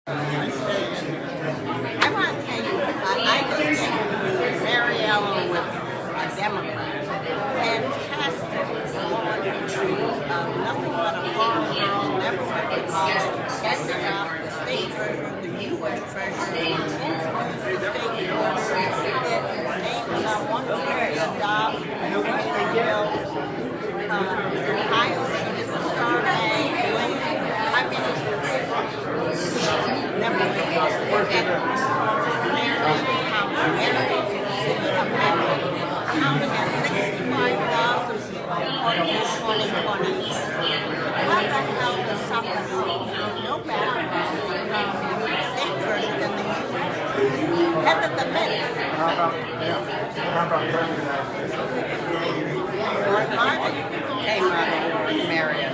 I want to tell you, I just think Mariella with a Democrat, fantastic woman, nothing but a farm girl, never went to college, ended up the state treasurer, the U.S. treasurer, influenced the state board. It was a one-year job, Ohio, she did the Star Bank, I mean, never went counting at 65,000 people on 2020. How the hell does something no background state treasurer in the U.S. head of the Mint? Lord Martin came out of Marion.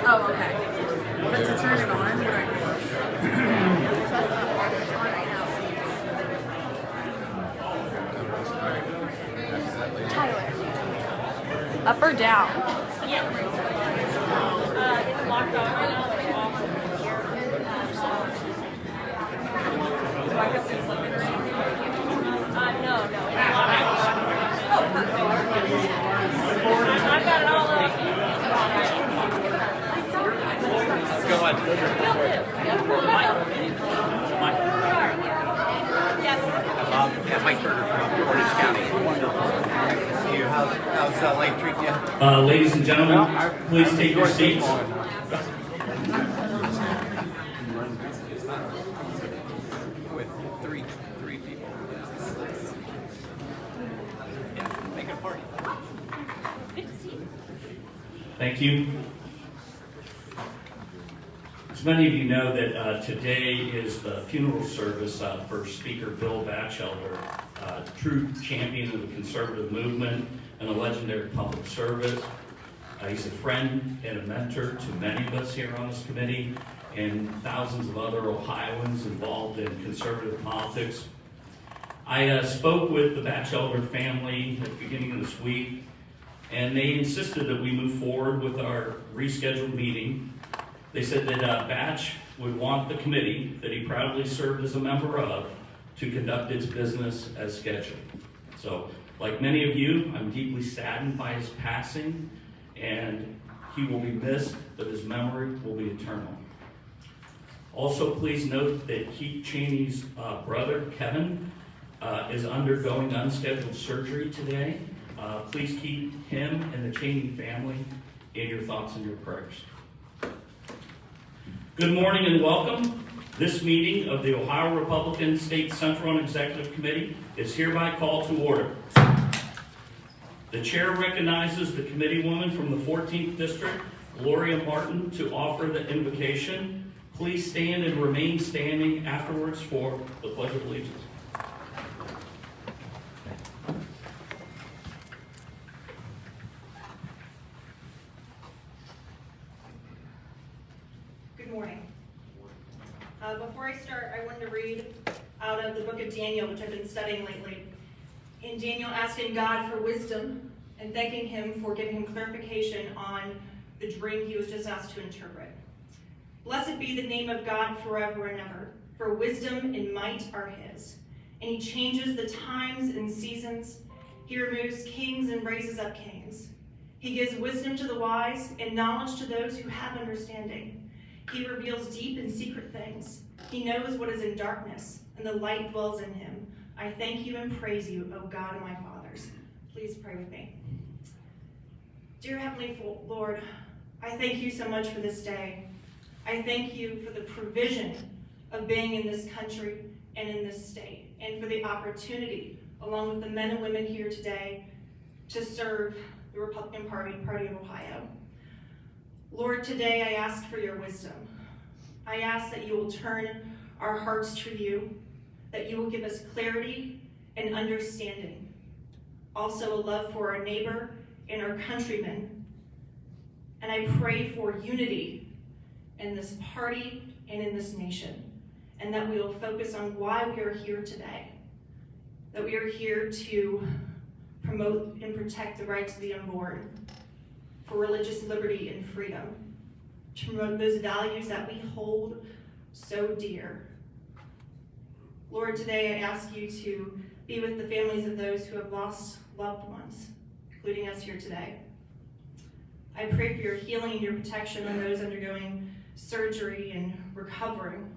Oh, okay. But to turn it on, what do I do? Tyler. Up or down? Yeah. It's locked off right now. It's off here. Do I have to flip it or anything? No. Oh, perfect. I've got it all up. Go on. Yes. Mike Berger from Orange County. Wonderful. See you. How's life treating you? Ladies and gentlemen, please take your seats. With three people. Yeah, make it a party. Thank you. As many of you know that today is the funeral service for Speaker Bill Batchelder, true champion of the conservative movement and a legendary public servant. He's a friend and a mentor to many of us here on this committee and thousands of other Ohioans involved in conservative politics. I spoke with the Batchelder family at the beginning of this week, and they insisted that we move forward with our rescheduled meeting. They said that Batch would want the committee that he proudly served as a member of to conduct its business as scheduled. So, like many of you, I'm deeply saddened by his passing, and he will be missed, but his memory will be eternal. Also, please note that Keith Cheney's brother, Kevin, is undergoing unscheduled surgery today. Please keep him and the Cheney family in your thoughts and your prayers. Good morning and welcome. This meeting of the Ohio Republican State Central and Executive Committee is hereby called to order. The chair recognizes the committeewoman from the 14th District, Gloria Martin, to offer the invocation. Please stand and remain standing afterwards for the Pledge of Allegiance. Good morning. Before I start, I wanted to read out of the book of Daniel, which I've been studying lately. In Daniel, asking God for wisdom and thanking him for giving him clarification on the dream he was just asked to interpret. Blessed be the name of God forever and ever, for wisdom and might are his. And he changes the times and seasons. He removes kings and raises up kings. He gives wisdom to the wise and knowledge to those who have understanding. He reveals deep and secret things. He knows what is in darkness, and the light dwells in him. I thank you and praise you, O God of my fathers. Please pray with me. Dear Heavenly Lord, I thank you so much for this day. I thank you for the provision of being in this country and in this state, and for the opportunity, along with the men and women here today, to serve the Republican Party of Ohio. Lord, today I ask for your wisdom. I ask that you will turn our hearts to you, that you will give us clarity and understanding. Also a love for our neighbor and our countrymen. And I pray for unity in this party and in this nation, and that we will focus on why we are here today. That we are here to promote and protect the rights of the unborn, for religious liberty and freedom, to promote those values that we hold so dear. Lord, today I ask you to be with the families of those who have lost loved ones, including us here today. I pray for your healing and your protection on those undergoing surgery and recovering.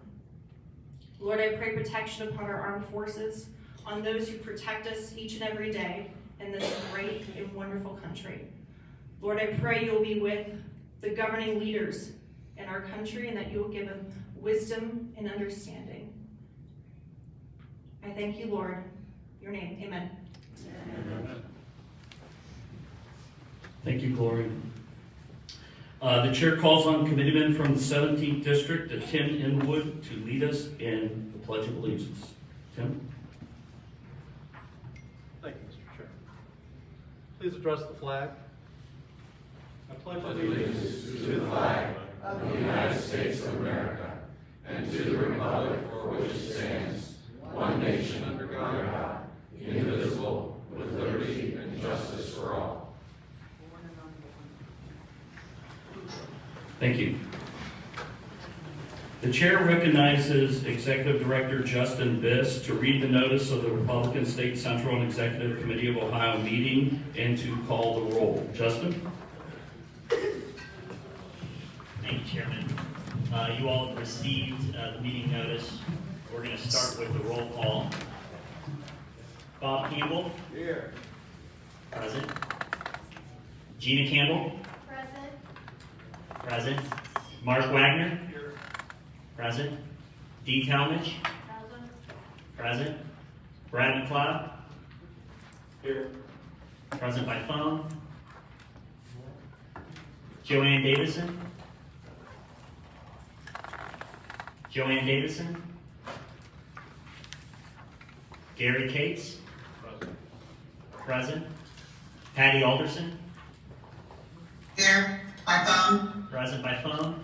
Lord, I pray protection upon our armed forces, on those who protect us each and every day in this great and wonderful country. Lord, I pray you'll be with the governing leaders in our country, and that you will give them wisdom and understanding. I thank you, Lord. In your name, amen. Amen. Thank you, Gloria. The chair calls on committeemen from the 17th District, Tim Inwood, to lead us in the Pledge of Allegiance. Tim? Thank you, Mr. Chair. Please address the flag. I pledge allegiance to the flag of the United States of America and to the republic for which it stands, one nation under God, indivisible, with liberty and justice for all. Thank you. The chair recognizes Executive Director Justin Biss to read the notice of the Republican State Central and Executive Committee of Ohio meeting and to call the roll. Justin? Thank you, Chairman. You all have received the meeting notice. We're going to start with the roll call. Bob Campbell? Here. Present. Gina Campbell? Present. Present. Mark Wagner? Here. Present. Dee Talmadge? Present. Present. Brad McLeod? Here. Present by phone. Joanne Davison? Joanne Davison? Gary Cates? Present. Patty Alderson? Here, by phone. Present by phone.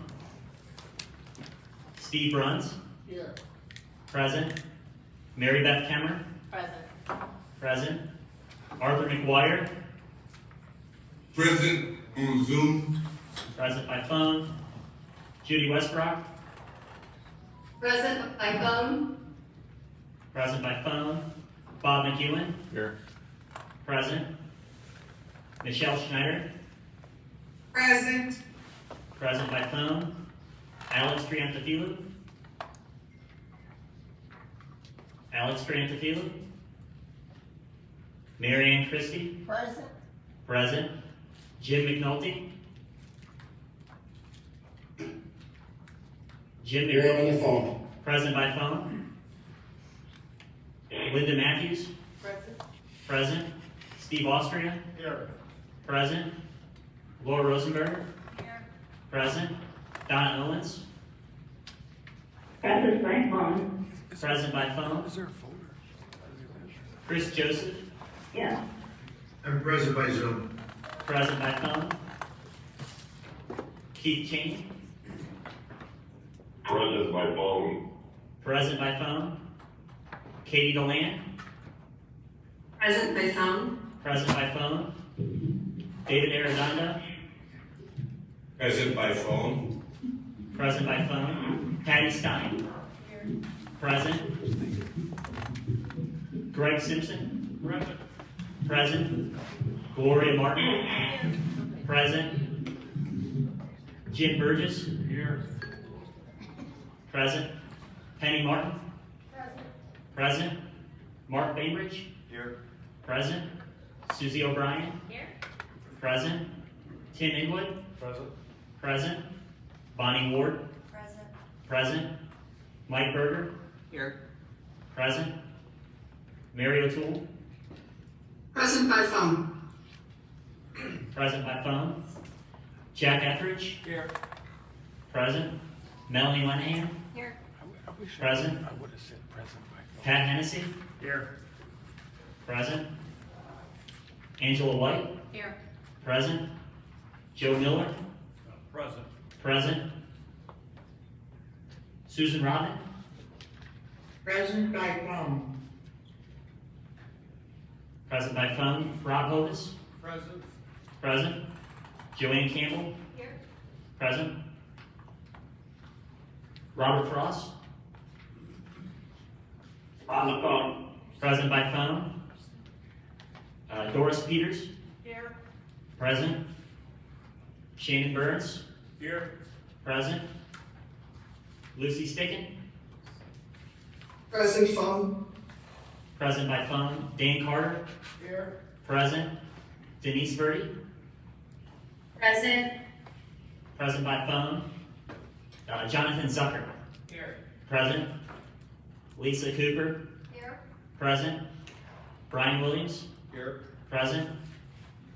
Steve Bruns? Here. Present. Mary Beth Kemmer? Present. Present. Arthur McGuire? Present on Zoom. Present by phone. Judy Westbrook? Present by phone. Present by phone. Bob McEwen? Here. Present. Michelle Schneider? Present. Present by phone. Alex Triantafilou? Alex Triantafilou? Mary Ann Christie? Present. Present. Jim McNulty? Jim McNulty? Present by phone. Linda Matthews? Present. Present. Steve Austria? Here. Present. Laura Rosenberg? Here. Present. Donna Owens? Present by phone. Present by phone. Chris Joseph? Yes. I'm present by Zoom. Present by phone. Keith Cheney? Present by phone. Present by phone. Katie Deland? Present by phone. Present by phone. David Arredondo? Present by phone. Present by phone. Patty Stein? Present. Greg Simpson? Present. Present. Gloria Martin? Present. Jim Burgess? Here. Present. Penny Martin? Present. Present. Mark Bainbridge? Here. Present. Susie O'Brien? Here. Present. Tim Inwood? Present. Present. Bonnie Ward? Present. Present. Mike Berger? Here. Present. Mary O'Toole? Present by phone. Present by phone. Jack Etheridge? Here. Present. Melanie Lenahan? Here. Present. I would have said present by phone. Pat Hennessy? Here. Present. Angela White? Here. Present. Joe Miller? Present. Present. Susan Rodman? Present by phone. Present by phone. Rob Hovis? Present. Present. Joanne Campbell? Here. Present. Robert Frost? On the phone. Present by phone. Doris Peters? Here. Present. Shannon Burns? Here. Present. Lucy Sticken? Present phone. Present by phone. Dan Carter? Here. Present. Denise Verdi? Present. Present by phone. Jonathan Zucker? Here. Present. Lisa Cooper? Here. Present. Brian Williams? Here. Present.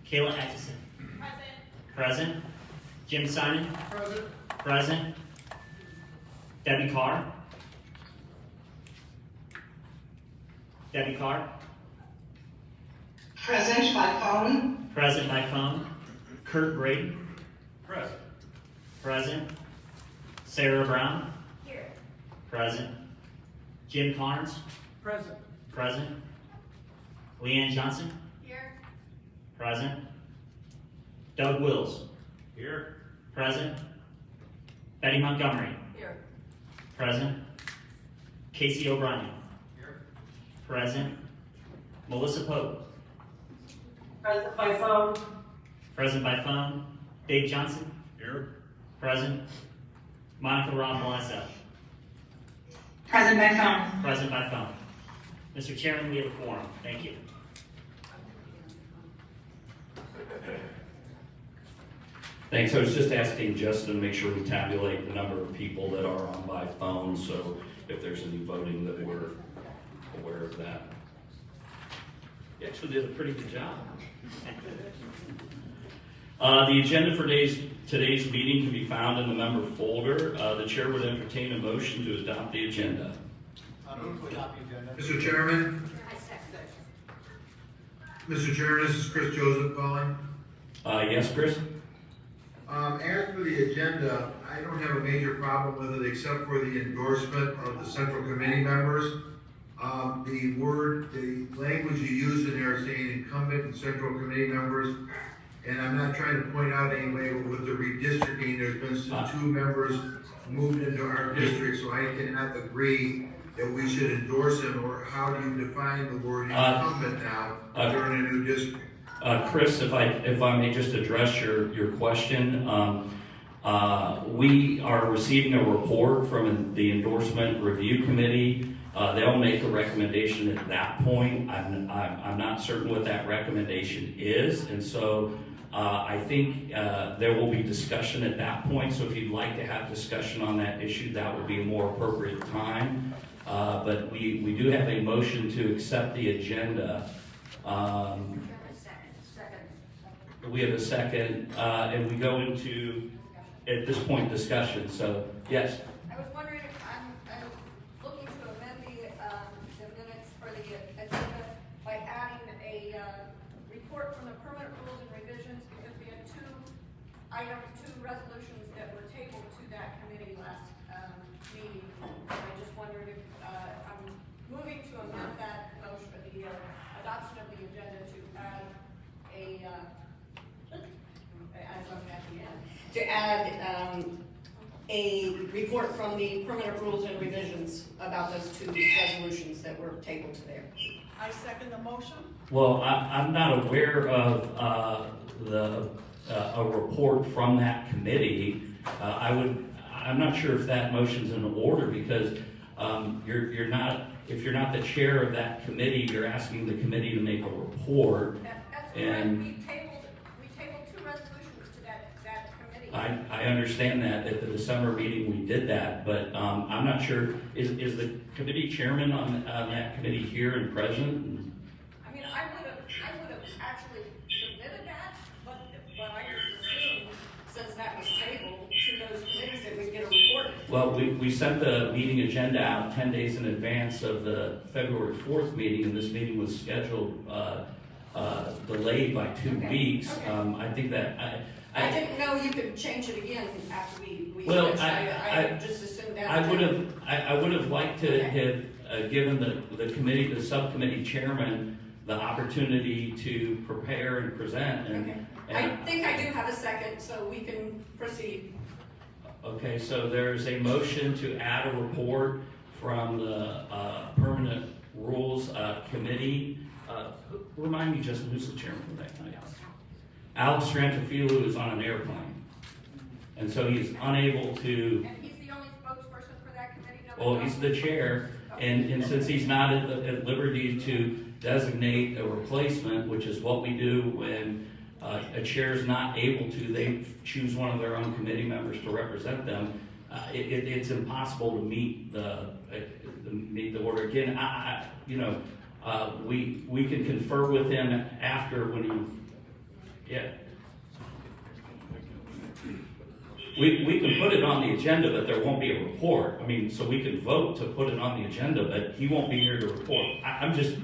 Kayla Atchison? Present. Present. Jim Simon? Present. Present. Debbie Carr? Debbie Carr? Present by phone. Present by phone. Kurt Brady? Present. Present. Sarah Brown? Here. Present. Jim Carnes? Present. Present. Leanne Johnson? Here. Present. Doug Wills? Here. Present. Betty Montgomery? Here. Present. Casey O'Brien? Here. Present. Melissa Pope? Present by phone. Present by phone. Dave Johnson? Here. Present. Monica Rob Malassa? Present by phone. Present by phone. Mr. Chairman, we have a quorum. Thank you. Thanks. I was just asking Justin to make sure we tabulate the number of people that are on by phone, so if there's any voting that we're aware of that. You actually did a pretty good job. The agenda for today's meeting can be found in the member folder. The chair would entertain a motion to adopt the agenda. Move to adopt the agenda. Mr. Chairman, Mr. Chairman, this is Chris Joseph calling. Yes, Chris? As for the agenda, I don't have a major problem with it except for the endorsement of the central committee members. The language you use in there saying incumbent and central committee members, and I'm not trying to point out any way, but with the redistricting, there's been some 2 members moved into our district, so I cannot agree that we should endorse them, or how do you define the word incumbent now during a new district? Chris, if I may just address your question, we are receiving a report from the Endorsement Review Committee. They'll make a recommendation at that point. I'm not certain what that recommendation is, and so I think there will be discussion at that point. So if you'd like to have discussion on that issue, that would be a more appropriate time. But we do have a motion to accept the agenda. We have a second, and we go into, at this point, discussion. So, yes. I was wondering if I'm looking to amend the minutes for the agenda by adding a report from the permanent rules and revisions, because we had 2 resolutions that were tabled to that committee last meeting. And I just wondered if I'm moving to amend that motion, the adoption of the agenda to add a report from the permanent rules and revisions about those 2 resolutions that were tabled to there. I second the motion. Well, I'm not aware of a report from that committee. I I'm not sure if that motion's in order because you're not, if you're not the chair of that committee, you're asking the committee to make a report. That's And correct. We tabled 2 resolutions to that committee. I understand that at the December meeting we did that, but I'm not sure, is the committee chairman on that committee here and present? I mean, I would have actually submitted that, but I just assumed, since that was tabled to those committees, that we'd get a report. Well, we sent the meeting agenda out 10 days in advance of the February 4th meeting, and this meeting was scheduled delayed by 2 weeks. Okay. I think that I didn't know you could change it again after we Well, switched. I just assumed that. I would have liked to have given the committee, the subcommittee chairman, the opportunity to prepare and present. Okay. I think I do have a second, so we can proceed. Okay, so there's a motion to add a report from the Permanent Rules Committee. Remind me, Justin, who's the chairman for that night? Alex Strantafilou is on an airplane, and so he's unable to. And he's the only spokesperson for that committee? Well, he's the chair, and since he's not at liberty to designate a replacement, which is what we do when a chair is not able to, they choose one of their own committee members to represent them. It's impossible to meet the order. Again, we can confer with him after when he. Yeah. We can put it on the agenda, but there won't be a report. I mean, so we can vote to put it on the agenda, but he won't be here to report. I'm just,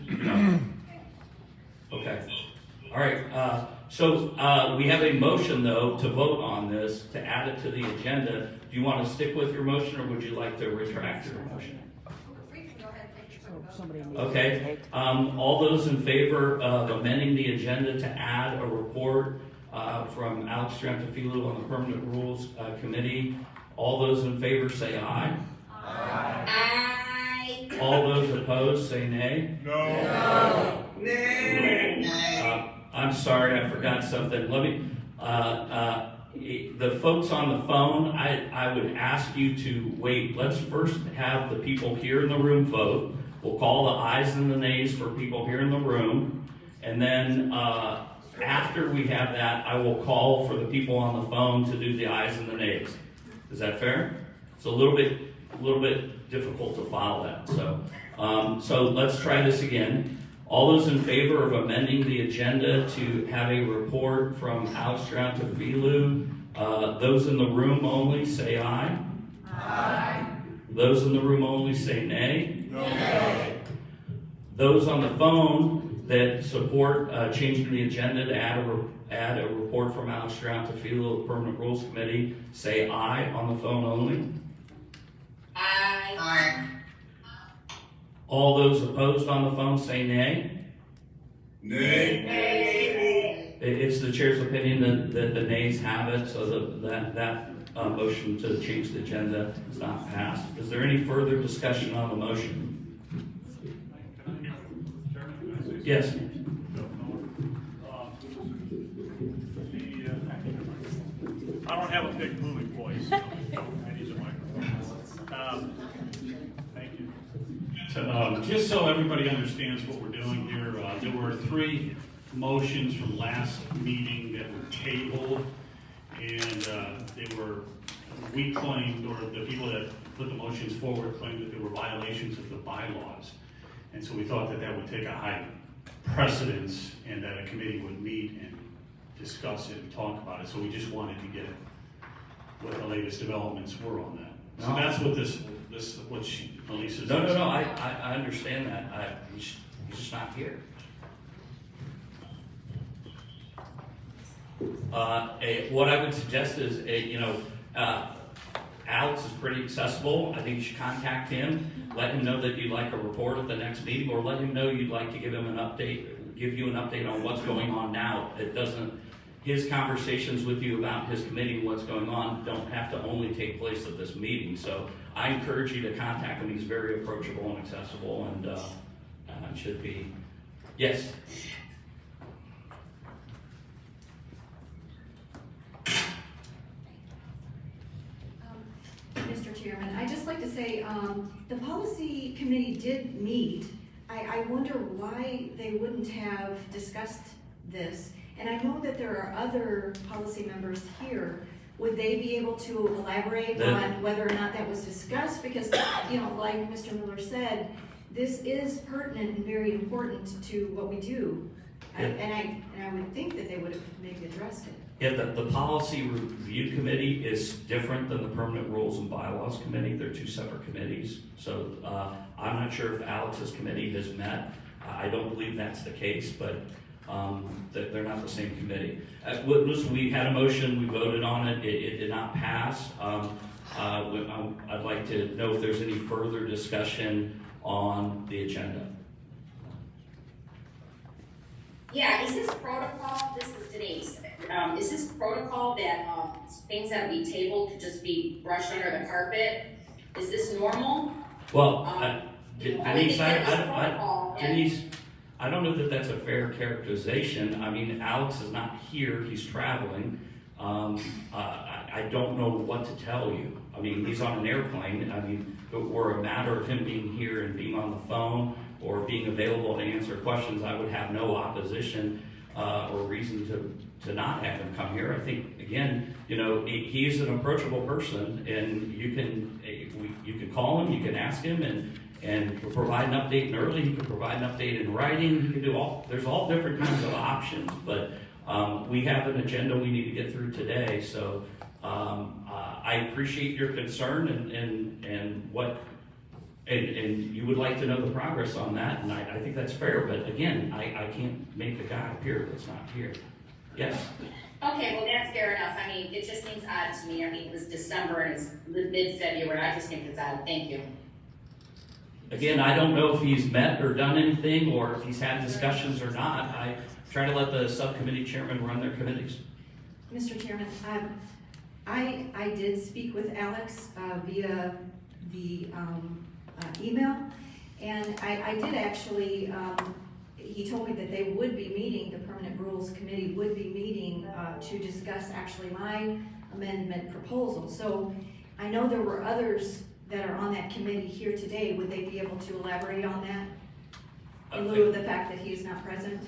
Okay. All right. So we have a motion, though, to vote on this, to add it to the agenda. Do you want to stick with your motion, or would you like to retract your motion? Okay. All those in favor of amending the agenda to add a report from Alex Strantafilou on the Permanent Rules Committee, all those in favor say aye. Aye. All those opposed say nay. No. Nay. I'm sorry, I forgot something. Let me, the folks on the phone, I would ask you to wait. Let's first have the people here in the room vote. We'll call the ayes and the nays for people here in the room. And then after we have that, I will call for the people on the phone to do the ayes and the nays. Is that fair? It's a little bit difficult to follow that. So let's try this again. All those in favor of amending the agenda to have a report from Alex Strantafilou, those in the room only say aye. Aye. Those in the room only say nay. No. Those on the phone that support changing the agenda to add a report from Alex Strantafilou of the Permanent Rules Committee say aye on the phone only. Aye. Aye. All those opposed on the phone say nay. Nay. It's the chair's opinion that the nays have it, so that motion to change the agenda is not passed. Is there any further discussion on the motion? Yes. I don't have a big booming voice, so I need a microphone. Thank you. Just so everybody understands what we're doing here, there were 3 motions from last meeting that were tabled, and we claimed, or the people that put the motions forward claimed that there were violations of the bylaws. And so we thought that would take a high precedence and that a committee would meet and discuss it and talk about it. So we just wanted to get what the latest developments were on that. So that's what what Elisa's. No, I understand that. He's just not here. What I would suggest is, Alex is pretty accessible. I think you should contact him, let him know that you'd like a report at the next meeting, or let him know you'd like to give you an update on what's going on now. His conversations with you about his committee and what's going on don't have to only take place at this meeting. So I encourage you to contact him. He's very approachable and accessible, and should be. Yes. the policy committee did meet. I wonder why they wouldn't have discussed this. And I know that there are other policy members here. Would they be able to elaborate on whether or not that was discussed? Because, you know, like Mr. Miller said, this is pertinent and very important to what we do. And I would think that they would have maybe addressed it. Yeah, the policy review committee is different than the permanent rules and bylaws committee. They're two separate committees. So I'm not sure if Alex's committee has met. I don't believe that's the case, but they're not the same committee. Listen, we had a motion, we voted on it, it did not pass. I'd like to know if there's any further discussion on the agenda. Yeah, is this protocol, this is Denise, is this protocol that things that we tabled could just be brushed under the carpet? Is this normal? Well, Denise, Denise, I don't know that that's a fair characterization. I mean, Alex is not here, he's traveling. I don't know what to tell you. I mean, he's on an airplane. I mean, if it were a matter of him being here and being on the phone or being available to answer questions, I would have no opposition or reason to not have him come here. I think, again, you know, he's an approachable person, and you can call him, you can ask him, and provide an update in early. You can provide an update in writing. You can do there's all different kinds of options, but we have an agenda we need to get through today. So I appreciate your concern and you would like to know the progress on that, and I think that's fair, but again, I can't make a guy appear that's not here. Yes? Okay, well, that's fair enough. I mean, it just seems odd to me. I mean, it was December and it's mid-February. I just think it's odd. Thank you. Again, I don't know if he's met or done anything, or if he's had discussions or not. I try to let the subcommittee chairman run their committees. Mr. Chairman, I did speak with Alex via the email, and I did actually, he told me that they would be meeting, the Permanent Rules Committee would be meeting to discuss actually my amendment proposal. So I know there were others that are on that committee here today. Would they be able to elaborate on that in lieu of the fact that he is not present?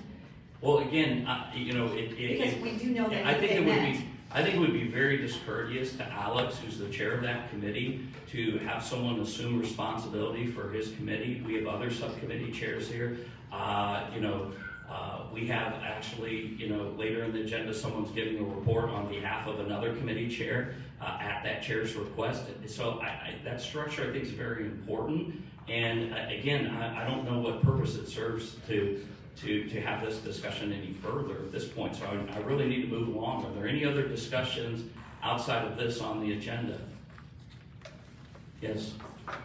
Well, again, you know, because we do know that I think it would be very discourteous to Alex, who's the chair of that committee, to have someone assume responsibility for his committee. We have other subcommittee chairs here. We have actually, you know, later in the agenda, someone's giving a report on behalf of another committee chair at that chair's request. So that structure, I think, is very important. And again, I don't know what purpose it serves to have this discussion any further at this point. So I really need to move along. Are there any other discussions outside of this on the agenda? Yes? I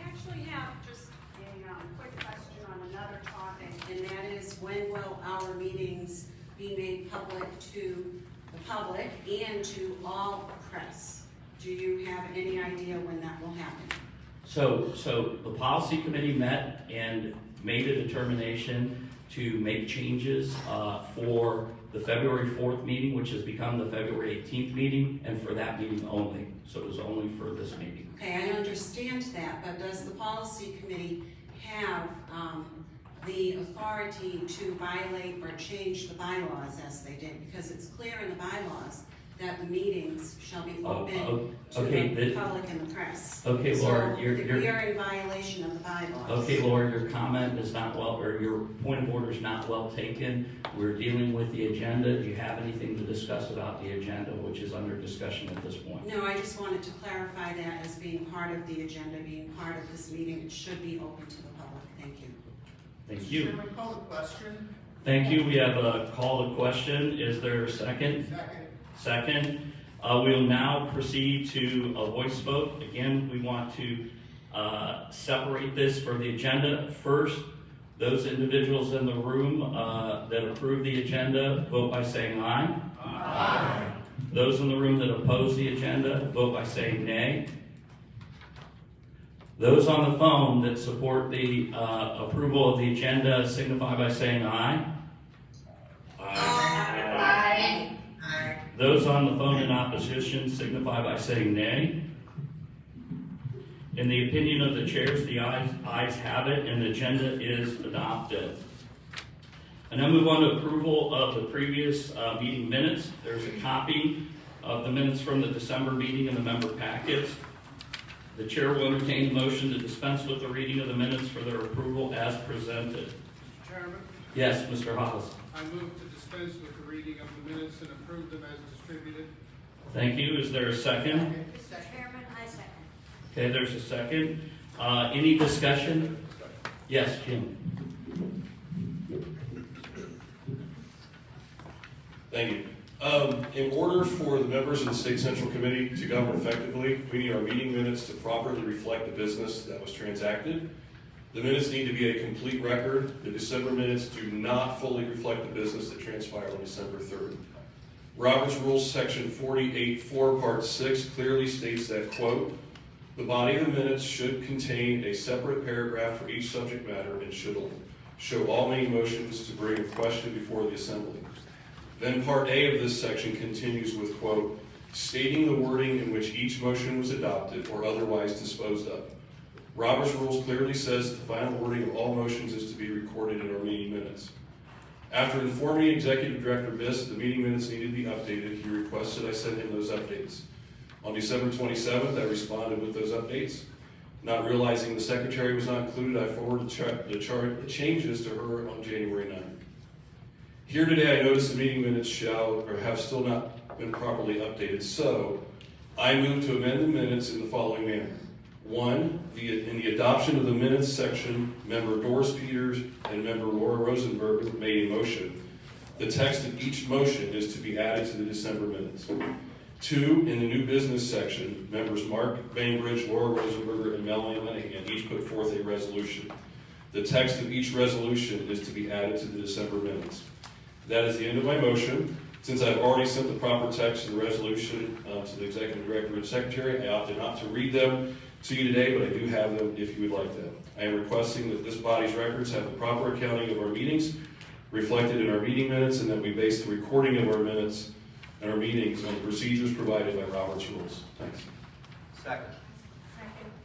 actually have just a quick question on another topic, and that is, when will our meetings be made public to the public and to all press? Do you have any idea when that will happen? So the policy committee met and made a determination to make changes for the February 4th meeting, which has become the February 18th meeting, and for that meeting only. So it was only for this meeting. Okay, I understand that, but does the policy committee have the authority to violate or change the bylaws as they did? Because it's clear in the bylaws that the meetings shall be open to the public and the press. Okay, Laura, we are in violation of the bylaws. Okay, Laura, your comment is not well, or your point of order is not well taken. We're dealing with the agenda. Do you have anything to discuss about the agenda, which is under discussion at this point? No, I just wanted to clarify that as being part of the agenda, being part of this meeting. It should be open to the public. Thank you. Thank you. Chairman, call the question. Thank you. We have a call to question. Is there a second? Second. We'll now proceed to a voice vote. Again, we want to separate this for the agenda. First, those individuals in the room that approve the agenda, vote by saying aye. Aye. Those in the room that oppose the agenda, vote by saying nay. Those on the phone that support the approval of the agenda signify by saying aye. Aye. Those on the phone in opposition signify by saying nay. In the opinion of the chairs, the ayes have it, and the agenda is adopted. And now move on to approval of the previous meeting minutes. There's a copy of the minutes from the December meeting in the member packets. The chair will entertain a motion to dispense with the reading of the minutes for their approval as presented. Mr. Chairman, Yes, Mr. Haas. I move to dispense with the reading of the minutes and approve them as distributed. Thank you. Is there a second? Mr. Chairman, I second. Okay, there's a second. Any discussion? Yes, Jim. Thank you. In order for the members of the State Central Committee to govern effectively, we need our meeting minutes to properly reflect the business that was transacted. The minutes need to be a complete record. The December minutes do not fully reflect the business that transpired on December 3rd. Robert's Rules Section 48.4 Part 6 clearly states that, quote, the body of the minutes should contain a separate paragraph for each subject matter and should show all main motions to bring a question before the assembly. Then Part A of this section continues with, quote, stating the wording in which each motion was adopted or otherwise disposed of. Robert's Rules clearly says the final wording of all motions is to be recorded in our meeting minutes. After informing Executive Director Biss the meeting minutes needed to be updated, he requested I send him those updates. On December 27th, I responded with those updates. Not realizing the Secretary was not included, I forwarded the changes to her on January 9th. Here today, I notice the meeting minutes have still not been properly updated, so I move to amend the minutes in the following manner. 1, in the adoption of the minutes section, member Doris Peters and member Laura Rosenberg made a motion. The text of each motion is to be added to the December minutes. 2, in the new business section, members Mark Bainbridge, Laura Rosenberger, and Melanie Lenahan each put forth a resolution. The text of each resolution is to be added to the December minutes. That is the end of my motion. Since I've already sent the proper text of the resolution to the Executive Director and Secretary, I opted not to read them to you today, but I do have them if you would like them. I am requesting that this body's records have the proper accounting of our meetings reflected in our meeting minutes, and that we base the recording of our minutes and our meetings on the procedures provided by Robert's Rules. Thanks. Second.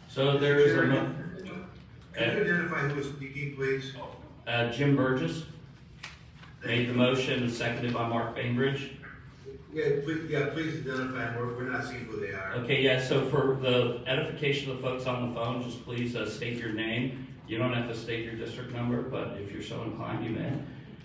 So there is Can you identify who is speaking, please? Jim Burgess made the motion, seconded by Mark Bainbridge. Please identify them. We're not seeing who they are. Okay, yeah, so for the edification of the folks on the phone, just please state your name. You don't have to state your district number, but if you're so inclined, you may.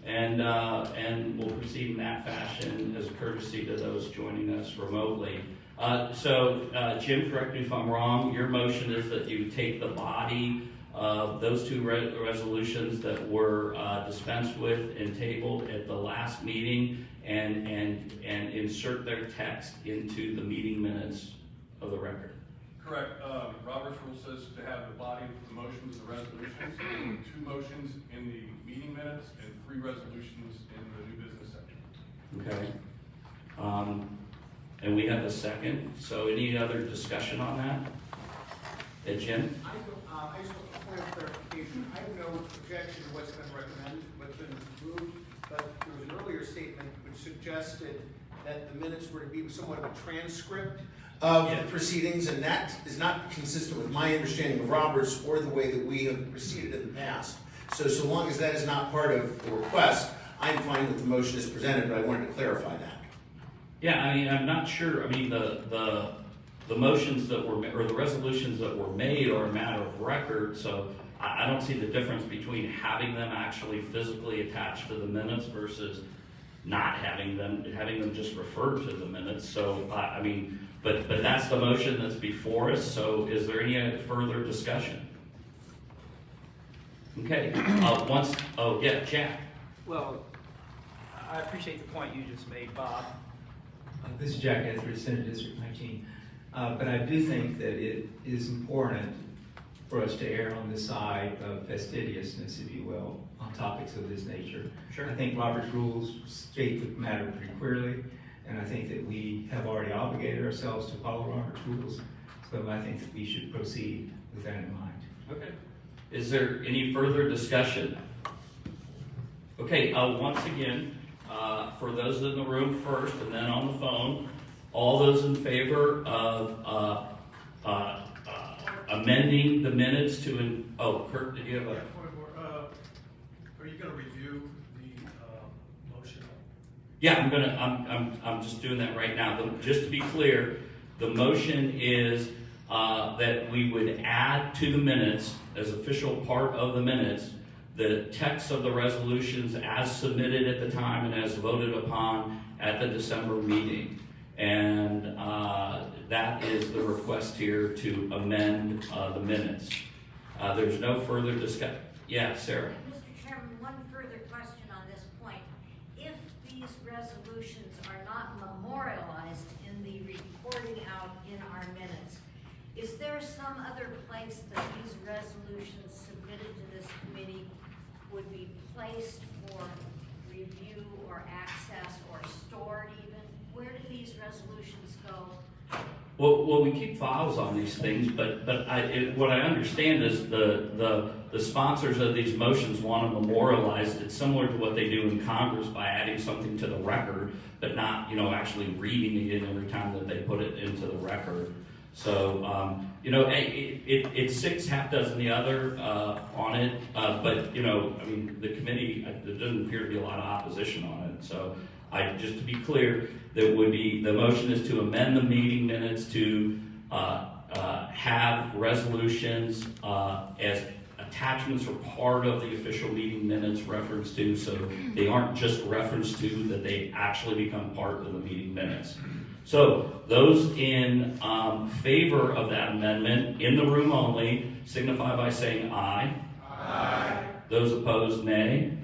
And we'll proceed in that fashion as a courtesy to those joining us remotely. Jim, correct me if I'm wrong, your motion is that you take the body of those two resolutions that were dispensed with and tabled at the last meeting and insert their text into the meeting minutes of the record. Correct. Robert's rule says to have the body of the motions and the resolutions, 2 motions in the meeting minutes and 3 resolutions in the new business section. Okay. And we have a second. So any other discussion on that? Jim? I just want a point of clarification. I have no objection to what's been recommended, what's been moved, but there was an earlier statement which suggested that the minutes were to be somewhat of a transcript of the proceedings, and that is not consistent with my understanding of Roberts or the way that we have proceeded in the past. So long as that is not part of the request, I'm fine with the motion as presented, but I wanted to clarify that. Yeah, I mean, I'm not sure. I mean, the motions that were, or the resolutions that were made are a matter of record, so I don't see the difference between having them actually physically attached to the minutes versus not having them just referred to the minutes. So, I mean, but that's the motion that's before us, so is there any further discussion? Okay, Jack. Well, I appreciate the point you just made, Bob. This is Jack Etheridge, Senate District 19. But I do think that it is important for us to err on the side of fastidiousness, if you will, on topics of this nature. Sure. I think Robert's rules state the matter pretty clearly, and I think that we have already obligated ourselves to follow Robert's rules, so I think that we should proceed with that in mind. Okay. Is there any further discussion? Okay, once again, for those in the room first and then on the phone, all those in favor of amending the minutes to, Kurt, did you have a? Are you going to review the motion? Yeah, I'm just doing that right now. Just to be clear, the motion is that we would add to the minutes, as official part of the minutes, the text of the resolutions as submitted at the time and as voted upon at the December meeting. And that is the request here to amend the minutes. There's no further discussion. Yeah, Sarah. Mr. Chairman, one further question on this point. If these resolutions are not memorialized in the reporting out in our minutes, is there some other place that these resolutions submitted to this committee would be placed for review or access or stored even? Where do these resolutions go? Well, we keep files on these things, but what I understand is the sponsors of these motions want to memorialize it, similar to what they do in Congress by adding something to the record, but not, actually reading it in every time that they put it into the record. So, it's six, half dozen the other on it, but, the committee, there doesn't appear to be a lot of opposition on it. So, just to be clear, the motion is to amend the meeting minutes to have resolutions as attachments or part of the official meeting minutes referenced to, so they aren't just referenced to, that they actually become part of the meeting minutes. So those in favor of that amendment, in the room only, signify by saying aye. Aye. Those opposed, nay.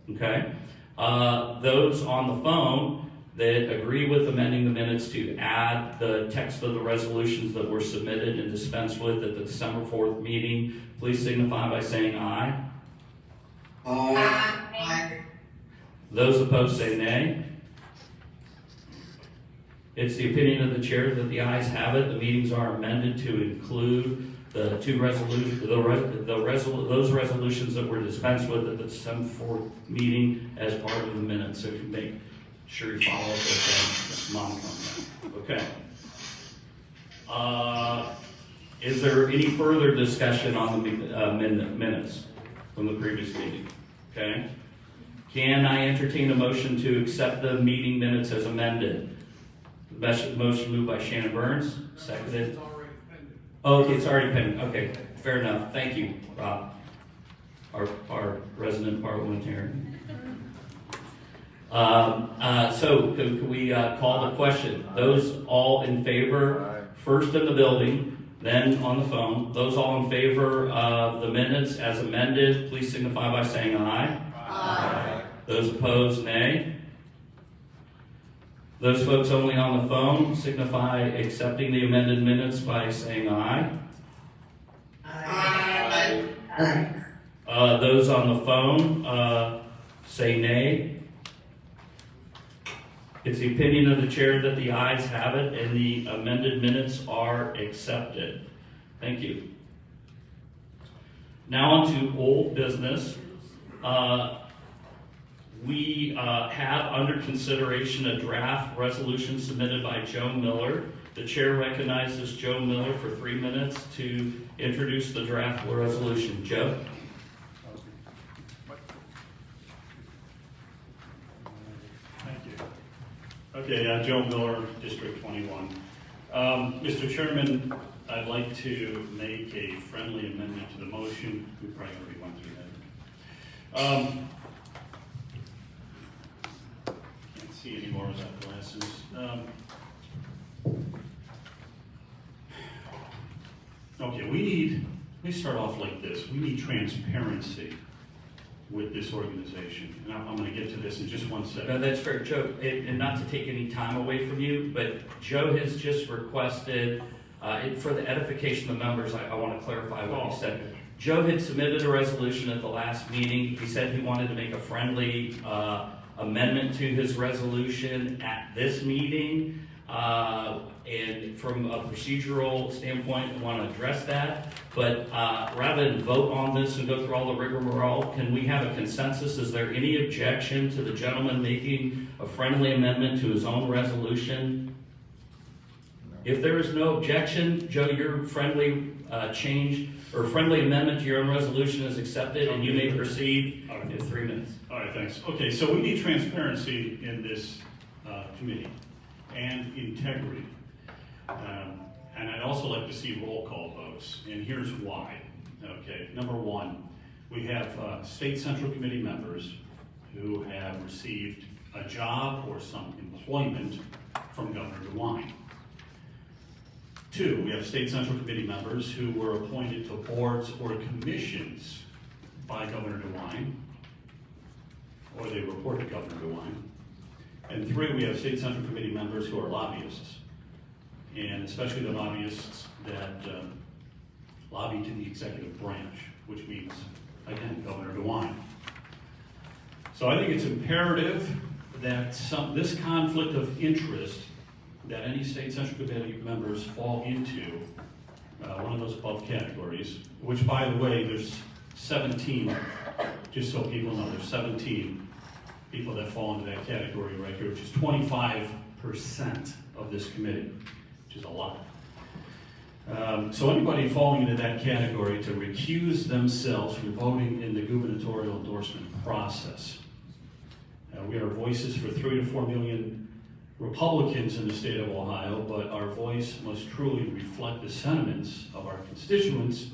Okay. Those on the phone that agree with amending the minutes to add the text of the resolutions that were submitted and dispensed with at the December 4th meeting, please signify by saying aye. Aye. Aye. Those opposed say nay. It's the opinion of the chair that the ayes have it. The meetings are amended to include the two resolutions, those resolutions that were dispensed with at the December 4th meeting as part of the minutes. So if you make sure you follow up with Monica on that. Okay. Is there any further discussion on the minutes from the previous meeting? Okay. Can I entertain a motion to accept the meeting minutes as amended? Motion moved by Shannon Burns, seconded. Oh, okay, it's already pending. Okay, fair enough. Thank you, Rob, our resident parliamentarian. So can we call the question? Those all in favor, first in the building, then on the phone. Those all in favor of the minutes as amended, please signify by saying aye. Aye. Those opposed, nay. Those folks only on the phone signify accepting the amended minutes by saying aye. Aye. Aye. Those on the phone say nay. It's the opinion of the chair that the ayes have it and the amended minutes are accepted. Thank you. Now on to old business. We have under consideration a draft resolution submitted by Joe Miller. The chair recognizes Joe Miller for 3 minutes to introduce the draft resolution. Joe? Thank you. Okay, Joe Miller, District 21. Mr. Chairman, I'd like to make a friendly amendment to the motion. We probably already went through that. See any more of that glasses. Okay, we start off like this. We need transparency with this organization. And I'm going to get to this in just 1 second. No, that's fair, Joe. And not to take any time away from you, but Joe has just requested, for the edification of the members, I want to clarify what he said. Okay. Joe had submitted a resolution at the last meeting. He said he wanted to make a friendly amendment to his resolution at this meeting, and from a procedural standpoint, we want to address that. But rather than vote on this and go through all the rigmarole, can we have a consensus? Is there any objection to the gentleman making a friendly amendment to his own resolution? No. If there is no objection, Joe, your friendly change or friendly amendment to your own resolution is accepted, and you may proceed in 3 minutes. All right, thanks. Okay, so we need transparency in this committee and integrity. And I'd also like to see roll call votes, and here's why. Okay, number one, we have state central committee members who have received a job or some employment from Governor DeWine. Two, we have state central committee members who were appointed to boards or commissions by Governor DeWine, or they report to Governor DeWine. And three, we have state central committee members who are lobbyists, and especially the lobbyists that lobby to the executive branch, which means, again, Governor DeWine. So I think it's imperative that this conflict of interest that any state central committee members fall into one of those above categories, which, by the way, there's 17, just so people know, there's 17 people that fall into that category right here, which is 25% of this committee, which is a lot. So anybody falling into that category to recuse themselves from voting in the gubernatorial endorsement process. We are voices for 3 to 4 million Republicans in the state of Ohio, but our voice must truly reflect the sentiments of our constituents.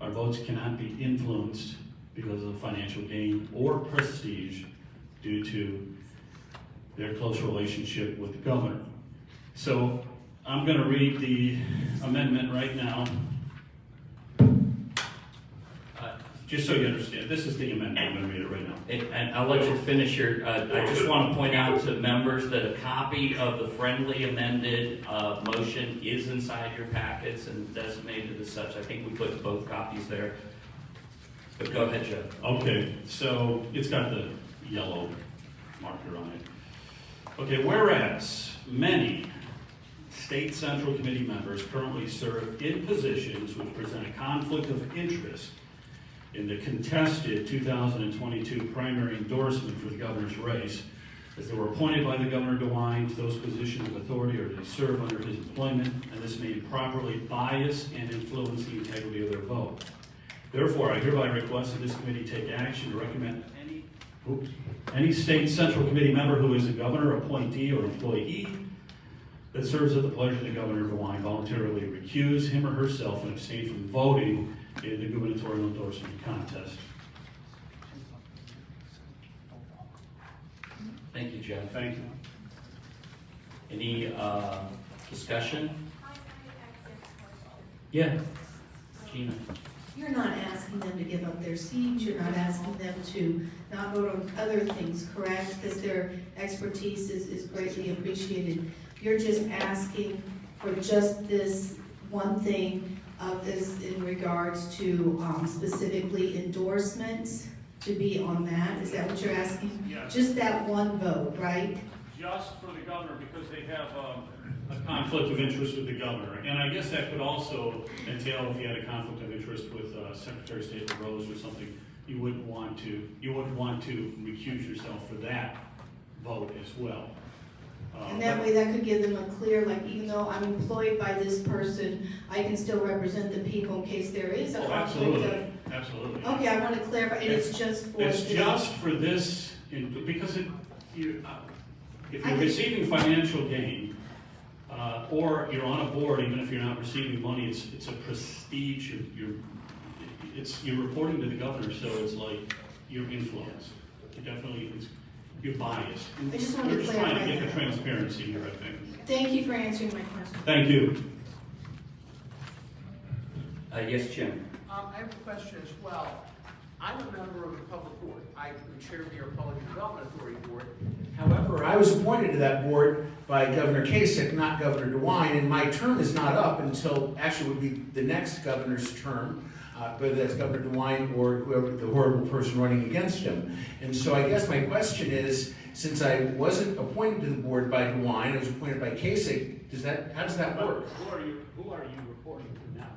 Our votes cannot be influenced because of financial gain or prestige due to their close relationship with the governor. So I'm going to read the amendment right now. Just so you understand, this is the amendment. I'm going to read it right now. And I'll let you finish your, I just want to point out to members that a copy of the friendly amended motion is inside your packets and designated as such. I think we put both copies there. But go ahead, Joe. Okay, so it's got the yellow marker on it. Okay, whereas many state central committee members currently serve in positions which present a conflict of interest in the contested 2022 primary endorsement for the governor's race, as they were appointed by the Governor DeWine to those positions of authority or they serve under his employment, and this may improperly bias and influence the integrity of their vote. Therefore, I hereby request that this committee take action to recommend any state central committee member who is a governor, appointee, or employee that serves at the pleasure of the Governor DeWine voluntarily recuse him or herself and abstain from voting in the gubernatorial endorsement contest. Thank you, Joe. Thank you. Any discussion? Yeah, Gina. You're not asking them to give up their seats, you're not asking them to not vote on other things, correct? Because their expertise is greatly appreciated. You're just asking for just this one thing of this in regards to specifically endorsements to be on that? Is that what you're asking? Yes. Just that one vote, right? Just for the governor, because they have a conflict of interest with the governor. And I guess that could also entail if you had a conflict of interest with Secretary of State LaRose or something, you wouldn't want to recuse yourself for that vote as well. And that way that could give them a clear, like, even though I'm employed by this person, I can still represent the people in case there is a conflict of. Absolutely. Okay, I want to clarify, and it's just for. It's just for this, because if you're receiving financial gain, or you're on a board, even if you're not receiving money, it's a prestige. You're reporting to the governor, so it's like you're influenced. You're biased. I just wanted to We're just clarify trying to get that. the transparency here, I think. Thank you for answering my question. Thank you. Yes, Jim. I have a question as well. I'm a member of the public board. I'm chair of the Republic Development Authority board. However, I was appointed to that board by Governor Kasich, not Governor DeWine, and my term is not up until, actually would be the next governor's term, whether that's Governor DeWine or whoever, the horrible person running against him. And so I guess my question is, since I wasn't appointed to the board by DeWine, I was appointed by Kasich, how does that work? Who are you reporting to now?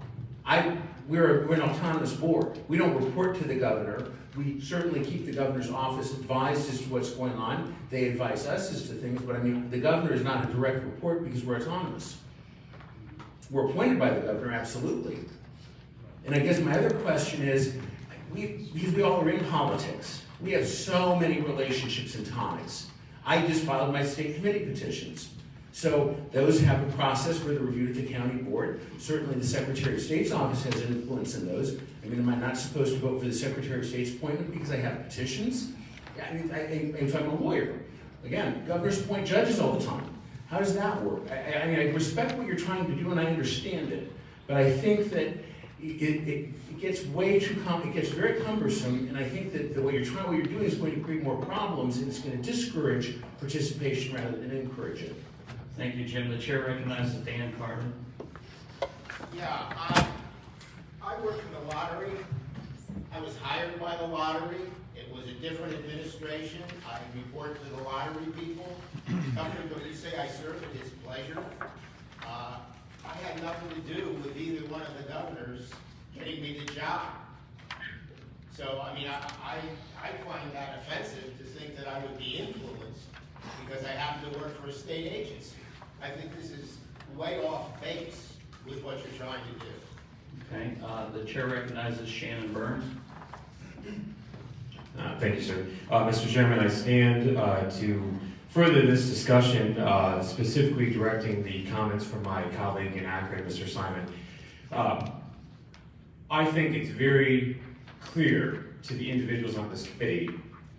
We're an autonomous board. We don't report to the governor. We certainly keep the governor's office advised as to what's going on. They advise us as to things, but I mean, the governor is not a direct report because we're autonomous. were appointed by the governor, absolutely. And I guess my other question is, because we all are in politics, we have so many relationships and ties. I just filed my state committee petitions. So those have a process where they're reviewed at the county board. Certainly the Secretary of State's office has an influence in those. I mean, am I not supposed to vote for the Secretary of State's appointment because I have petitions? I mean, if I'm a lawyer, again, governors appoint judges all the time. How does that work? I mean, I respect what you're trying to do and I understand it, but I think that it gets way too it gets very cumbersome, and I think that what you're doing is going to create more problems, and it's going to discourage participation rather than encourage it. Thank you, Jim. The chair recognizes Dan Carden. Yeah, I work for the lottery. I was hired by the lottery. It was a different administration. I report to the lottery people. Governor, when you say I serve at his pleasure, I had nothing to do with either one of the governors getting me the job. So, I mean, I find that offensive to think that I would be influenced because I happen to work for a state agency. I think this is way off base with what you're trying to do. Okay, the chair recognizes Shannon Burns. Thank you, sir. Mr. Chairman, I stand to further this discussion, specifically directing the comments from my colleague in Akron, Mr. Simon. I think it's very clear to the individuals on this committee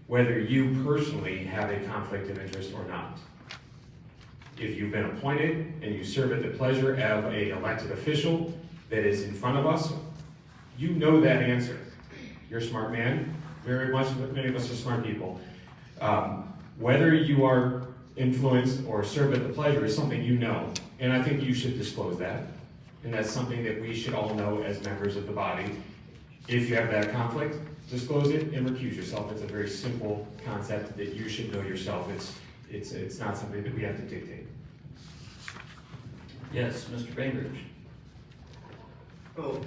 whether you personally have a conflict of interest or not. If you've been appointed and you serve at the pleasure of an elected official that is in front of us, you know that answer. You're a smart man. Very much, many of us are smart people. Whether you are influenced or serve at the pleasure is something you know, and I think you should disclose that. And that's something that we should all know as members of the body. If you have that conflict, disclose it and recuse yourself. It's a very simple concept that you should know yourself. It's not something that we have to dictate. Yes, Mr. Bainbridge. Oh,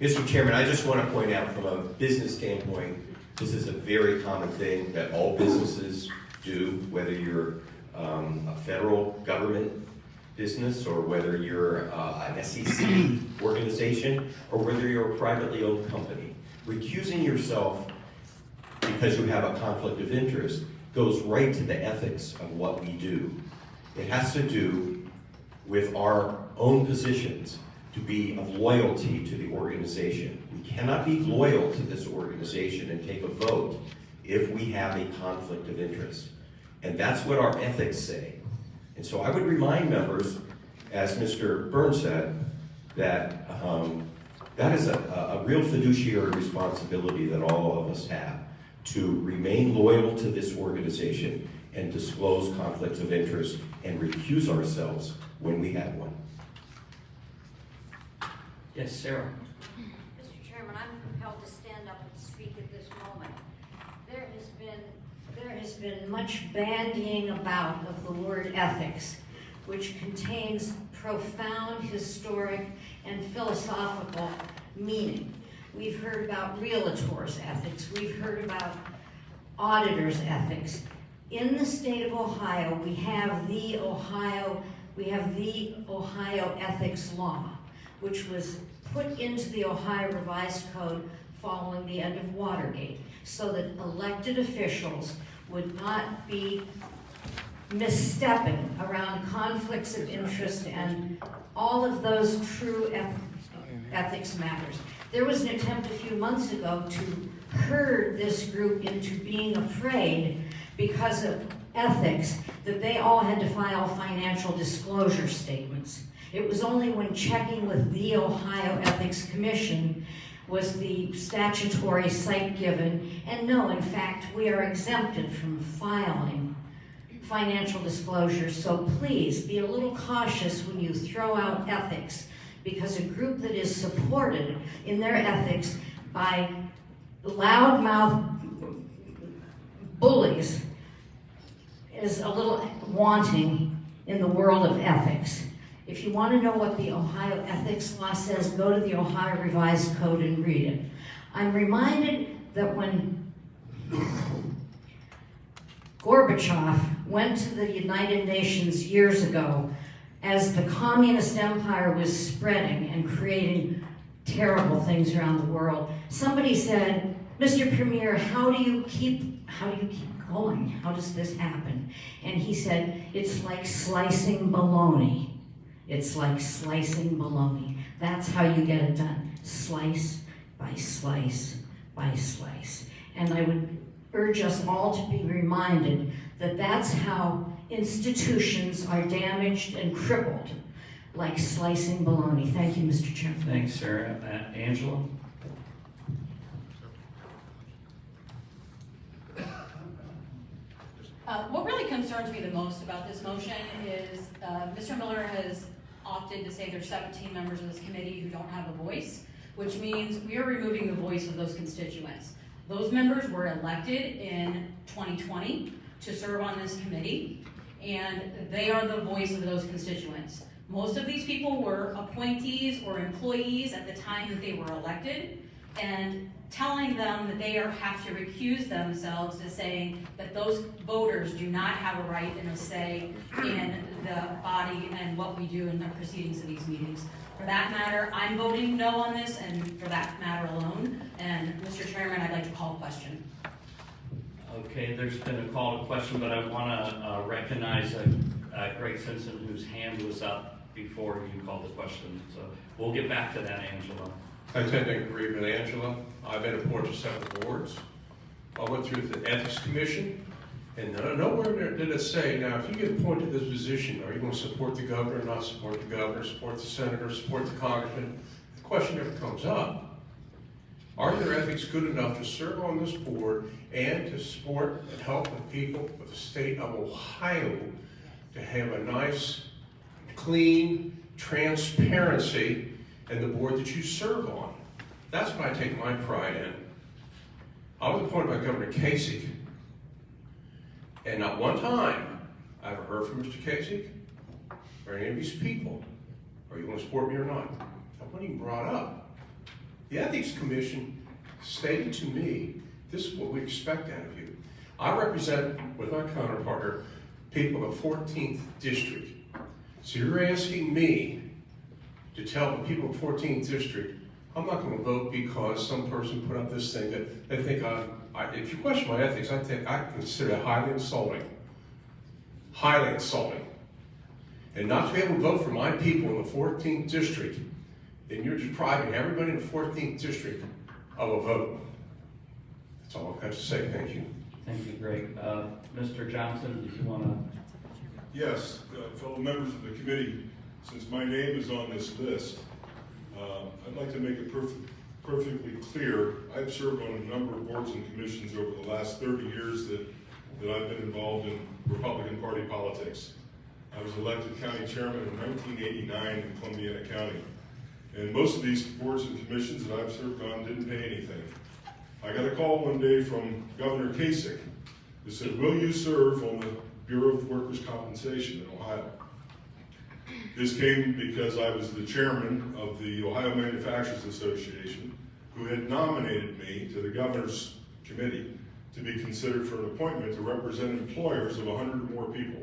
Mr. Chairman, I just want to point out from a business standpoint, this is a very common thing that all businesses do, whether you're a federal government business or whether you're an SEC organization or whether you're a privately owned company. Recusing yourself because you have a conflict of interest goes right to the ethics of what we do. It has to do with our own positions to be of loyalty to the organization. We cannot be loyal to this organization and take a vote if we have a conflict of interest. And that's what our ethics say. And so I would remind members, as Mr. Burns said, that that is a real fiduciary responsibility that all of us have to remain loyal to this organization and disclose conflicts of interest and recuse ourselves when we have one. Yes, Sarah. Mr. Chairman, I'm compelled to stand up and speak at this moment. There has been much bandying about of the word ethics, which contains profound historic and philosophical meaning. We've heard about realtors' ethics. We've heard about auditors' ethics. In the state of Ohio, we have the Ohio Ethics Law, which was put into the Ohio Revised Code following the end of Watergate, so that elected officials would not be misstepping around conflicts of interest and all of those true ethics matters. There was an attempt a few months ago to herd this group into being afraid because of ethics that they all had to file financial disclosure statements. It was only when checking with the Ohio Ethics Commission was the statutory cite given, and no, in fact, we are exempted from filing financial disclosures, so please be a little cautious when you throw out ethics, because a group that is supported in their ethics by loudmouth bullies is a little wanting in the world of ethics. If you want to know what the Ohio Ethics Law says, go to the Ohio Revised Code and read it. I'm reminded that when Gorbachev went to the United Nations years ago as the communist empire was spreading and creating terrible things around the world. Somebody said, Mr. Premier, how do you keep going? How does this happen? And he said, it's like slicing bologna. It's like slicing bologna. That's how you get it done. Slice by slice by slice. And I would urge us all to be reminded that that's how institutions are damaged and crippled, like slicing bologna. Thank you, Mr. Chairman. Thanks, Sarah. Angela? What really concerns me the most about this motion is Mr. Miller has opted to say there's 17 members of this committee who don't have a voice, which means we are removing the voice of those constituents. Those members were elected in 2020 to serve on this committee, and they are the voice of those constituents. Most of these people were appointees or employees at the time that they were elected, and telling them that they have to recuse themselves is saying that those voters do not have a right and a say in the body and what we do in the proceedings of these meetings. For that matter, I'm voting no on this, and for that matter alone. And Mr. Chairman, I'd like to call a question. Okay, there's been a call to question, but I want to recognize Greg Simpson, whose hand was up before you called the question. So we'll get back to that, Angela. I tend to agree with Angela. I've been appointed to 7 boards. I went through the Ethics Commission, and nowhere did it say, now, if you get appointed to this position, are you going to support the governor, not support the governor, support the senator, support the congressman? The question never comes up. Are your ethics good enough to serve on this board and to support and help the people of the state of Ohio to have a nice, clean transparency in the board that you serve on? That's what I take my pride in. I was appointed by Governor Kasich, and not one time I ever heard from Mr. Kasich or any of these people, are you going to support me or not? That wasn't even brought up. The Ethics Commission stated to me, this is what we expect out of you. I represent, with my counterpart, people of the 14th District. So you're asking me to tell the people of the 14th District, I'm not going to vote because some person put up this thing that they think if you question my ethics, I consider it highly insulting. Highly insulting. And not to be able to vote for my people in the 14th District, then you're depriving everybody in the 14th District of a vote. That's all I've got to say. Thank you. Thank you, Greg. Mr. Johnson, did you want to? Yes, fellow members of the committee, since my name is on this list, I'd like to make it perfectly clear. I've served on a number of boards and commissions over the last 30 years that I've been involved in Republican Party politics. I was elected county chairman in 1989 in Columbiana County. And most of these boards and commissions that I've served on didn't pay anything. I got a call one day from Governor Kasich who said, will you serve on the Bureau of Workers' Compensation in Ohio? This came because I was the chairman of the Ohio Manufacturers Association, who had nominated me to the governor's committee to be considered for an appointment to represent employers of 100 or more people.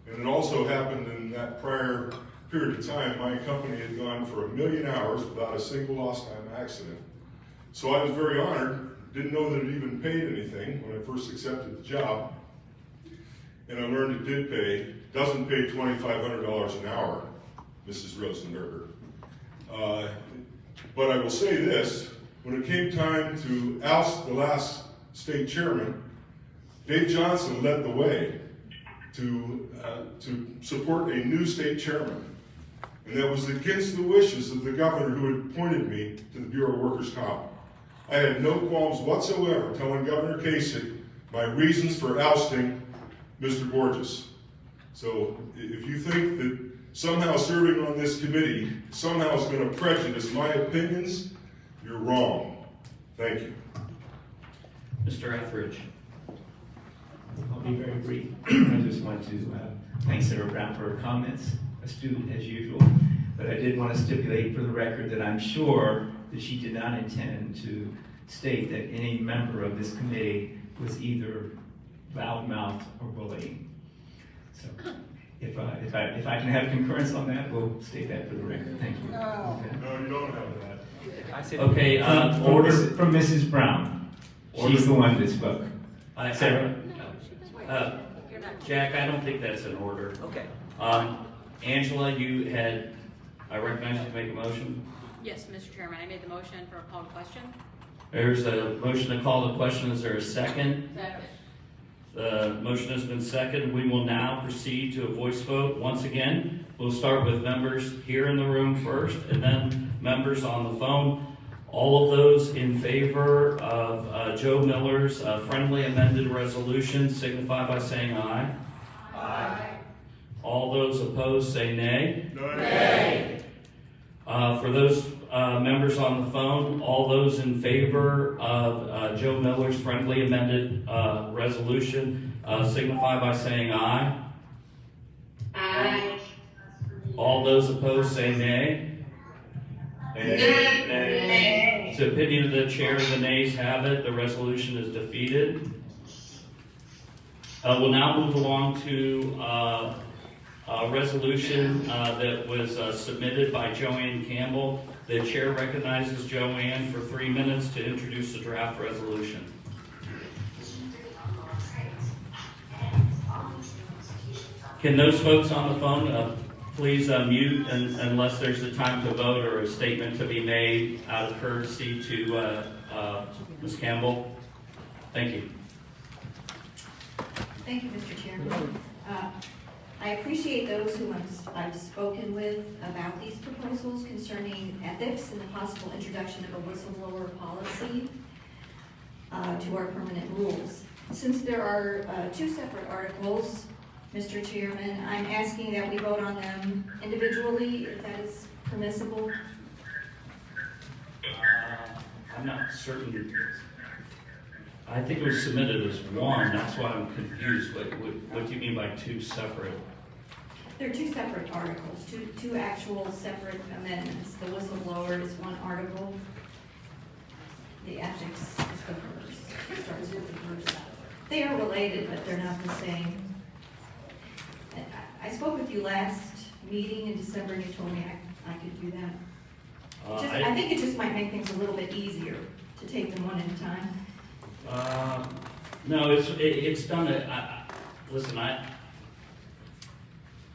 And it also happened in that prior period of time, my company had gone for 1 million hours without a single lost time accident. So I was very honored, didn't know that it even paid anything when I first accepted the job. And I learned it did pay. Doesn't pay $2,500 an hour, Mrs. Rosenberger. But I will say this, when it came time to oust the last state chairman, Dave Johnson led the way to support a new state chairman. And that was against the wishes of the governor who had appointed me to the Bureau of Workers' Comp. I had no qualms whatsoever telling Governor Kasich my reasons for ousting Mr. Borges. So if you think that somehow serving on this committee somehow is going to prejudice my opinions, you're wrong. Thank you. Mr. Etheridge. I'll be very brief. I just want to thank Sarah Brown for her comments, a student as usual. But I did want to stipulate for the record that I'm sure that she did not intend to state that any member of this committee was either loudmouthed or bullying. So if I can have concurrence on that, we'll state that for the record. Thank you. No, you don't have that. I said, Okay, order from Mrs. Brown. She's the one that spoke. Sarah? Jack, I don't think that's in order. Okay. Angela, I recognize you to make a motion. Yes, Mr. Chairman, I made the motion for a call to question. There's a motion to call the question. Is there a second? The motion has been seconded. We will now proceed to a voice vote. Once again, we'll start with members here in the room first, and then members on the phone. All of those in favor of Joe Miller's friendly amended resolution signify by saying aye. Aye. All those opposed say nay. Nay. For those members on the phone, all those in favor of Joe Miller's friendly amended resolution signify by saying aye. Aye. All those opposed say nay. Nay. It's the opinion of the chair. The nays have it. The resolution is defeated. We'll now move along to a resolution that was submitted by Joanne Campbell. The chair recognizes Joanne for 3 minutes to introduce the draft resolution. Can those folks on the phone please mute unless there's a time to vote or a statement to be made out of courtesy to Ms. Campbell? Thank you. Thank you, Mr. Chairman. I appreciate those whom I've spoken with about these proposals concerning ethics and the possible introduction of a whistleblower policy to our permanent rules. Since there are 2 separate articles, Mr. Chairman, I'm asking that we vote on them individually, if that is permissible. I'm not certain. I think it was submitted as one. That's why I'm confused. What do you mean by 2 separate? There are 2 separate articles, two actual separate amendments. The whistleblower is one article. The ethics is the first. It starts with the first. They are related, but they're not the same. I spoke with you last meeting in December, and you told me I could do that. I think it just might make things a little bit easier to take them one at a time. No, it's done. Listen,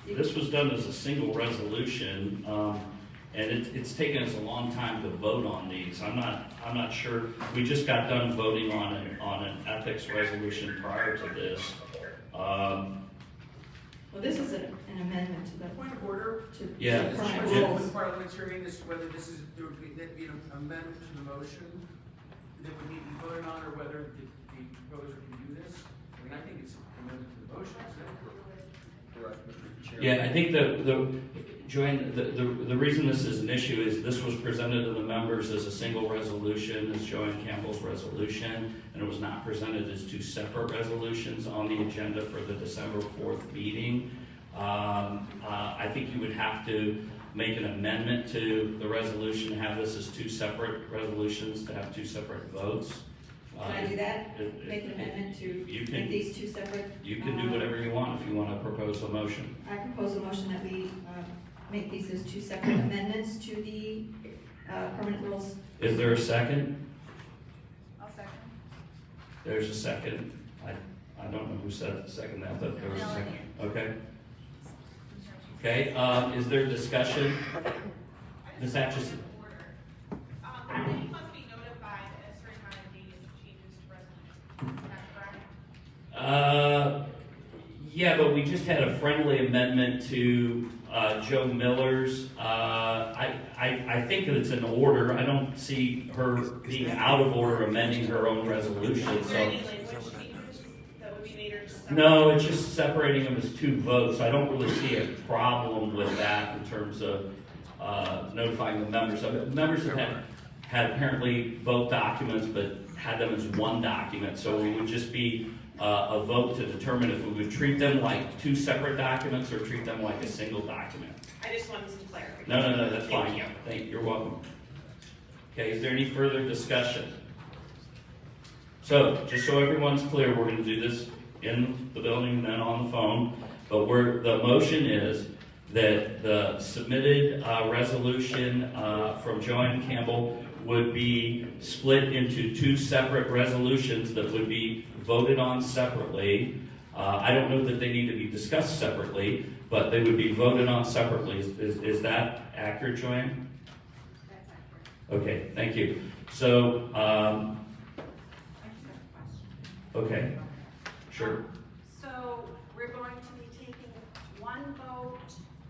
this was done as a single resolution, and it's taken us a long time to vote on these. I'm not sure. We just got done voting on an ethics resolution prior to this. Well, this is an amendment to the Point of order. Yeah. This is Yeah. the parliamentarian, whether this is, there would be an amendment to the motion that would need to be voted on, or whether the proposer can do this. I mean, I think it's an amendment to the motion, isn't it? Yeah, I think Joanne, the reason this is an issue is this was presented to the members as a single resolution, as Joanne Campbell's resolution, and it was not presented as 2 separate resolutions on the agenda for the December 4th meeting. I think you would have to make an amendment to the resolution, have this as 2 separate resolutions, to have 2 separate votes. Can I do that? Make an amendment to make these 2 separate? You can do whatever you want if you want to propose a motion. I propose a motion that we make these as 2 separate amendments to the permanent rules. Is there a second? I'll second. There's a second. I don't know who said second that, but there was a second. Okay. Okay, is there discussion? Ms. Atchison? You must be notified at a certain amount of days of changes to resolution. Is that correct? Yeah, but we just had a friendly amendment to Joe Miller's. I think that it's in order. I don't see her being out of order amending her own resolution. Is there So. any language changes that would be made, or just No, it's just separating them as 2 votes. I don't really see a problem with that in terms of notifying the members of it. Members have had apparently vote documents, but had them as 1 document. So it would just be a vote to determine if we would treat them like 2 separate documents or treat them like a single document. I just wanted some clarification. No, that's fine. You're welcome. Okay, is there any further discussion? So, just so everyone's clear, we're going to do this in the building and then on the phone. But the motion is that the submitted resolution from Joanne Campbell would be split into two separate resolutions that would be voted on separately. I don't know that they need to be discussed separately, but they would be voted on separately. Is that accurate, Joanne? That's accurate. Okay, thank you. So, okay, sure. So we're going to be taking one vote,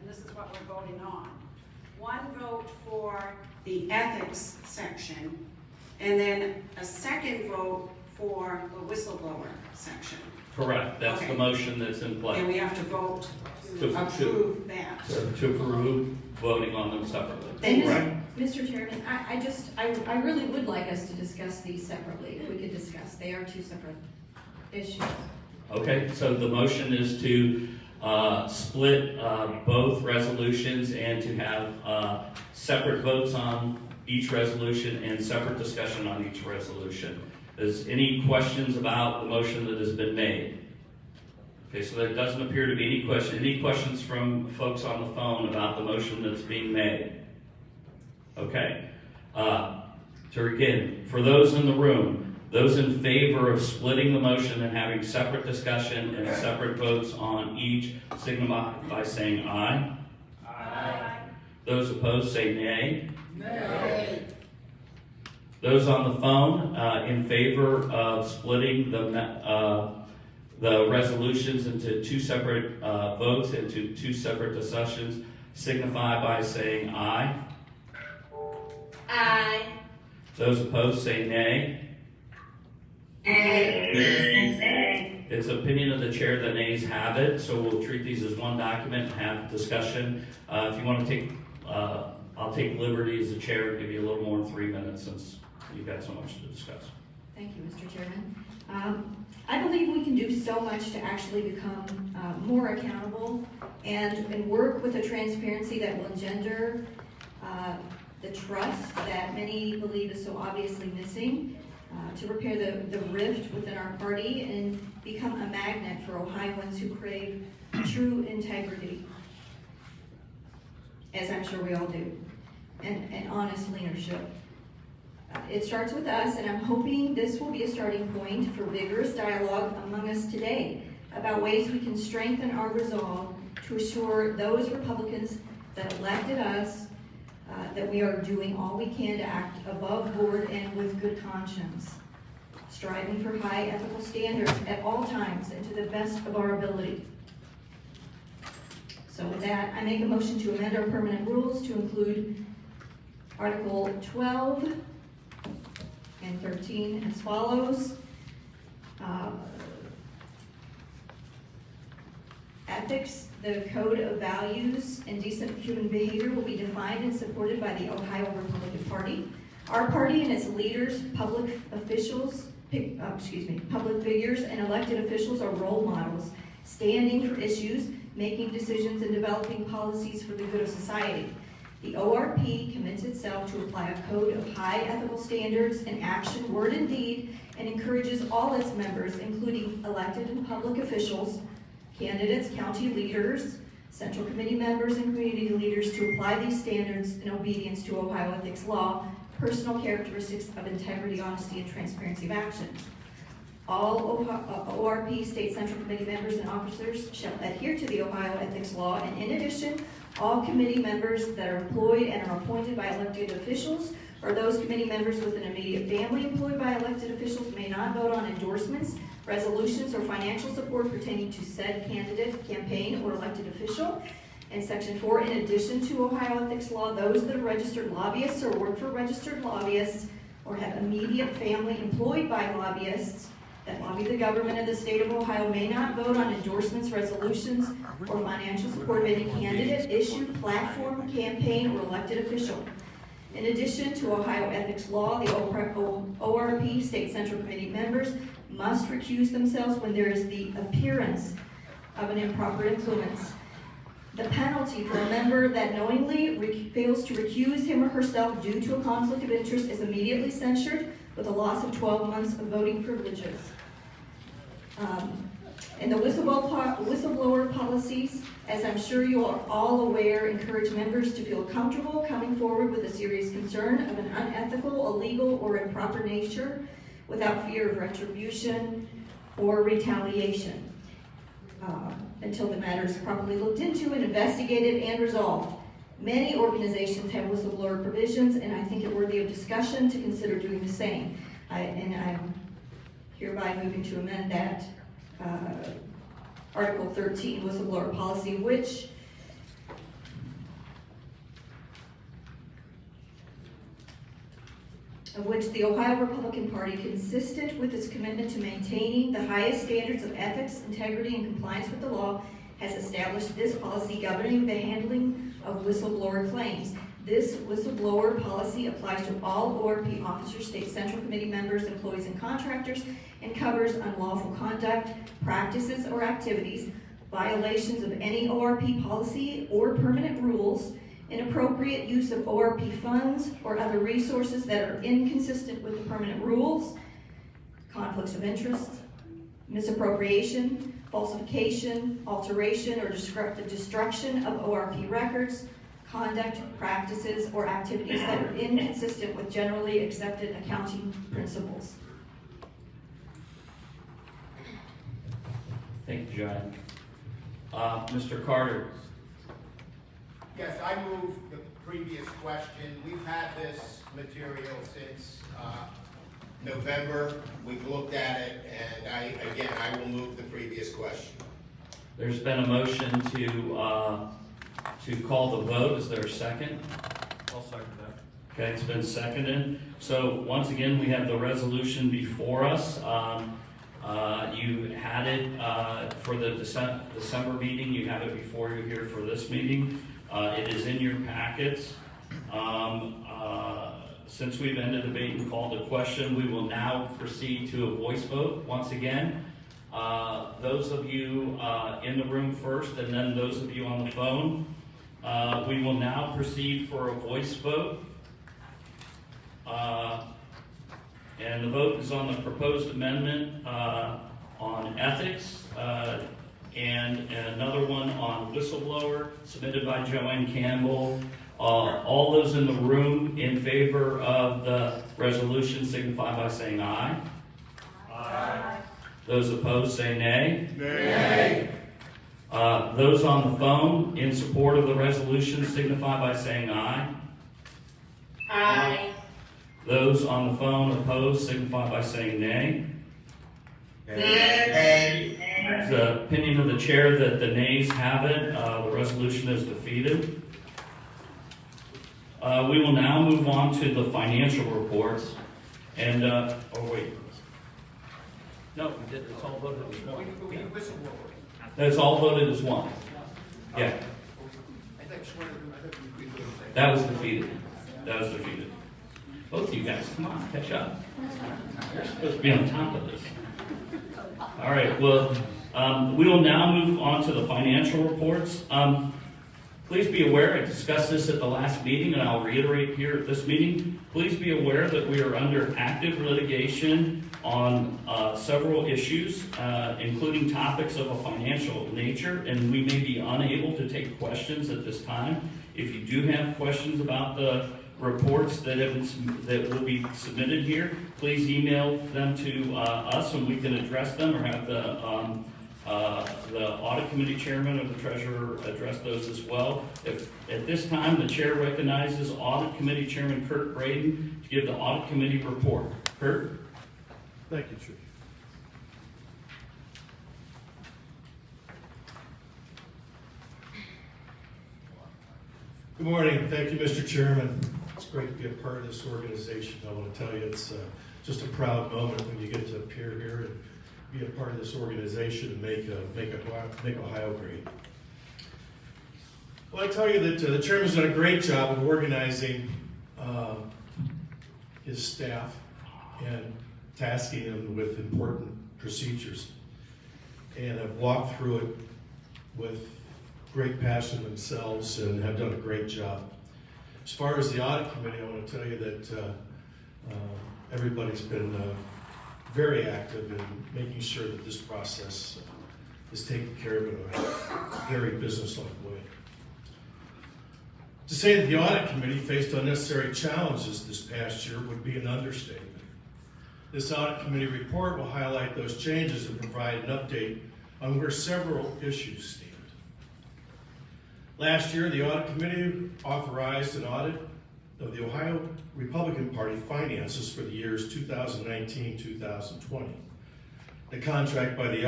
and this is what we're voting on. One vote for the ethics section, and then a second vote for the whistleblower section. Correct, that's the Okay. motion that's in play. And we have to vote To- to approve that. To approve voting on them separately. Thank you. Right. Mr. Chairman, I really would like us to discuss these separately, if we could discuss. They are two separate issues. Okay, so the motion is to split both resolutions and to have separate votes on each resolution and separate discussion on each resolution. Is any questions about the motion that has been made? Okay, so there doesn't appear to be any question. Any questions from folks on the phone about the motion that's being made? Okay. So again, for those in the room, those in favor of splitting the motion and having separate discussion and separate votes on each, signify by saying aye. Aye. Those opposed say nay. Nay. Those on the phone in favor of splitting the resolutions into two separate votes, into two separate discussions, signify by saying aye. Aye. Those opposed say nay. Nay. It's opinion of the chair that nays have it, so we'll treat these as one document and have discussion. If you want to take, I'll take liberty as the chair and give you a little more than 3 minutes since you've got so much to discuss. Thank you, Mr. Chairman. I believe we can do so much to actually become more accountable and work with a transparency that will engender the trust that many believe is so obviously missing, to repair the rift within our party and become a magnet for Ohioans who crave true integrity, as I'm sure we all do, and honest leadership. It starts with us, and I'm hoping this will be a starting point for vigorous dialogue among us today about ways we can strengthen our resolve to assure those Republicans that elected us that we are doing all we can to act above board and with good conscience, striving for high ethical standards at all times and to the best of our ability. So with that, I make a motion to amend our permanent rules to include Article 12 and 13 as follows. Ethics, the code of values and decent human behavior will be defined and supported by the Ohio Republican Party. Our party and its leaders, public officials, public figures and elected officials are role models, standing for issues, making decisions and developing policies for the good of society. The ORP commits itself to apply a code of high ethical standards in action, word, and deed, and encourages all its members, including elected and public officials, candidates, county leaders, central committee members, and community leaders to apply these standards in obedience to Ohio ethics law, personal characteristics of integrity, honesty, and transparency of action. All ORP state central committee members and officers shall adhere to the Ohio ethics law, and in addition, all committee members that are employed and are appointed by elected officials or those committee members with an immediate family employed by elected officials may not vote on endorsements, resolutions, or financial support pertaining to said candidate, campaign, or elected official. And Section 4, in addition to Ohio ethics law, those that are registered lobbyists or work for registered lobbyists or have immediate family employed by lobbyists that lobby the government of the state of Ohio may not vote on endorsements, resolutions, or financial support of any candidate, issue, platform, campaign, or elected official. In addition to Ohio ethics law, the ORP state central committee members must recuse themselves when there is the appearance of an improper influence. The penalty for a member that knowingly fails to recuse him or herself due to a conflict of interest is immediately censured with a loss of 12 months of voting privileges. And the whistleblower policies, as I'm sure you are all aware, encourage members to feel comfortable coming forward with a serious concern of an unethical, illegal, or improper nature without fear of retribution or retaliation until the matter is properly looked into and investigated and resolved. Many organizations have whistleblower provisions, and I think it worthy of discussion to consider doing the same. I'm hereby moving to amend that Article 13 whistleblower policy, which the Ohio Republican Party, consistent with its commitment to maintaining the highest standards of ethics, integrity, and compliance with the law, has established this policy governing the handling of whistleblower claims. This whistleblower policy applies to all ORP officers, state central committee members, employees, and contractors, and covers unlawful conduct, practices, or activities, violations of any ORP policy or permanent rules, inappropriate use of ORP funds or other resources that are inconsistent with the permanent rules, conflicts of interest, misappropriation, falsification, alteration, or destruction of ORP records, conduct, practices, or activities that are inconsistent with generally accepted accounting principles. Thank you, John. Mr. Carter. Yes, I move the previous question. We've had this material since November. We've looked at it, and I will move the previous question. There's been a motion to call the vote. Is there a second? I'll second that. Okay, it's been seconded. So once again, we have the resolution before us. You had it for the December meeting. You have it before you here for this meeting. It is in your packets. Since we've ended debate and called the question, we will now proceed to a voice vote once again. Those of you in the room first, and then those of you on the phone. We will now proceed for a voice vote. And the vote is on the proposed amendment on ethics and another one on whistleblower submitted by Joanne Campbell. All those in the room in favor of the resolution signify by saying aye. Aye. Those opposed say nay. Nay. Those on the phone in support of the resolution signify by saying aye. Aye. Those on the phone opposed signify by saying nay. Nay. It's the opinion of the chair that the nays have it. The resolution is defeated. We will now move on to the financial reports. And, oh wait. No, we did. It's all voted as one. That's all voted as one. Yeah. That was defeated. That was defeated. Both of you guys, come on, catch up. You're supposed to be on top of this. All right, well, we will now move on to the financial reports. Please be aware, I discussed this at the last meeting, and I'll reiterate here at this meeting. Please be aware that we are under active litigation on several issues, including topics of a financial nature, and we may be unable to take questions at this time. If you do have questions about the reports that will be submitted here, please email them to us and we can address them, or have the audit committee chairman or the treasurer address those as well. If at this time the chair recognizes audit committee chairman Kurt Braden to give the audit committee report. Kurt? Thank you, Chief. Good morning. Thank you, Mr. Chairman. It's great to be a part of this organization. I want to tell you it's just a proud moment when you get to appear here and be a part of this organization and make Ohio great. Well, I tell you that the chairman's done a great job of organizing his staff and tasking them with important procedures. And I've walked through it with great passion themselves and have done a great job. As far as the audit committee, I want to tell you that everybody's been very active in making sure that this process is taken care of in a very businesslike way. To say that the audit committee faced unnecessary challenges this past year would be an understatement. This audit committee report will highlight those changes and provide an update on where several issues stand. Last year, the audit committee authorized an audit of the Ohio Republican Party finances for the years 2019-2020. The contract for the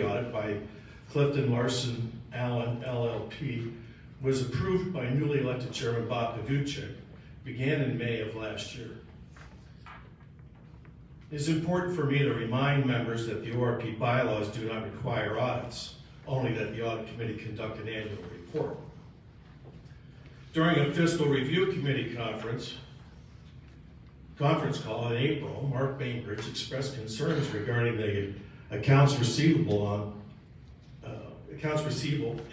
audit by Clifton Larson Allen LLP was approved by newly elected Chairman Bob Paduchik, began in May of last year. It's important for me to remind members that the ORP bylaws do not require audits, only that the audit committee conduct an annual report. During a fiscal review committee conference call in April, Mark Bainbridge expressed concerns regarding the accounts receivable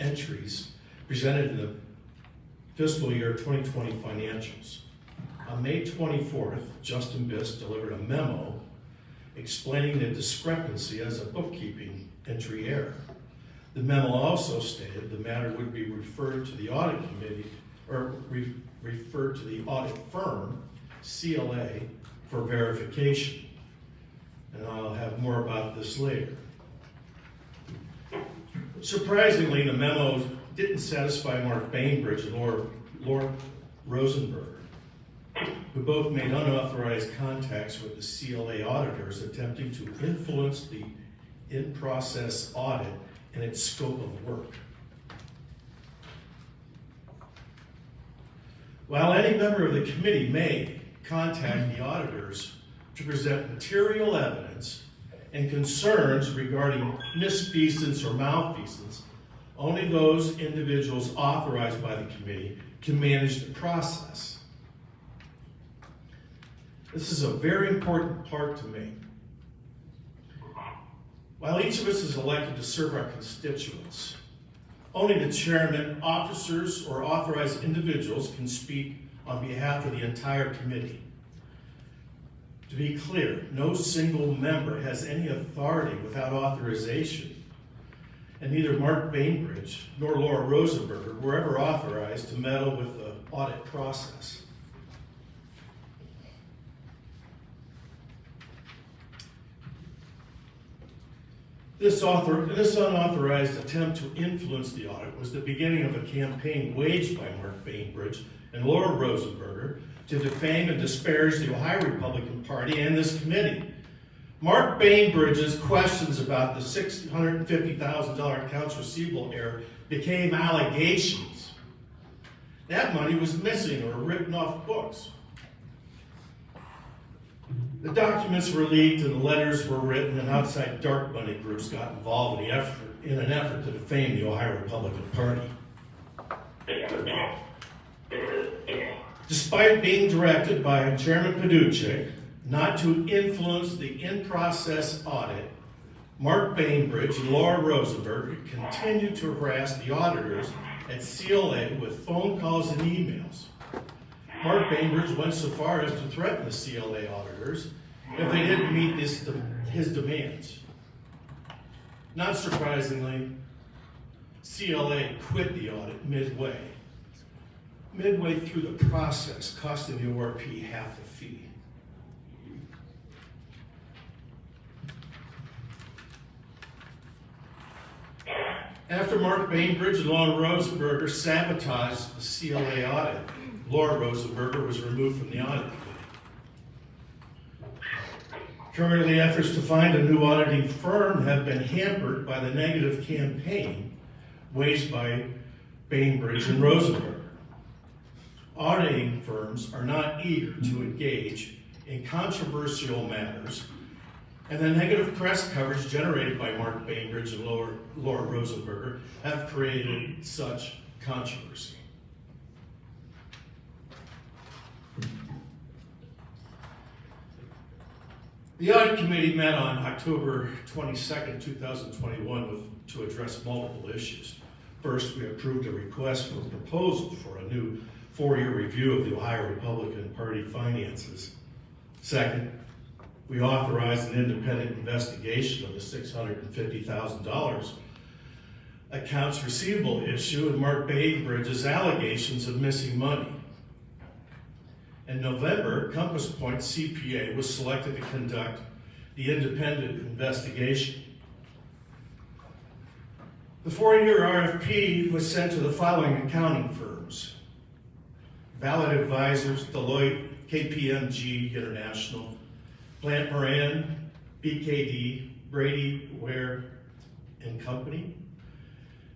entries presented in the fiscal year 2020 financials. On May 24th, Justin Biss delivered a memo explaining the discrepancy as a bookkeeping entry error. The memo also stated the matter would be referred to the audit committee, or referred to the audit firm, CLA, for verification. And I'll have more about this later. Surprisingly, the memo didn't satisfy Mark Bainbridge and Laura Rosenberger, who both made unauthorized contacts with the CLA auditors attempting to influence the in-process audit and its scope of work. While any member of the committee may contact the auditors to present material evidence and concerns regarding misfeasance or malfeasance, only those individuals authorized by the committee can manage the process. This is a very important part to me. While each of us is elected to serve our constituents, only the chairman, officers, or authorized individuals can speak on behalf of the entire committee. To be clear, no single member has any authority without authorization, and neither Mark Bainbridge nor Laura Rosenberger were ever authorized to meddle with the audit process. This unauthorized attempt to influence the audit was the beginning of a campaign waged by Mark Bainbridge and Laura Rosenberger to defame and disparage the Ohio Republican Party and this committee. Mark Bainbridge's questions about the $650,000 accounts receivable error became allegations. That money was missing or written off books. The documents were leaked and the letters were written, and outside dark money groups got involved in an effort to defame the Ohio Republican Party. Despite being directed by Chairman Paduchik not to influence the in-process audit, Mark Bainbridge and Laura Rosenberg continued to harass the auditors at CLA with phone calls and emails. Mark Bainbridge went so far as to threaten the CLA auditors if they didn't meet his demands. Not surprisingly, CLA quit the audit midway through the process, costing the ORP half the fee. After Mark Bainbridge and Laura Rosenberger sabotaged the CLA audit, Laura Rosenberger was removed from the audit committee. Currently, efforts to find a new auditing firm have been hampered by the negative campaign waged by Bainbridge and Rosenberger. Auditing firms are not eager to engage in controversial matters, and the negative press coverage generated by Mark Bainbridge and Laura Rosenberger have created such controversy. The audit committee met on October 22nd, 2021 to address multiple issues. First, we approved a request for a proposal for a new 4-year review of the Ohio Republican Party finances. Second, We authorized an independent investigation of the $650,000 accounts receivable issue and Mark Bainbridge's allegations of missing money. In November, Compass Point CPA was selected to conduct the independent investigation. The 4-year RFP was sent to the following accounting firms: Ballot Advisors, Deloitte, KPMG International, Plant Moran, BKD, Brady, Ware and Company,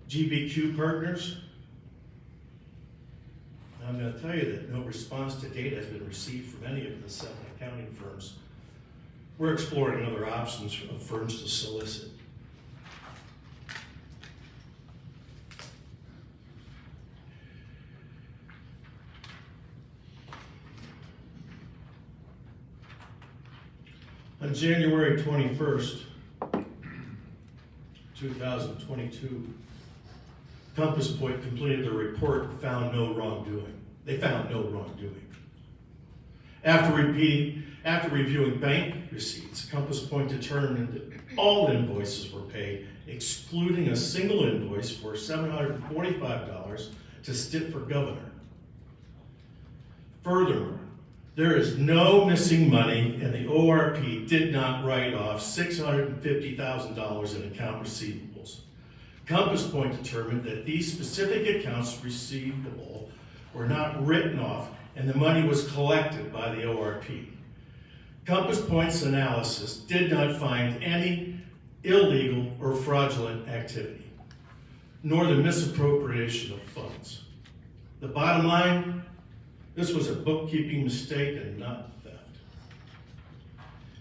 GBQ Partners. I'm going to tell you that no response to date has been received from any of the 7 accounting firms. We're exploring other options of firms to solicit. On January 21st, 2022, Compass Point completed the report and found no wrongdoing. They found no wrongdoing. After reviewing bank receipts, Compass Point determined that all invoices were paid, excluding a single invoice for $745 to Stitt for Governor. Furthermore, there is no missing money, and the ORP did not write off $650,000 in account receivables. Compass Point determined that these specific accounts receivable were not written off, and the money was collected by the ORP. Compass Point's analysis did not find any illegal or fraudulent activity, nor the misappropriation of funds. The bottom line: this was a bookkeeping mistake and not theft.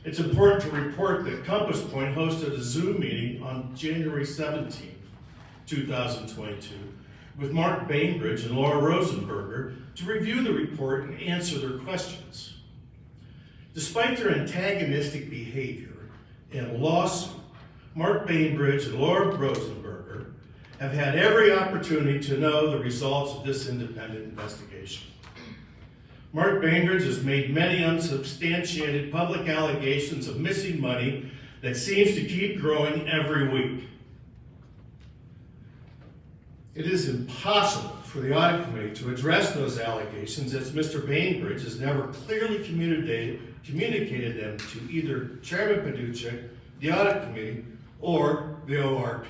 It's important to report that Compass Point hosted a Zoom meeting on January 17, 2022, with Mark Bainbridge and Laura Rosenberger to review the report and answer their questions. Despite their antagonistic behavior and lawsuit, Mark Bainbridge and Laura Rosenberger have had every opportunity to know the results of this independent investigation. Mark Bainbridge has made many unsubstantiated public allegations of missing money that seems to keep growing every week. It is impossible for the audit committee to address those allegations, as Mr. Bainbridge has never clearly communicated them to either Chairman Paduchek, the audit committee, or the ORP.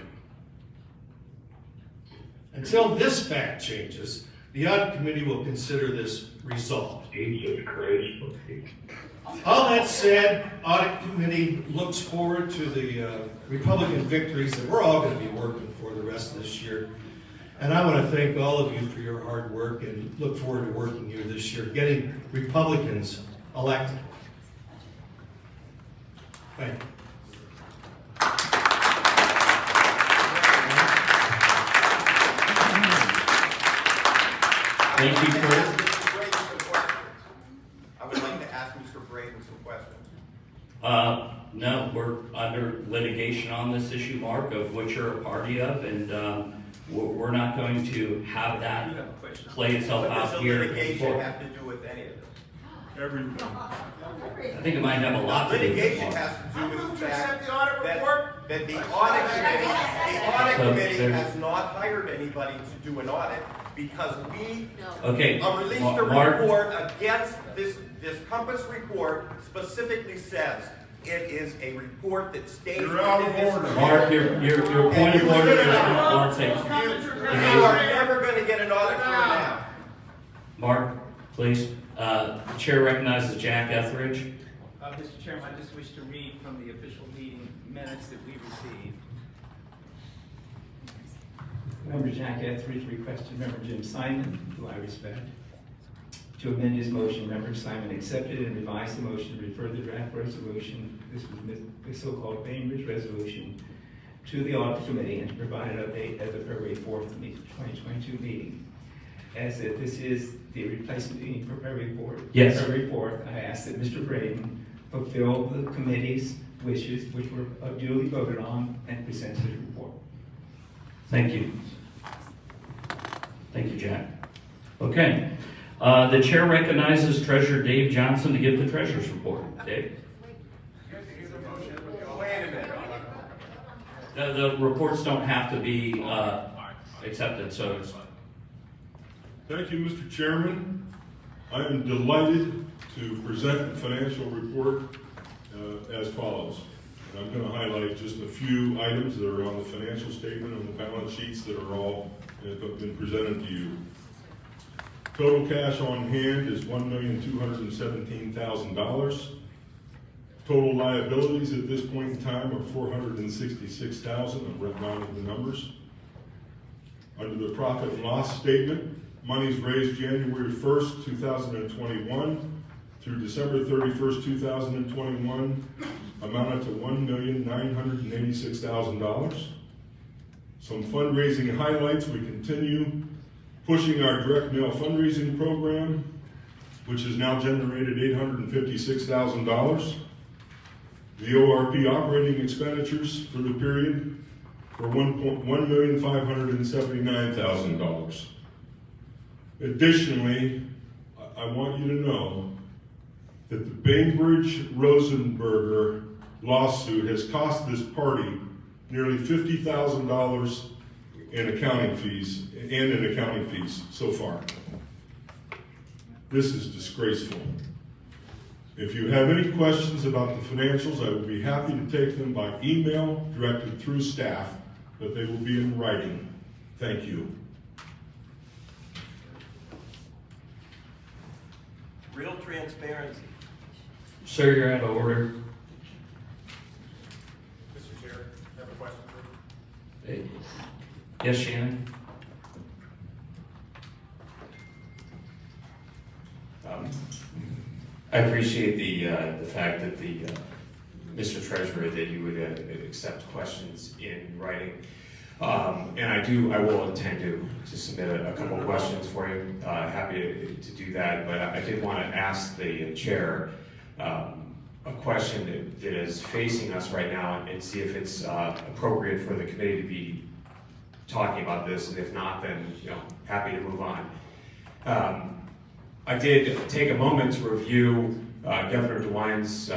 Until this fact changes, the audit committee will consider this resolved. All that said, audit committee looks forward to the Republican victories that we're all going to be working for the rest of this year. And I want to thank all of you for your hard work and look forward to working here this year, getting Republicans elected. Thank you. Thank you, Kurt. I would like to ask Mr. Braden some questions. No, we're under litigation on this issue, Mark, of which you're a party of, and we're not going to have that play itself out here. What does the litigation have to do with any of this? Everything. I think it might have a lot to do with it. Litigation has to do with the fact that the audit committee has not hired anybody to do an audit because we released a report against this Compass report specifically says it is a report that stays within this. Mark, your point of order is one second. You are never going to get an audit from now. Mark, please. The chair recognizes Jack Etheridge. Mr. Chairman, I just wish to read from the official meeting minutes that we received. Member Jack Etheridge requested Member Jim Simon, who I respect, to amend his motion. Member Simon accepted and revised the motion to refer the draft resolution, this was the so-called Bainbridge resolution, to the audit committee and to provide an update at the February 4th, 2022 meeting. As that this is the replacement meeting for February 4th, yes. February 4th, I ask that Mr. Braden fulfill the committee's wishes, which were duly voted on, and present his report. Thank you. Thank you, Jack. Okay. The chair recognizes Treasurer Dave Johnson to give the treasurer's report. Dave? The reports don't have to be accepted, so it's... Thank you, Mr. Chairman. I am delighted to present the financial report as follows. And I'm going to highlight just a few items that are on the financial statement and the balance sheets that are all have been presented to you. Total cash on hand is $1,217,000. Total liabilities at this point in time are $466,000. I've rounded the numbers. Under the profit and loss statement, monies raised January 1st, 2021 through December 31st, 2021 amounted to $1,986,000. Some fundraising highlights: we continue pushing our direct mail fundraising program, which has now generated $856,000. The ORP operating expenditures for the period were $1,579,000. Additionally, I want you to know that the Bainbridge-Rosenberger lawsuit has cost this party nearly $50,000 in accounting fees so far. This is disgraceful. If you have any questions about the financials, I would be happy to take them by email directed through staff, but they will be in writing. Thank you. Real transparency. Sir, you're out of order. Mr. Chair, I have a question for you. Yes, Shannon? I appreciate the fact that Mr. Treasurer, that you would accept questions in writing. And I will intend to submit a couple questions for you. Happy to do that, but I did want to ask the chair a question that is facing us right now, and see if it's appropriate for the committee to be talking about this, and if not, then happy to move on. I did take a moment to review Governor DeWine's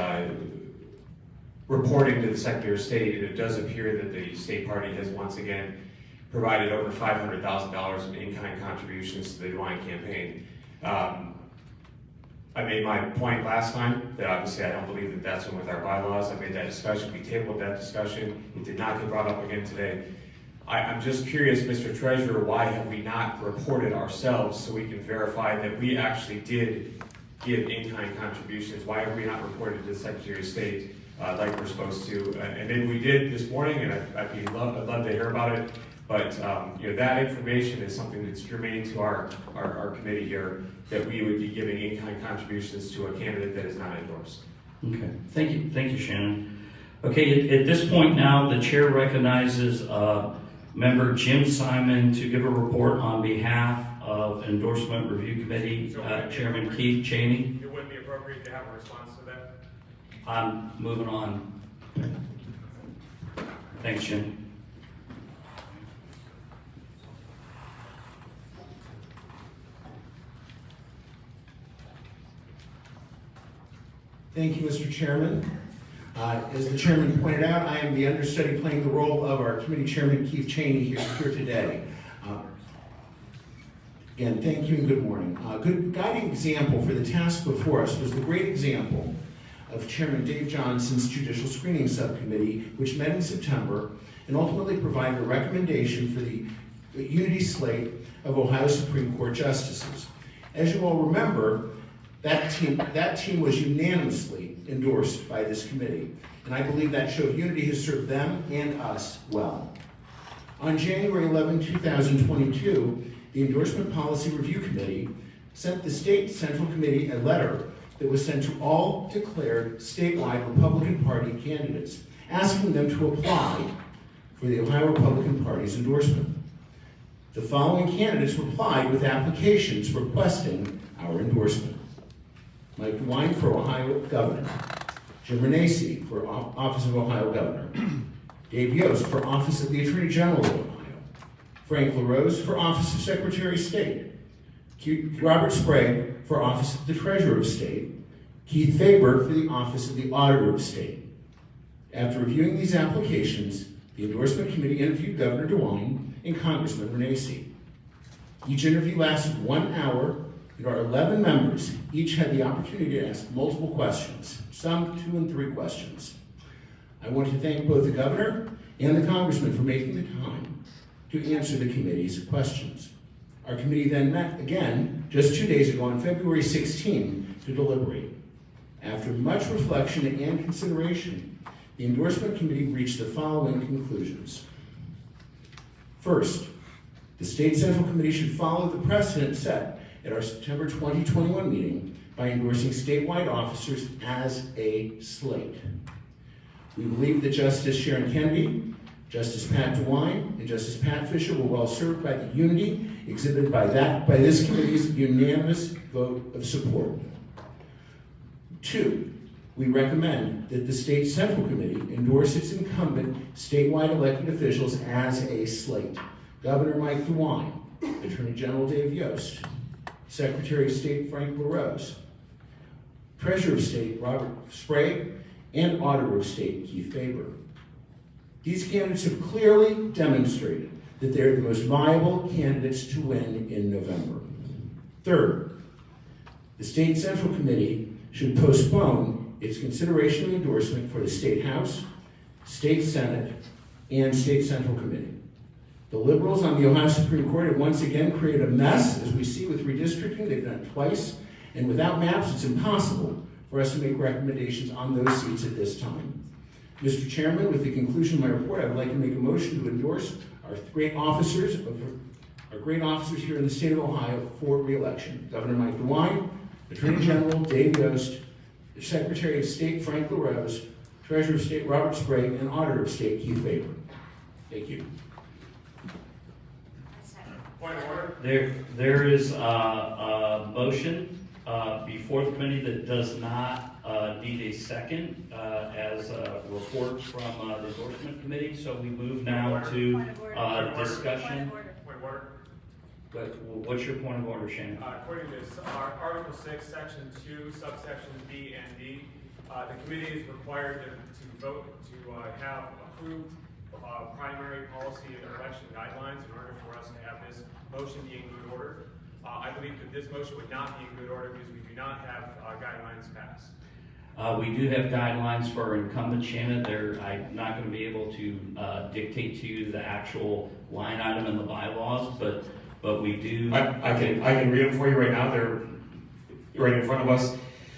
reporting to the Secretary of State, and it does appear that the state party has once again provided over $500,000 in in-kind contributions to the DeWine campaign. I made my point last time that obviously I don't believe that that's with our bylaws. I made that discussion, we tabled that discussion. It did not get brought up again today. I'm just curious, Mr. Treasurer, why have we not reported ourselves so we can verify that we actually did give in-kind contributions? Why have we not reported to the Secretary of State like we're supposed to? And maybe we did this morning, and I'd love to hear about it. But that information is something that's germane to our committee here, that we would be giving in-kind contributions to a candidate that is not endorsed. Okay, thank you, Shannon. Okay, at this point now, the chair recognizes Member Jim Simon to give a report on behalf of Endorsement Review Committee, Chairman Keith Cheney. It wouldn't be appropriate to have a response to that? I'm moving on. Thanks, Jim. Thank you, Mr. Chairman. As the chairman pointed out, I am the understudy playing the role of our committee chairman, Keith Cheney, here today. Again, thank you and good morning. A good guiding example for the task before us was the great example of Chairman Dave Johnson's Judicial Screening Subcommittee, which met in September and ultimately provided a recommendation for the unity slate of Ohio Supreme Court justices. As you all remember, that team was unanimously endorsed by this committee, and I believe that show of unity has served them and us well. On January 11, 2022, the Endorsement Policy Review Committee sent the State Central Committee a letter that was sent to all declared statewide Republican Party candidates, asking them to apply for the Ohio Republican Party's endorsement. The following candidates replied with applications requesting our endorsement: Mike DeWine for Ohio Governor, Jim Renacci for Office of Ohio Governor, Dave Yost for Office of the Attorney General of Ohio, Frank LaRose for Office of Secretary of State, Robert Sprague for Office of the Treasurer of State, Keith Faber for the Office of the Auditor of State. After reviewing these applications, The Endorsement Committee interviewed Governor DeWine and Congressman Renacci. Each interview lasted 1 hour, and our 11 members each had the opportunity to ask multiple questions, some 2 and 3 questions. I want to thank both the governor and the congressman for making the time to answer the committee's questions. Our committee then met again just 2 days ago on February 16 to deliberate. After much reflection and consideration, the Endorsement Committee reached the following conclusions. First, the State Central Committee should follow the precedent set at our September 2021 meeting by endorsing statewide officers as a slate. We believe that Justice Sharon Kennedy, Justice Pat DeWine, and Justice Pat Fisher were well served by the unity exhibited by this committee's unanimous vote of support. 2, we recommend that the State Central Committee endorse its incumbent statewide elected officials as a slate. Governor Mike DeWine, Attorney General Dave Yost, Secretary of State Frank LaRose, Treasurer of State Robert Sprague, and Auditor of State Keith Faber. These candidates have clearly demonstrated that they're the most viable candidates to win in November. Third, the State Central Committee should postpone its consideration of endorsement for the State House, State Senate, and State Central Committee. The Liberals on the Ohio Supreme Court have once again created a mess, as we see with redistricting. They've done it twice, and without maps, it's impossible for us to make recommendations on those seats at this time. Mr. Chairman, with the conclusion of my report, I would like to make a motion to endorse our great officers here in the state of Ohio for re-election. Governor Mike DeWine, Attorney General Dave Yost, the Secretary of State Frank LaRose, Treasurer of State Robert Sprague, and Auditor of State Keith Faber. Thank you. Point of order. There is a motion before the committee that does not need a second as a report from the Endorsement Committee. So we move now to discussion. Point of order. What's your point of order, Shannon? According to Article 6, Section 2, subsections B and D, the committee is required to vote to have approved primary policy and election guidelines in order for us to have this motion be in good order. I believe that this motion would not be in good order because we do not have guidelines passed. We do have guidelines for incumbent Shannon. I'm not going to be able to dictate to you the actual line item in the bylaws, but we do. I can read them for you right now. They're right in front of us.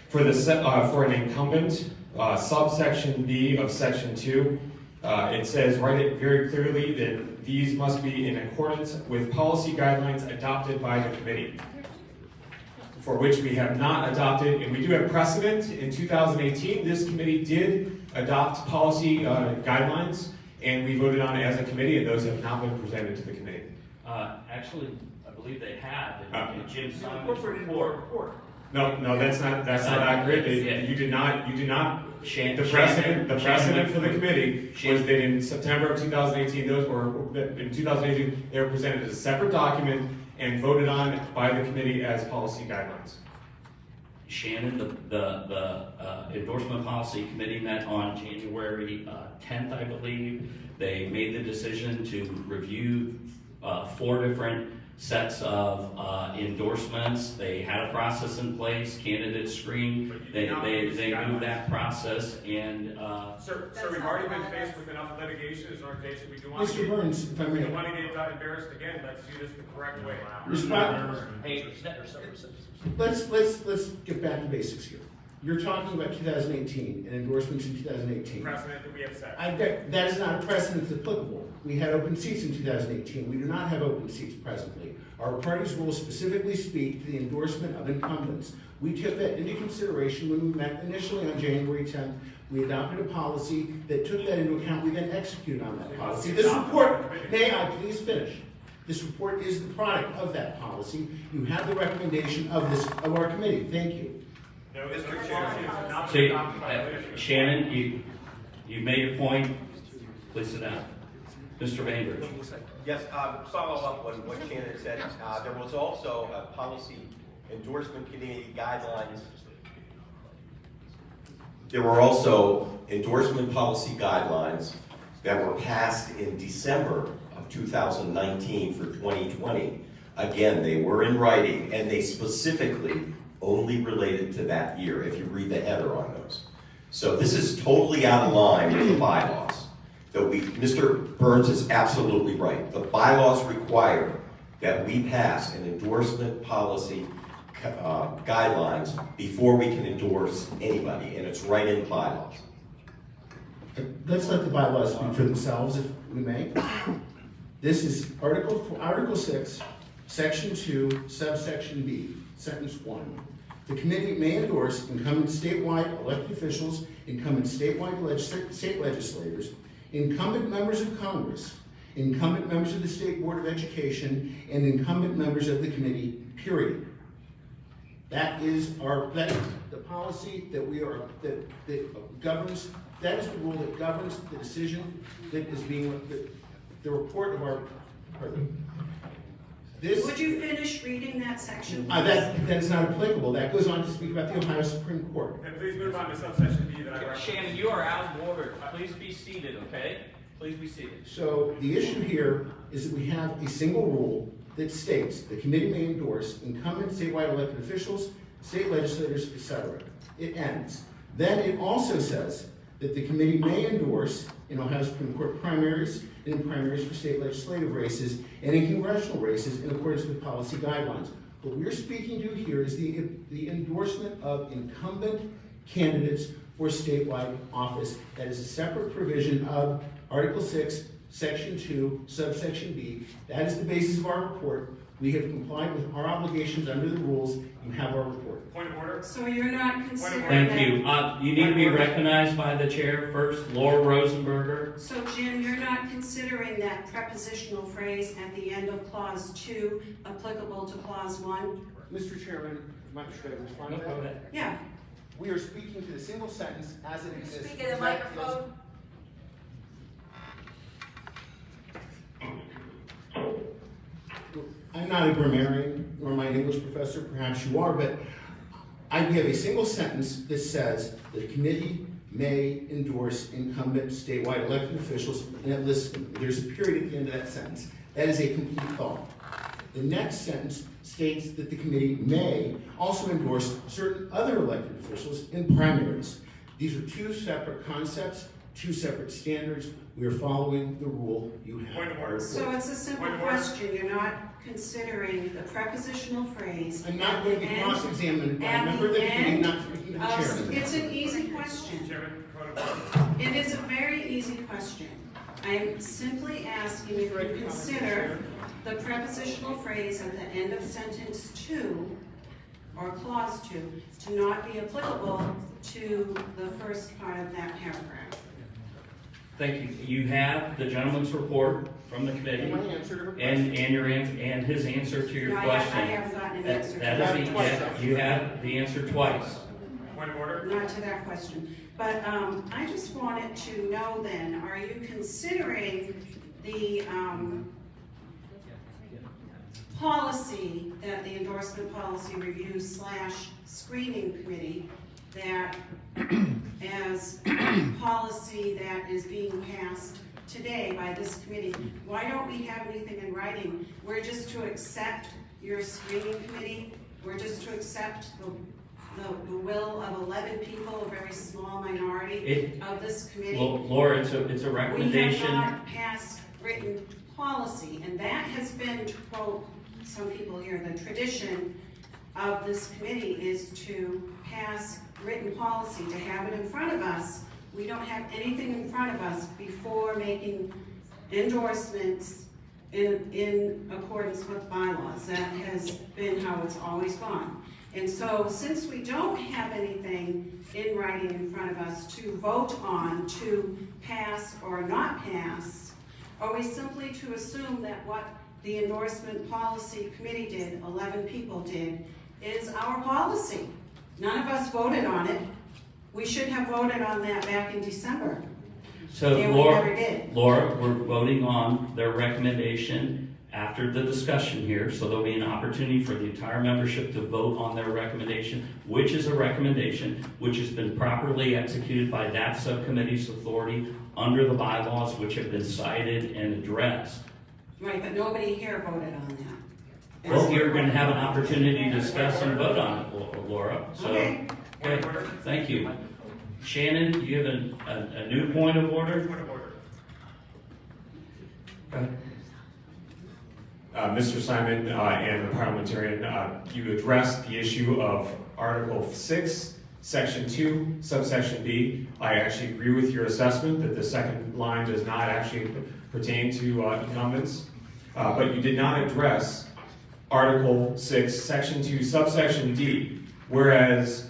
For an incumbent, subsection B of section 2, it says, write it very clearly that these must be in accordance with policy guidelines adopted by the committee, for which we have not adopted, and we do have precedent. In 2018, this committee did adopt policy guidelines, and we voted on it as a committee, and those have not been presented to the committee. Actually, I believe they have in Jim Simon's report. No, that's not accurate. You did not. The precedent for the committee was that in September of 2018, they were presented as a separate document and voted on by the committee as policy guidelines. Shannon, the Endorsement Policy Committee met on January 10th, I believe. They made the decision to review 4 different sets of endorsements. They had a process in place, candidate screen. They moved that process, and Sir, we've already been faced with enough litigation as an organization. We do want Mr. Burns, if I may. We don't want to get embarrassed again. Let's do this the correct way. Let's get back to basics here. You're talking about 2018 and endorsements in 2018. Precedent that we have set. That is not a precedent that's applicable. We had open seats in 2018. We do not have open seats presently. Our party's rules specifically speak to the endorsement of incumbents. We took that into consideration when we met initially on January 10th. We adopted a policy that took that into account. We then executed on that policy. This report, may I please finish? This report is the product of that policy. You have the recommendation of our committee. Thank you. No, Mr. Chairman, so, Shannon, you made your point. Please sit down. Mr. Bainbridge. Yes, follow up on what Shannon said. There was also a policy endorsement committee guidelines. There were also endorsement policy guidelines that were passed in December of 2019 for 2020, again, they were in writing, and they specifically only related to that year, if you read the header on those. So this is totally out of line with the bylaws. Mr. Burns is absolutely right. The bylaws require that we pass an endorsement policy guidelines before we can endorse anybody, and it's right in the bylaws. Let's let the bylaws speak for themselves, if we may. This is Article 6, Section 2, Subsection B, Sentence 1. The committee may endorse incumbent statewide elected officials, incumbent statewide state legislators, incumbent members of Congress, incumbent members of the State Board of Education, and incumbent members of the committee, period. That is the policy that governs, that is the rule that governs the decision that is being, the report of our, this. Would you finish reading that section? That is not applicable. That goes on to speak about the Ohio Supreme Court. And please move on to subsection B that I referenced. Shannon, you are out of order. Please be seated, okay? Please be seated. So the issue here is that we have a single rule that states the committee may endorse incumbent statewide elected officials, state legislators, etc. It ends. Then it also says that the committee may endorse in Ohio Supreme Court primaries and in primaries for state legislative races and in congressional races in accordance with policy guidelines. What we're speaking to here is the endorsement of incumbent candidates for statewide office. That is a separate provision of Article 6, Section 2, Subsection B. That is the basis of our report. We have complied with our obligations under the rules. You have our report. Point of order. So you're not considering Thank that. you. You need to be recognized by the chair first. Laura Rosenberger. So Jim, you're not considering that prepositional phrase at the end of Clause 2 applicable to Clause 1? Mr. Chairman, should I respond to No, go that? ahead. Yeah. We are speaking to the single sentence as it exists. Speak in the microphone. I'm not a grammarian nor my English professor, perhaps you are, but we have a single sentence that says the committee may endorse incumbent statewide elected officials, and it lists them. There's a period at the end of that sentence. That is a complete thought. The next sentence states that the committee may also endorse certain other elected officials in primaries. These are two separate concepts, two separate standards. We are following the rule you have. Point of order. So it's a simple question. You're not considering the prepositional phrase. I'm not going to be cross-examined by a member of the committee, not speaking to the chairman. It's an easy question. Chairman, point of order. It is a very easy question. I'm simply asking if you consider the prepositional phrase at the end of sentence 2 or clause 2 to not be applicable to the first part of that paragraph. Thank you. You have the gentleman's report from the committee and his answer to your question. I haven't gotten an answer. You have the answer twice. Point of order. Not to that question. But I just wanted to know then, are you considering the policy that the endorsement policy review / screening committee that as policy that is being passed today by this committee? Why don't we have anything in writing? We're just to accept your screening committee? We're just to accept the will of 11 people, a very small minority of this committee? Laura, it's a recommendation. We have not passed written policy, and that has been, to quote some people here, the tradition of this committee is to pass written policy, to have it in front of us. We don't have anything in front of us before making endorsements in accordance with bylaws. That has been how it's always gone. And so, since we don't have anything in writing in front of us to vote on, to pass or not pass, are we simply to assume that what the endorsement policy committee did, 11 people did, is our policy? None of us voted on it. We should have voted on that back in December. So and we never did. Laura, we're voting on their recommendation after the discussion here, so there'll be an opportunity for the entire membership to vote on their recommendation, which is a recommendation which has been properly executed by that subcommittee's authority under the bylaws which have been cited and addressed. Right, but nobody here voted on that. Well, you're going to have an opportunity to discuss and vote on it, Laura. So, Okay. okay, thank you. Shannon, you have a new point of order? Point of order. Okay. Mr. Simon and the parliamentarian, you addressed the issue of Article 6, Section 2, subsection B. I actually agree with your assessment that the second line does not actually pertain to incumbents, but you did not address Article 6, Section 2, subsection D, whereas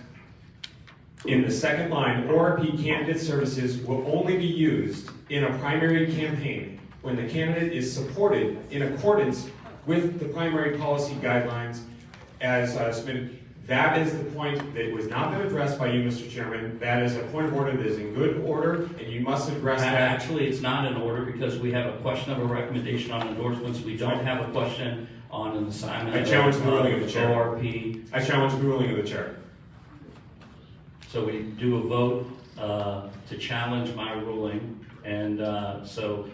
in the second line, ORP candidate services will only be used in a primary campaign when the candidate is supported in accordance with the primary policy guidelines as submitted. That is the point that was not been addressed by you, Mr. Chairman. That is a point of order that is in good order, and you must address that. Actually, it's not in order because we have a question of a recommendation on endorsements. We don't have a question on an assignment. I challenge the ruling of the chair. ORP. I challenge the ruling of the chair. So we do a vote to challenge my ruling, and so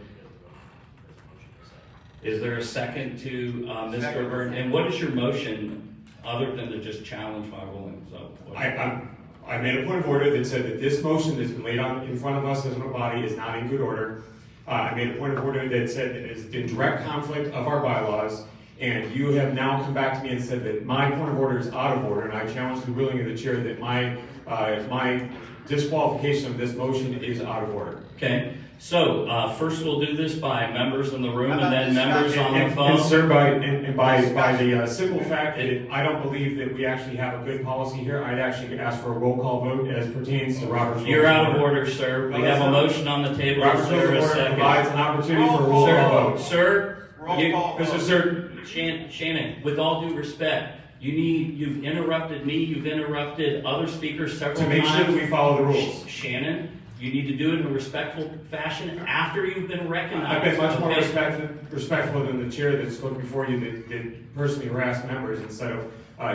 is there a second to Mr. Burton? And what is your motion other than to just challenge my ruling? So I made a point of order that said that this motion that's been laid on in front of us as a body is not in good order. I made a point of order that said that it is in direct conflict of our bylaws, and you have now come back to me and said that my point of order is out of order, and I challenge the ruling of the chair that my disqualification of this motion is out of order. okay. So first we'll do this by members in the room, and then members on the phone. And sir, by the simple fact that I don't believe that we actually have a good policy here, I'd actually ask for a roll call vote as pertains to Robert's Rules. You're out of order, sir. We have a motion on the table. Robert's Rules of Order provides an opportunity for a roll call vote. Sir, Mr. Sir. Shannon, with all due respect, you've interrupted me, you've interrupted other speakers several times. To make sure that we follow the rules. Shannon, you need to do it in a respectful fashion after you've been recognized. I've been much more okay? respectful than the chair that spoke before you that personally harassed members instead of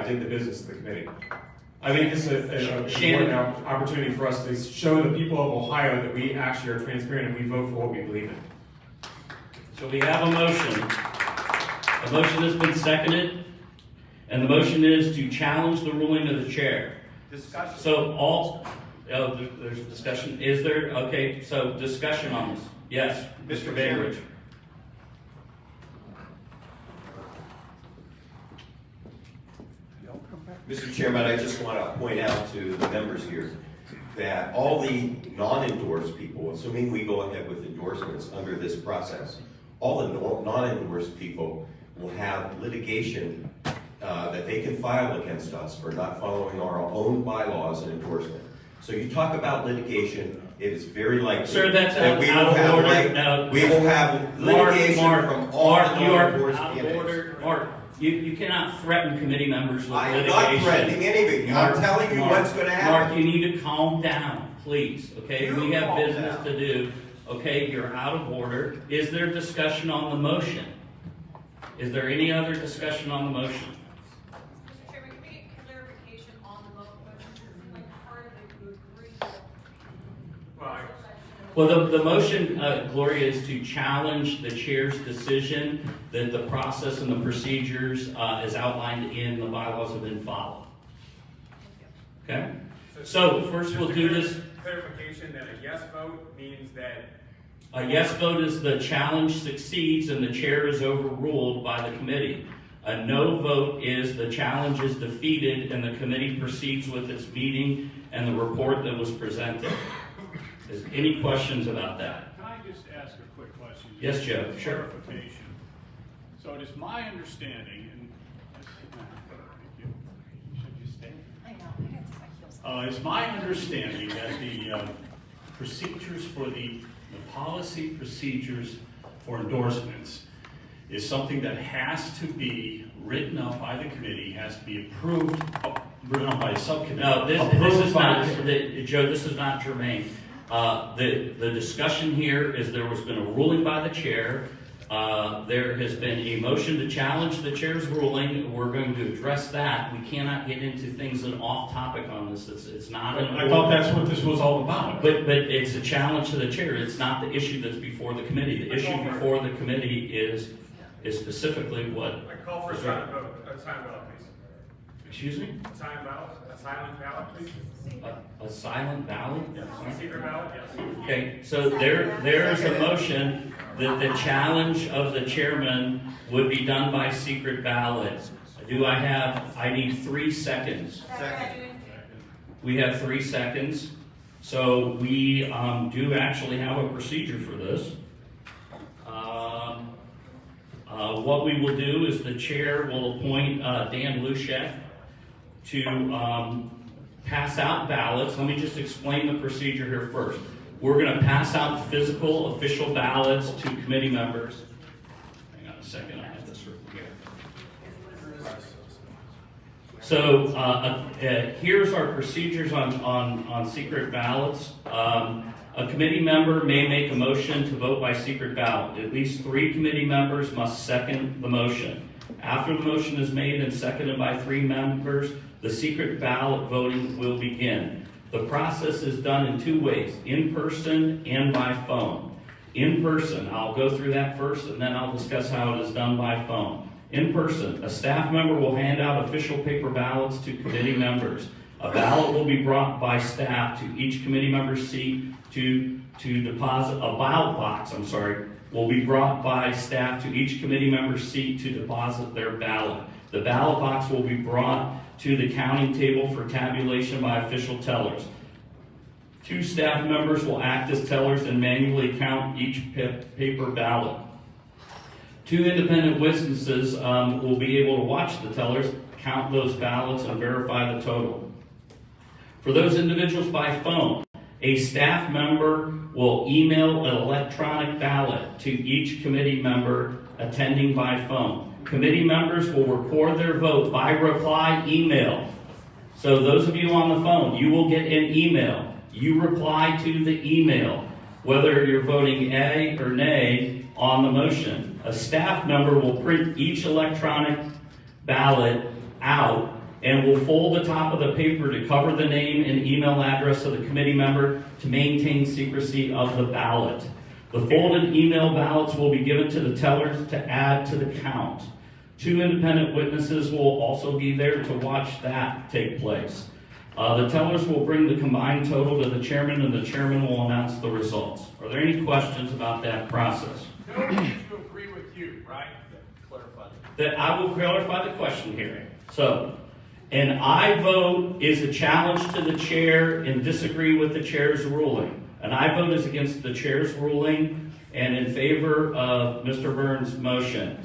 did the business of the committee. I think this is an important opportunity for us to show the people of Ohio that we actually are transparent and we vote for what we believe in. So we have a motion. A motion has been seconded, and the motion is to challenge the ruling of the chair. Discussion. So there's a discussion. Is there? Okay, so discussion on this. Yes, Mr. Bainbridge. Mr. Chairman, I just want to point out to the members here that all the non-endorsed people, assuming we go ahead with endorsements under this process, all the non-endorsed people will have litigation that they can file against us for not following our own bylaws and endorsement. So you talk about litigation, it is very likely Sir, that's that we will have we will have litigation from all the non-endorsed candidates. Mark, you cannot threaten committee members with I'm litigation. not threatening anybody. I'm telling you what's going to happen. Mark, you need to calm down, please, okay? We have business to do, okay? You're out of order. Is there discussion on the motion? Is there any other discussion on the motion? Mr. Chairman, can we get clarification on the motion? Like part of it, you agree Well, the motion, Gloria, is to challenge the chair's decision that the process and the procedures as outlined in the bylaws have been followed. Okay? So first we'll do this. Clarification that a yes vote means that A yes vote is the challenge succeeds and the chair is overruled by the committee. A no vote is the challenge is defeated and the committee proceeds with its meeting and the report that was presented. Is any questions about that? Can I just ask a quick question? Yes, Joe. Sure. Clarification. So it is my understanding, and thank you. Should you stay? I know. It's my understanding that the procedures for the policy procedures for endorsements is something that has to be written up by the committee, has to be approved, written up by a subcommittee. No, this is not, Joe, this is not germane. The discussion here is there was been a ruling by the chair. There has been a motion to challenge the chair's ruling. We're going to address that. We cannot get into things that are off topic on this. It's not an I thought that's what this was all about. But it's a challenge to the chair. It's not the issue that's before the committee. The issue before the committee is specifically what. I call for a silent vote, please. Excuse me? A silent ballot, please. A silent ballot? Yes. A secret ballot, yes. Okay, so there is a motion that the challenge of the chairman would be done by secret ballot. I need 3 seconds. We have 3 seconds. So we do actually have a procedure for this. What we will do is the chair will appoint Dan Luschek to pass out ballots. Let me just explain the procedure here first. We're going to pass out physical official ballots to committee members. Hang on a second, I have this right here. So here's our procedures on secret ballots. A committee member may make a motion to vote by secret ballot. At least 3 committee members must second the motion. After the motion is made and seconded by 3 members, the secret ballot voting will begin. The process is done in 2 ways, in person and by phone. In person, I'll go through that first and then I'll discuss how it is done by phone. In person, a staff member will hand out official paper ballots to committee members. A ballot will be brought by staff to each committee member's seat to deposit. A ballot box, will be brought by staff to each committee member's seat to deposit their ballot. The ballot box will be brought to the counting table for tabulation by official tellers. 2 staff members will act as tellers and manually count each paper ballot. 2 independent witnesses will be able to watch the tellers count those ballots and verify the total. For those individuals by phone, a staff member will email an electronic ballot to each committee member attending by phone. Committee members will record their vote by reply email. So those of you on the phone, you will get an email. You reply to the email, whether you're voting yea or nay on the motion. A staff member will print each electronic ballot out and will fold the top of the paper to cover the name and email address of the committee member to maintain secrecy of the ballot. The folded email ballots will be given to the tellers to add to the count. 2 independent witnesses will also be there to watch that take place. The tellers will bring the combined total to the chairman and the chairman will announce the results. Are there any questions about that process? No one needs to agree with you, right? Clarify. That I will clarify the question here. So, an aye vote is a challenge to the chair and disagree with the chair's ruling. An aye vote is against the chair's ruling and in favor of Mr. Burns' motion.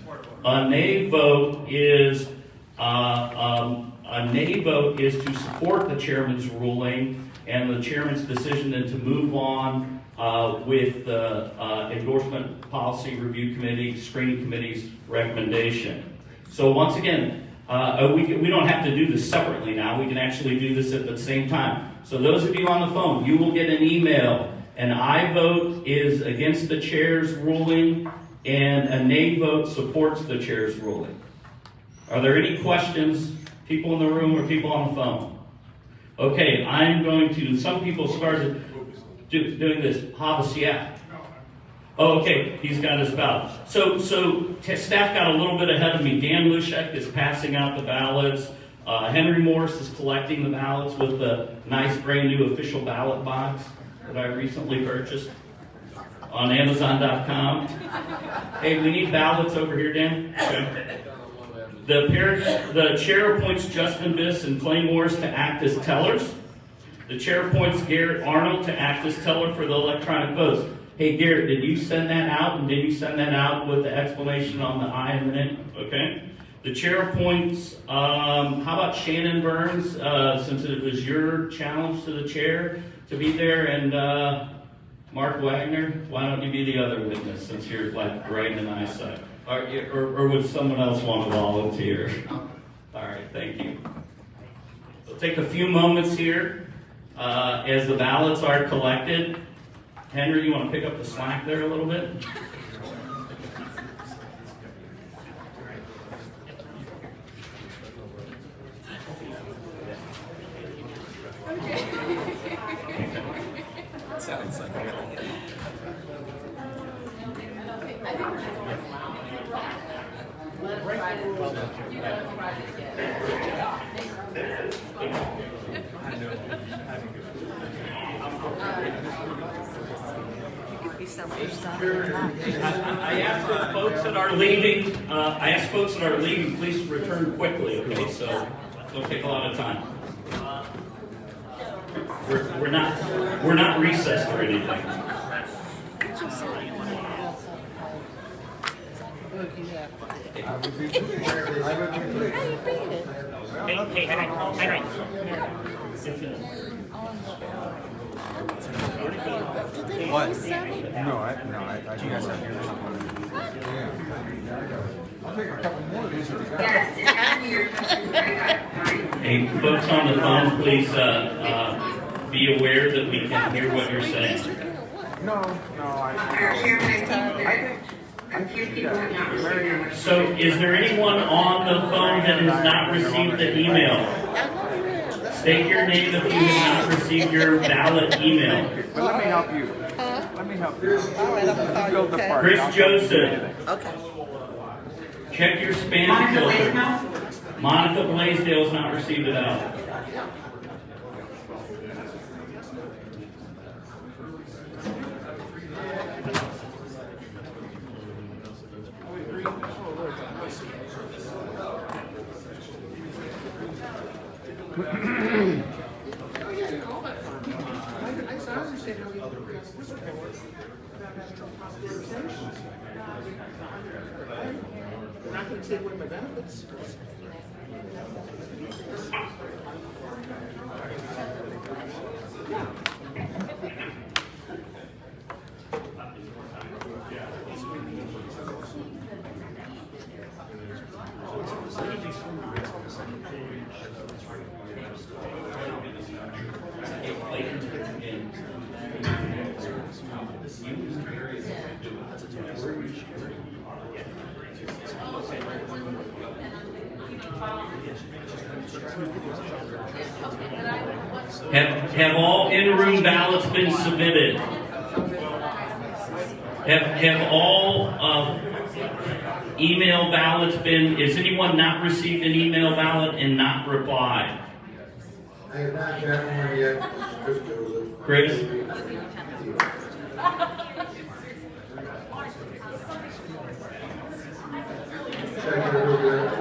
A nay vote is to support the chairman's ruling and the chairman's decision then to move on with the Endorsement Policy Review Committee, Screening Committee's recommendation. So once again, we don't have to do this separately now. We can actually do this at the same time. So those of you on the phone, you will get an email. An aye vote is against the chair's ruling, and a nay vote supports the chair's ruling. Are there any questions, people in the room or people on the phone? Okay, I'm going to, some people started doing this. Havasiat. Oh, okay, he's got his ballot. So staff got a little bit ahead of me. Dan Luschek is passing out the ballots. Henry Morris is collecting the ballots with the nice brand new official ballot box that I recently purchased on Amazon.com. Hey, we need ballots over here, Dan. The chair appoints Justin Biss and Clay Morris to act as tellers. The chair appoints Garrett Arnold to act as teller for the electronic votes. Hey, Garrett, did you send that out? And did you send that out with the explanation on the aye and the nay? Okay. The chair appoints, how about Shannon Burns, since it was your challenge to the chair to be there, and Mark Wagner, why don't you be the other witness since you're like right in eyesight? Or would someone else want to volunteer? All right, thank you. We'll take a few moments here as the ballots are collected. Henry, you want to pick up the slack there a little bit? I asked the folks that are leaving, please return quickly, okay? So don't take a lot of time. We're not recessed or anything. Hey, Henry. What? No, I you guys have yours. Yeah. I'll take a couple more of these. Hey, folks on the phone, please be aware that we can hear what you're saying. No, I think So, is there anyone on the phone that has not received the email? State your name if you have not received your ballot email. But let me help you. Let me help you. All right, Chris Joseph. Okay. Check your spam filter. Monica Blaisdell's not received it out. They're not going to take away my benefits. Have all in-room ballots been submitted? Have all email ballots been, has anyone not received an email ballot and not replied? I have not gotten one yet, Chris? Check it over.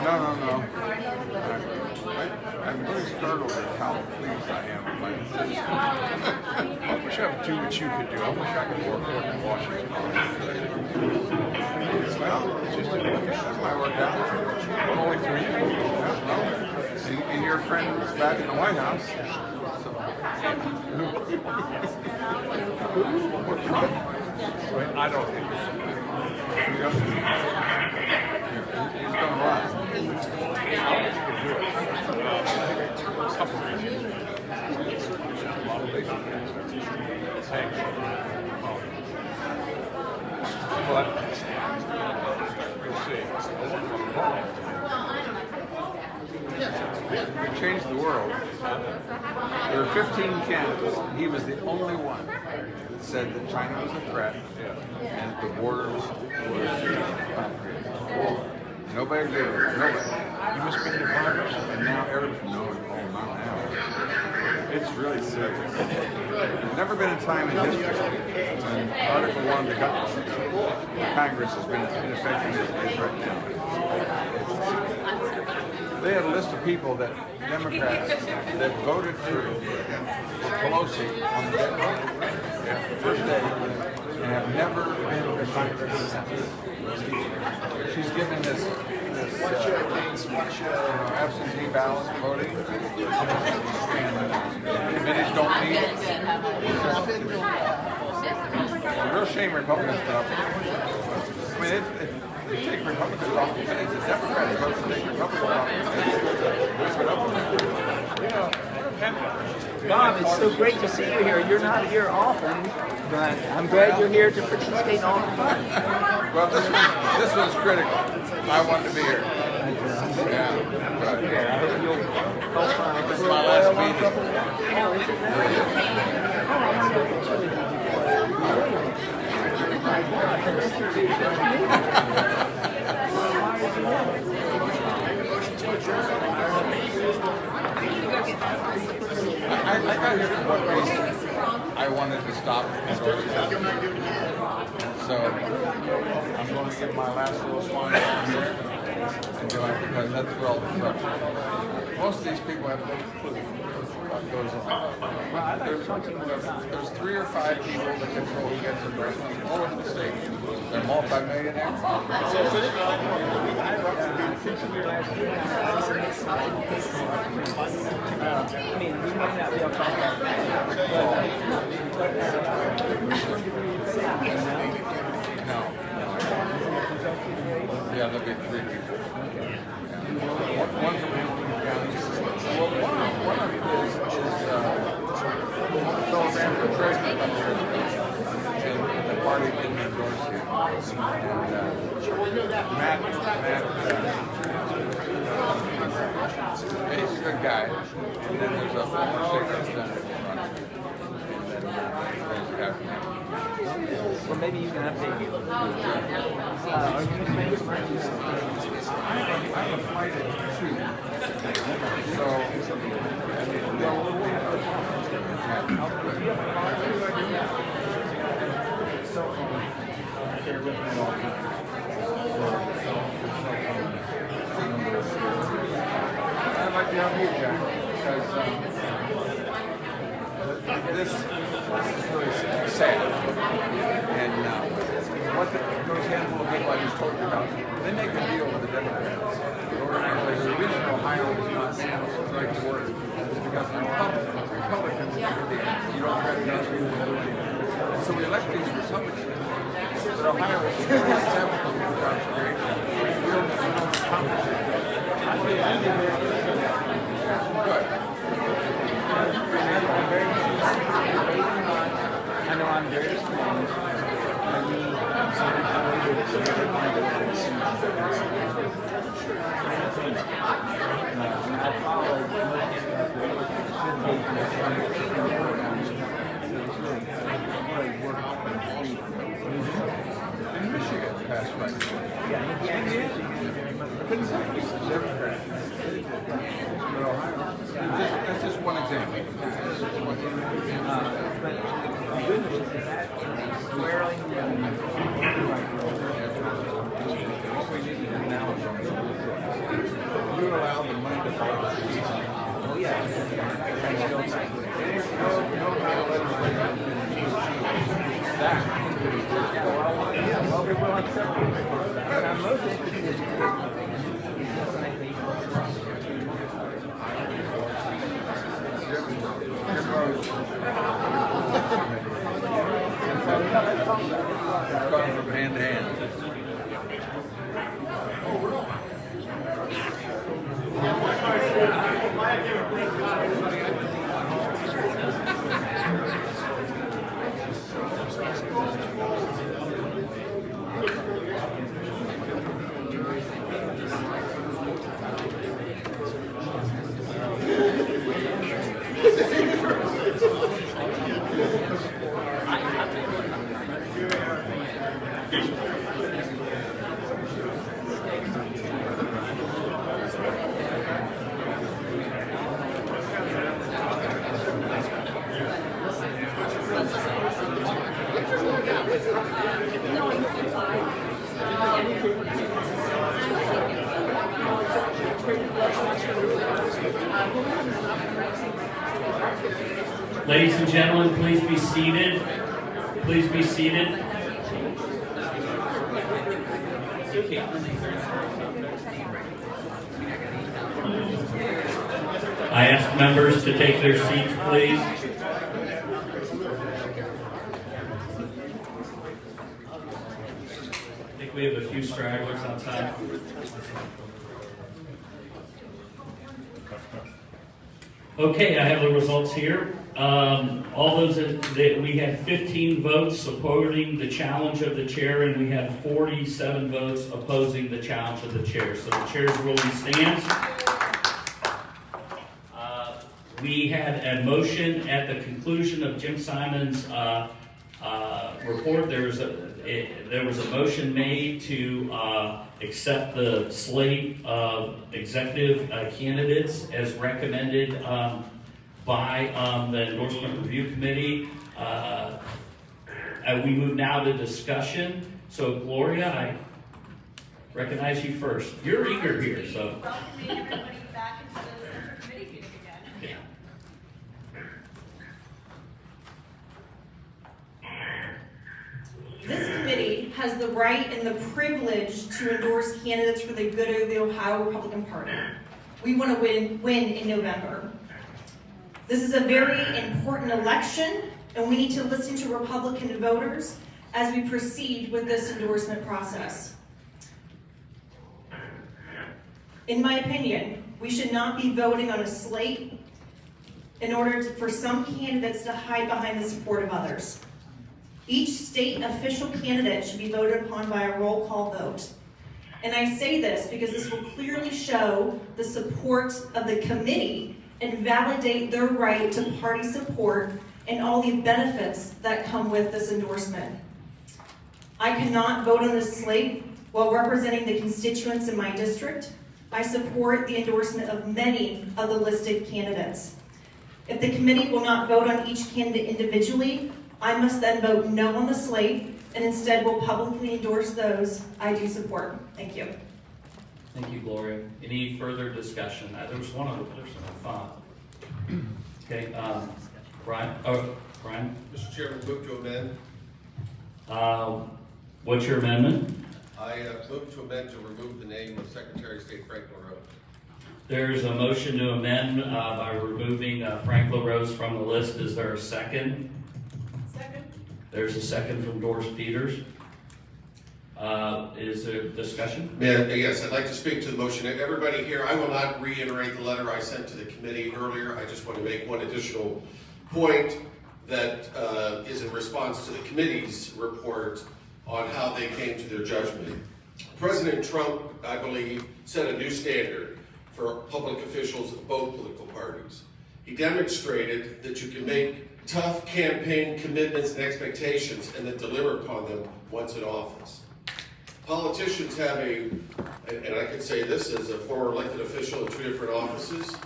No. I'm really startled at how pleased I am with my decision. I wish I could do what you could do. I wish I could work in Washington. Well, it's just it might work out. But only for you. Well, and your friend is back in the White House. I don't think he's done a lot. A couple of reasons. A lot of basic things. But we'll see. We changed the world. There were 15 candidates. He was the only one that said that China was a threat and the borders were nobody did it. Nobody. You must be in the Congress, and now everybody knows. Oh, not now. It's really serious. There's never been a time in history when Article 1 of the Congress has been ineffective as it is right now. They had a list of people that Democrats that voted for Pelosi on the first day and have never been to Congress since. She's given this absentee ballot voting. Committees don't meet. It's a real shame Republicans put up with it. I mean, they take Republicans off the committees. The Democrats vote to take Republicans off the committees. We put up with it. Bob, it's so great to see you here. You're not here often, but I'm glad you're here to participate in all the fun. Well, this was critical. I wanted to be here. Yeah, right. Yeah, I hope you'll help. This is my last meeting. I got here for one reason. I wanted to stop endorsement. So I'm going to give my last little swan song here and do it because that's where all the crux is. Most of these people have no clue what goes on. There's 3 or 5 people that control who gets endorsements all over the state. They're multi-millionaires. I mean, we might not be able to talk about that, No. Yeah, there'll be 3 people. One from Hamilton County. Well, one of them is Phil ran for president up here, and the party didn't endorse him. And Matt, he's a good guy. And then there's a former state representative running. And then there's a guy from well, maybe you can update me. Are you I'm a flight at 2. So, I'd like to help you, Jack, because this is really sad. And what those handful of people I just told you about, they make a deal with the Democrats. The organization, the reason Ohio is not right to work is because Republicans make a deal. You don't try to get people to do anything. And so we elect these Republicans. But Ohio is 47th in job creation. We don't accomplish it. Good. I know I'm very disappointed. In Michigan, passed right. That's just one example. What we need to do now is you allow the money to flow. Oh yeah. That well, we will accept it. I'm most interested it's going from hand to hand. Ladies and gentlemen, please be seated. Please be seated. I ask members to take their seats, please. I think we have a few stragglers outside. Okay, I have the results here. All those that we had 15 votes supporting the challenge of the chair, and we had 47 votes opposing the challenge of the chair. So the chair's ruling stands. We had a motion at the conclusion of Jim Simon's report. There was a motion made to accept the slate of executive candidates as recommended by the Endorsement Review Committee. We move now to discussion. So Gloria, I recognize you first. You're eager here, so. Welcoming everybody back into the Center Committee meeting again. Yeah. This committee has the right and the privilege to endorse candidates for the good of the Ohio Republican Party. We want to win in November. This is a very important election, and we need to listen to Republican voters as we proceed with this endorsement process. In my opinion, we should not be voting on a slate in order for some candidates to hide behind the support of others. Each state official candidate should be voted upon by a roll call vote. And I say this because this will clearly show the support of the committee and validate their right to party support and all the benefits that come with this endorsement. I cannot vote on this slate while representing the constituents in my district. I support the endorsement of many of the listed candidates. If the committee will not vote on each candidate individually, I must then vote no on the slate and instead will publicly endorse those I do support. Thank you. Thank you, Gloria. Any further discussion? There was one other person I thought. Okay, Brian? Oh, Brian? Mr. Chairman, move to amend. What's your amendment? I move to amend to remove the name of Secretary of State Frank LaRose. There's a motion to amend by removing Frank LaRose from the list. Is there a second? Second. There's a second from Doris Peters. Is there discussion? Yes, I'd like to speak to the motion. Everybody here, I will not reiterate the letter I sent to the committee earlier. I just want to make one additional point that is in response to the committee's report on how they came to their judgment. President Trump, I believe, set a new standard for public officials of both political parties. He demonstrated that you can make tough campaign commitments and expectations and then deliver upon them once in office. Politicians have and I can say this as a former elected official in 2 different offices,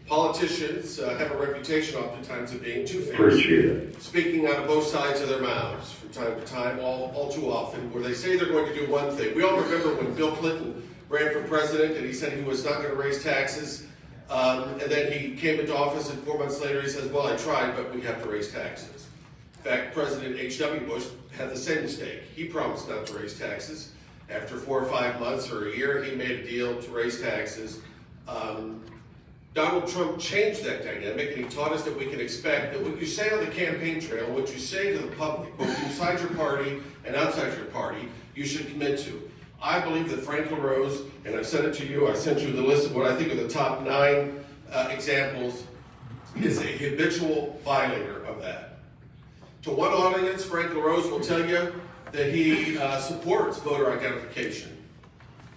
politicians have a reputation oftentimes of being two-faced, speaking out of both sides of their mouths from time to time, all too often, where they say they're going to do one thing. We all remember when Bill Clinton ran for president and he said he was not going to raise taxes, and then he came into office and 4 months later he says, well, I tried, but we have to raise taxes. In fact, President H.W. Bush had the same mistake. He promised not to raise taxes. After 4 or 5 months or a year, he made a deal to raise taxes. Donald Trump changed that dynamic, and he taught us that we can expect that what you say on the campaign trail, what you say to the public, both inside your party and outside your party, you should commit to. I believe that Frank LaRose, and I've sent it to you, I sent you the list of what I think are the top 9 examples, is a habitual violator of that. To one audience, Frank LaRose will tell you that he supports voter identification.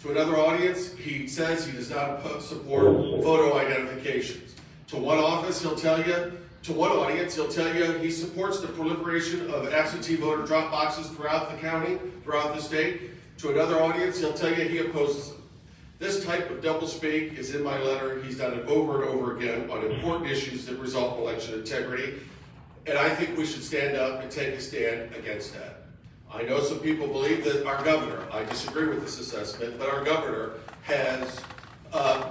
To another audience, he says he does not support photo identifications. To one audience, he'll tell you he supports the proliferation of absentee voter drop boxes throughout the county, throughout the state. To another audience, he'll tell you he opposes them. This type of doublespeak is in my letter. He's done it over and over again on important issues that result in election integrity. And I think we should stand up and take a stand against that. I know some people believe that our governor, I disagree with this assessment, but our governor has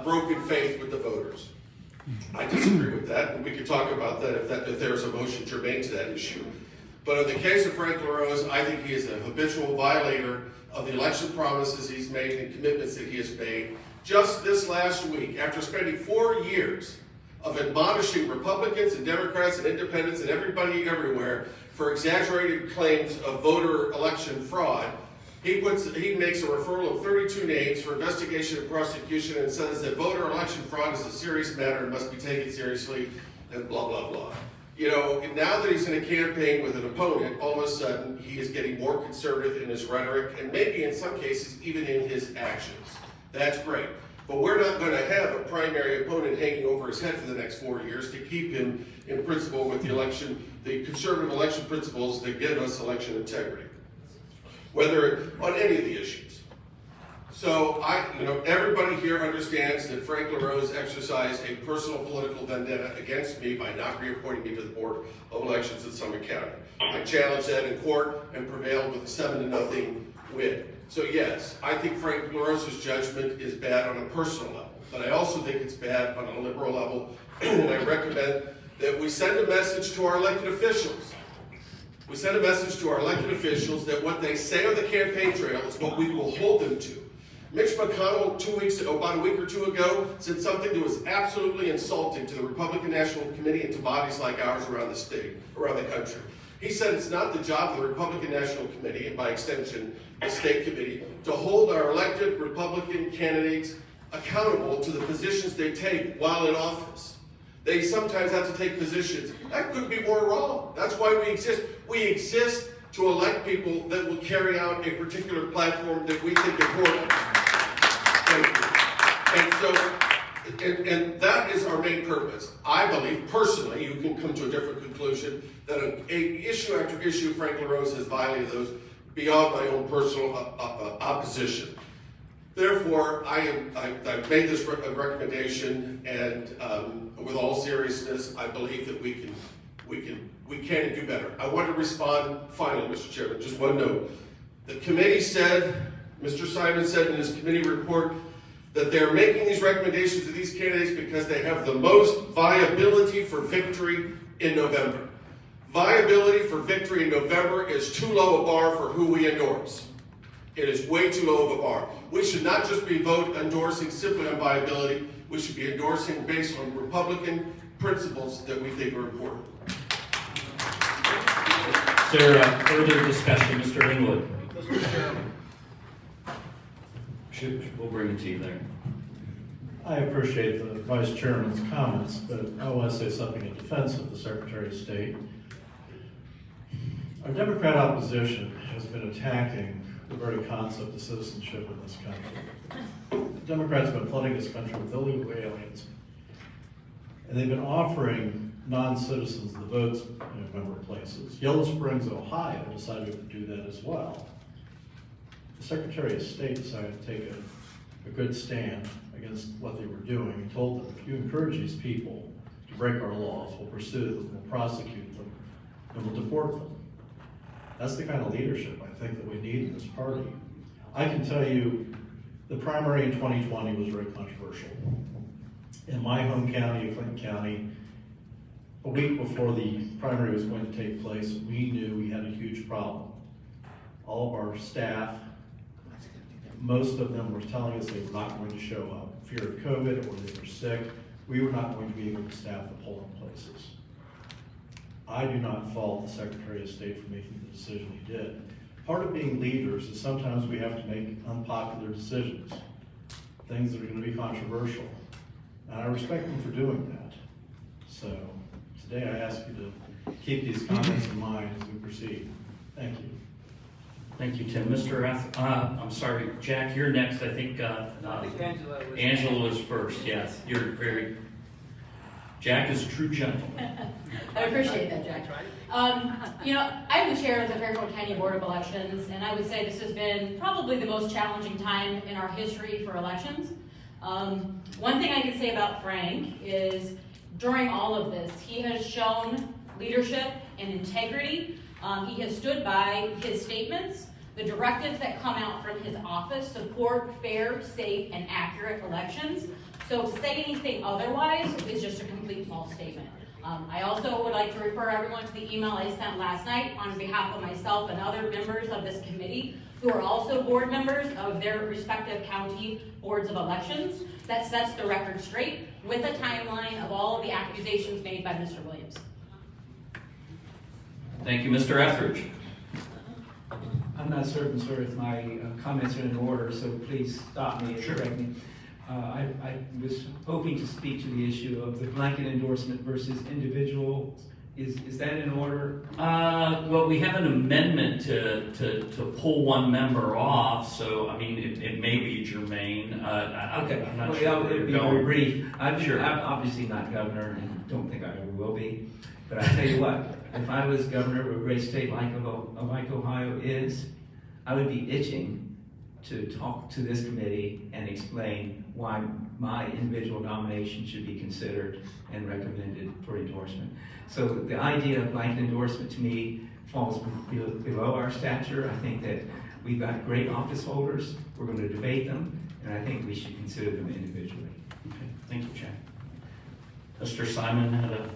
broken faith with the voters. I disagree with that, and we could talk about that if there's a motion germane to that issue. But in the case of Frank LaRose, I think he is a habitual violator of the election promises he's made and commitments that he has made. Just this last week, after spending 4 years of admonishing Republicans and Democrats and independents and everybody everywhere for exaggerated claims of voter election fraud, he makes a referral of 32 names for investigation and prosecution and says that voter election fraud is a serious matter and must be taken seriously, and blah, blah, blah. You know, now that he's in a campaign with an opponent, all of a sudden he is getting more conservative in his rhetoric and maybe in some cases even in his actions. That's great. But we're not going to have a primary opponent hanging over his head for the next 4 years to keep him in principle with the conservative election principles that give us election integrity, whether on any of the issues. So everybody here understands that Frank LaRose exercised a personal political vendetta against me by not reappointing me to the Board of Elections in Summit County. I challenged that in court and prevailed with a 7-0 win. So yes, I think Frank LaRose's judgment is bad on a personal level, but I also think it's bad on a liberal level, and I recommend that we send a message to our elected officials. We send a message to our elected officials that what they say on the campaign trail is what we will hold them to. Mitch McConnell, about a week or two ago, said something that was absolutely insulting to the Republican National Committee and to bodies like ours around the state, around the country. He said it's not the job of the Republican National Committee, and by extension, the state committee, to hold our elected Republican candidates accountable to the positions they take while in office. They sometimes have to take positions. That couldn't be more wrong. That's why we exist. We exist to elect people that will carry out a particular platform that we think important. And that is our main purpose. I believe, personally, you can come to a different conclusion, that issue after issue, Frank LaRose has violated those beyond my own personal opposition. Therefore, I've made this recommendation, and with all seriousness, I believe that we can do better. I want to respond finally, Mr. Chairman, just one note. The committee said, Mr. Simon said in his committee report, that they're making these recommendations to these candidates because they have the most viability for victory in November. Viability for victory in November is too low a bar for who we endorse. It is way too low of a bar. We should not just be endorsing simply on viability. We should be endorsing based on Republican principles that we think are important. Is there further discussion, Mr. Inwood? Mr. Chairman. We'll bring it to you there. I appreciate the Vice Chairman's comments, but I want to say something in defense of the Secretary of State. Our Democrat opposition has been attacking the very concept of citizenship in this country. The Democrats have been flooding this country with illegal aliens, and they've been offering non-citizens the votes in a number of places. Yellow Springs, Ohio decided to do that as well. The Secretary of State decided to take a good stand against what they were doing and told them, if you encourage these people to break our laws, we'll pursue them, we'll prosecute them, and we'll deport them. That's the kind of leadership I think that we need in this party. I can tell you the primary in 2020 was very controversial. In my home county, Clinton County, a week before the primary was going to take place, we knew we had a huge problem. All of our staff, most of them were telling us they were not going to show up. Fear of COVID, or they were sick. We were not going to be able to staff the polling places. I do not fault the Secretary of State for making the decision he did. Part of being leaders is sometimes we have to make unpopular decisions, things that are going to be controversial. And I respect them for doing that. So today I ask you to keep these comments in mind as we proceed. Thank you. Thank you, Tim. I'm sorry, Jack, you're next. I think Angela was first. Yes, Jack is a true gentleman. I appreciate that, Jack. I'm the chair of the Fairfield County Board of Elections, and I would say this has been probably the most challenging time in our history for elections. One thing I can say about Frank is during all of this, he has shown leadership and integrity. He has stood by his statements. The directives that come out from his office support fair, safe, and accurate elections. So to say anything otherwise is just a complete false statement. I also would like to refer everyone to the email I sent last night on behalf of myself and other members of this committee who are also board members of their respective county boards of elections that sets the record straight with a timeline of all of the accusations made by Mr. Williams. Thank you, Mr. Etheridge. I'm not certain, sir, if my comments are in order, so please stop me and correct me. I was hoping to speak to the issue of the blanket endorsement versus individual. Is that in order? Well, we have an amendment to pull one member off, so I mean, it may be germane. Okay, I'm not well, sure where it'll you're be going. very brief. I'm Sure. obviously not governor and don't think I ever will be. But I tell you what, if I was governor of a great state like Ohio is, I would be itching to talk to this committee and explain why my individual nomination should be considered and recommended for endorsement. So the idea of blanket endorsement to me falls below our stature. I think that we've got great office holders. We're going to debate them, and I think we should consider them individually. Okay, thank you, Chad. Mr. Simon had a...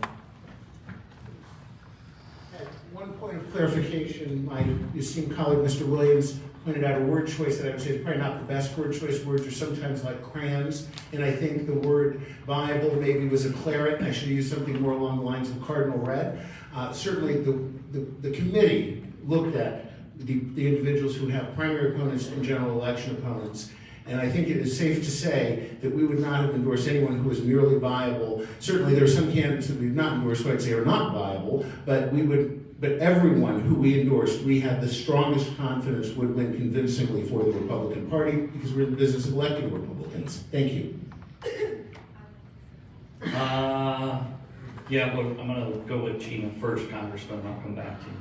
One point of clarification, my esteemed colleague, Mr. Williams, pointed out a word choice that I would say is probably not the best word choice. Words are sometimes like crayons, and I think the word viable maybe was a claret. I should use something more along the lines of cardinal red. Certainly the committee looked at the individuals who have primary opponents and general election opponents, and I think it is safe to say that we would not have endorsed anyone who was merely viable. Certainly there are some candidates that we've not endorsed who I'd say are not viable, but everyone who we endorsed, we had the strongest confidence would win convincingly for the Republican Party because we're in the business of electing Republicans. Thank you. Yeah, well, I'm going to go with Gina first, Congressman, and I'll come back to you.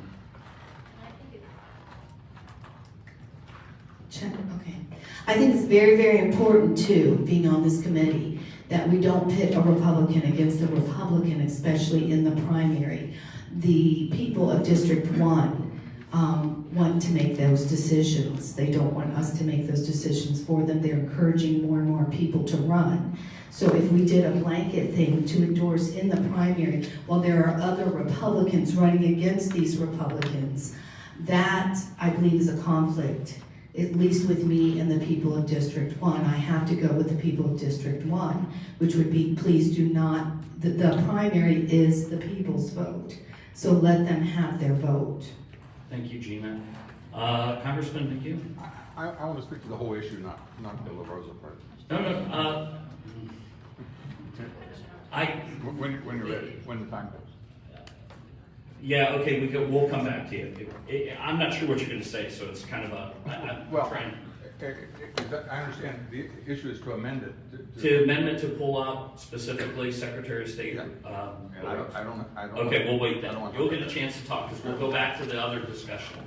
Okay. I think it's very, very important, too, being on this committee, that we don't pit a Republican against a Republican, especially in the primary. The people of District 1 want to make those decisions. They don't want us to make those decisions for them. They're encouraging more and more people to run. So if we did a blanket thing to endorse in the primary, while there are other Republicans running against these Republicans, that, I believe, is a conflict, at least with me and the people of District 1. I have to go with the people of District 1, which would be, please do not, the primary is the people's vote. So let them have their vote. Thank you, Gina. Congressman McHugh? I want to speak to the whole issue, not the La Rosa part. No. When you're ready, when the time goes. Yeah, okay, we'll come back to you. I'm not sure what you're going to say, so it's kind of a trend. I understand the issue is to amend it. To amendment to pull out specifically Secretary of State. Yeah. And I don't. Okay, we'll wait then. You'll get a chance to talk because we'll go back to the other discussion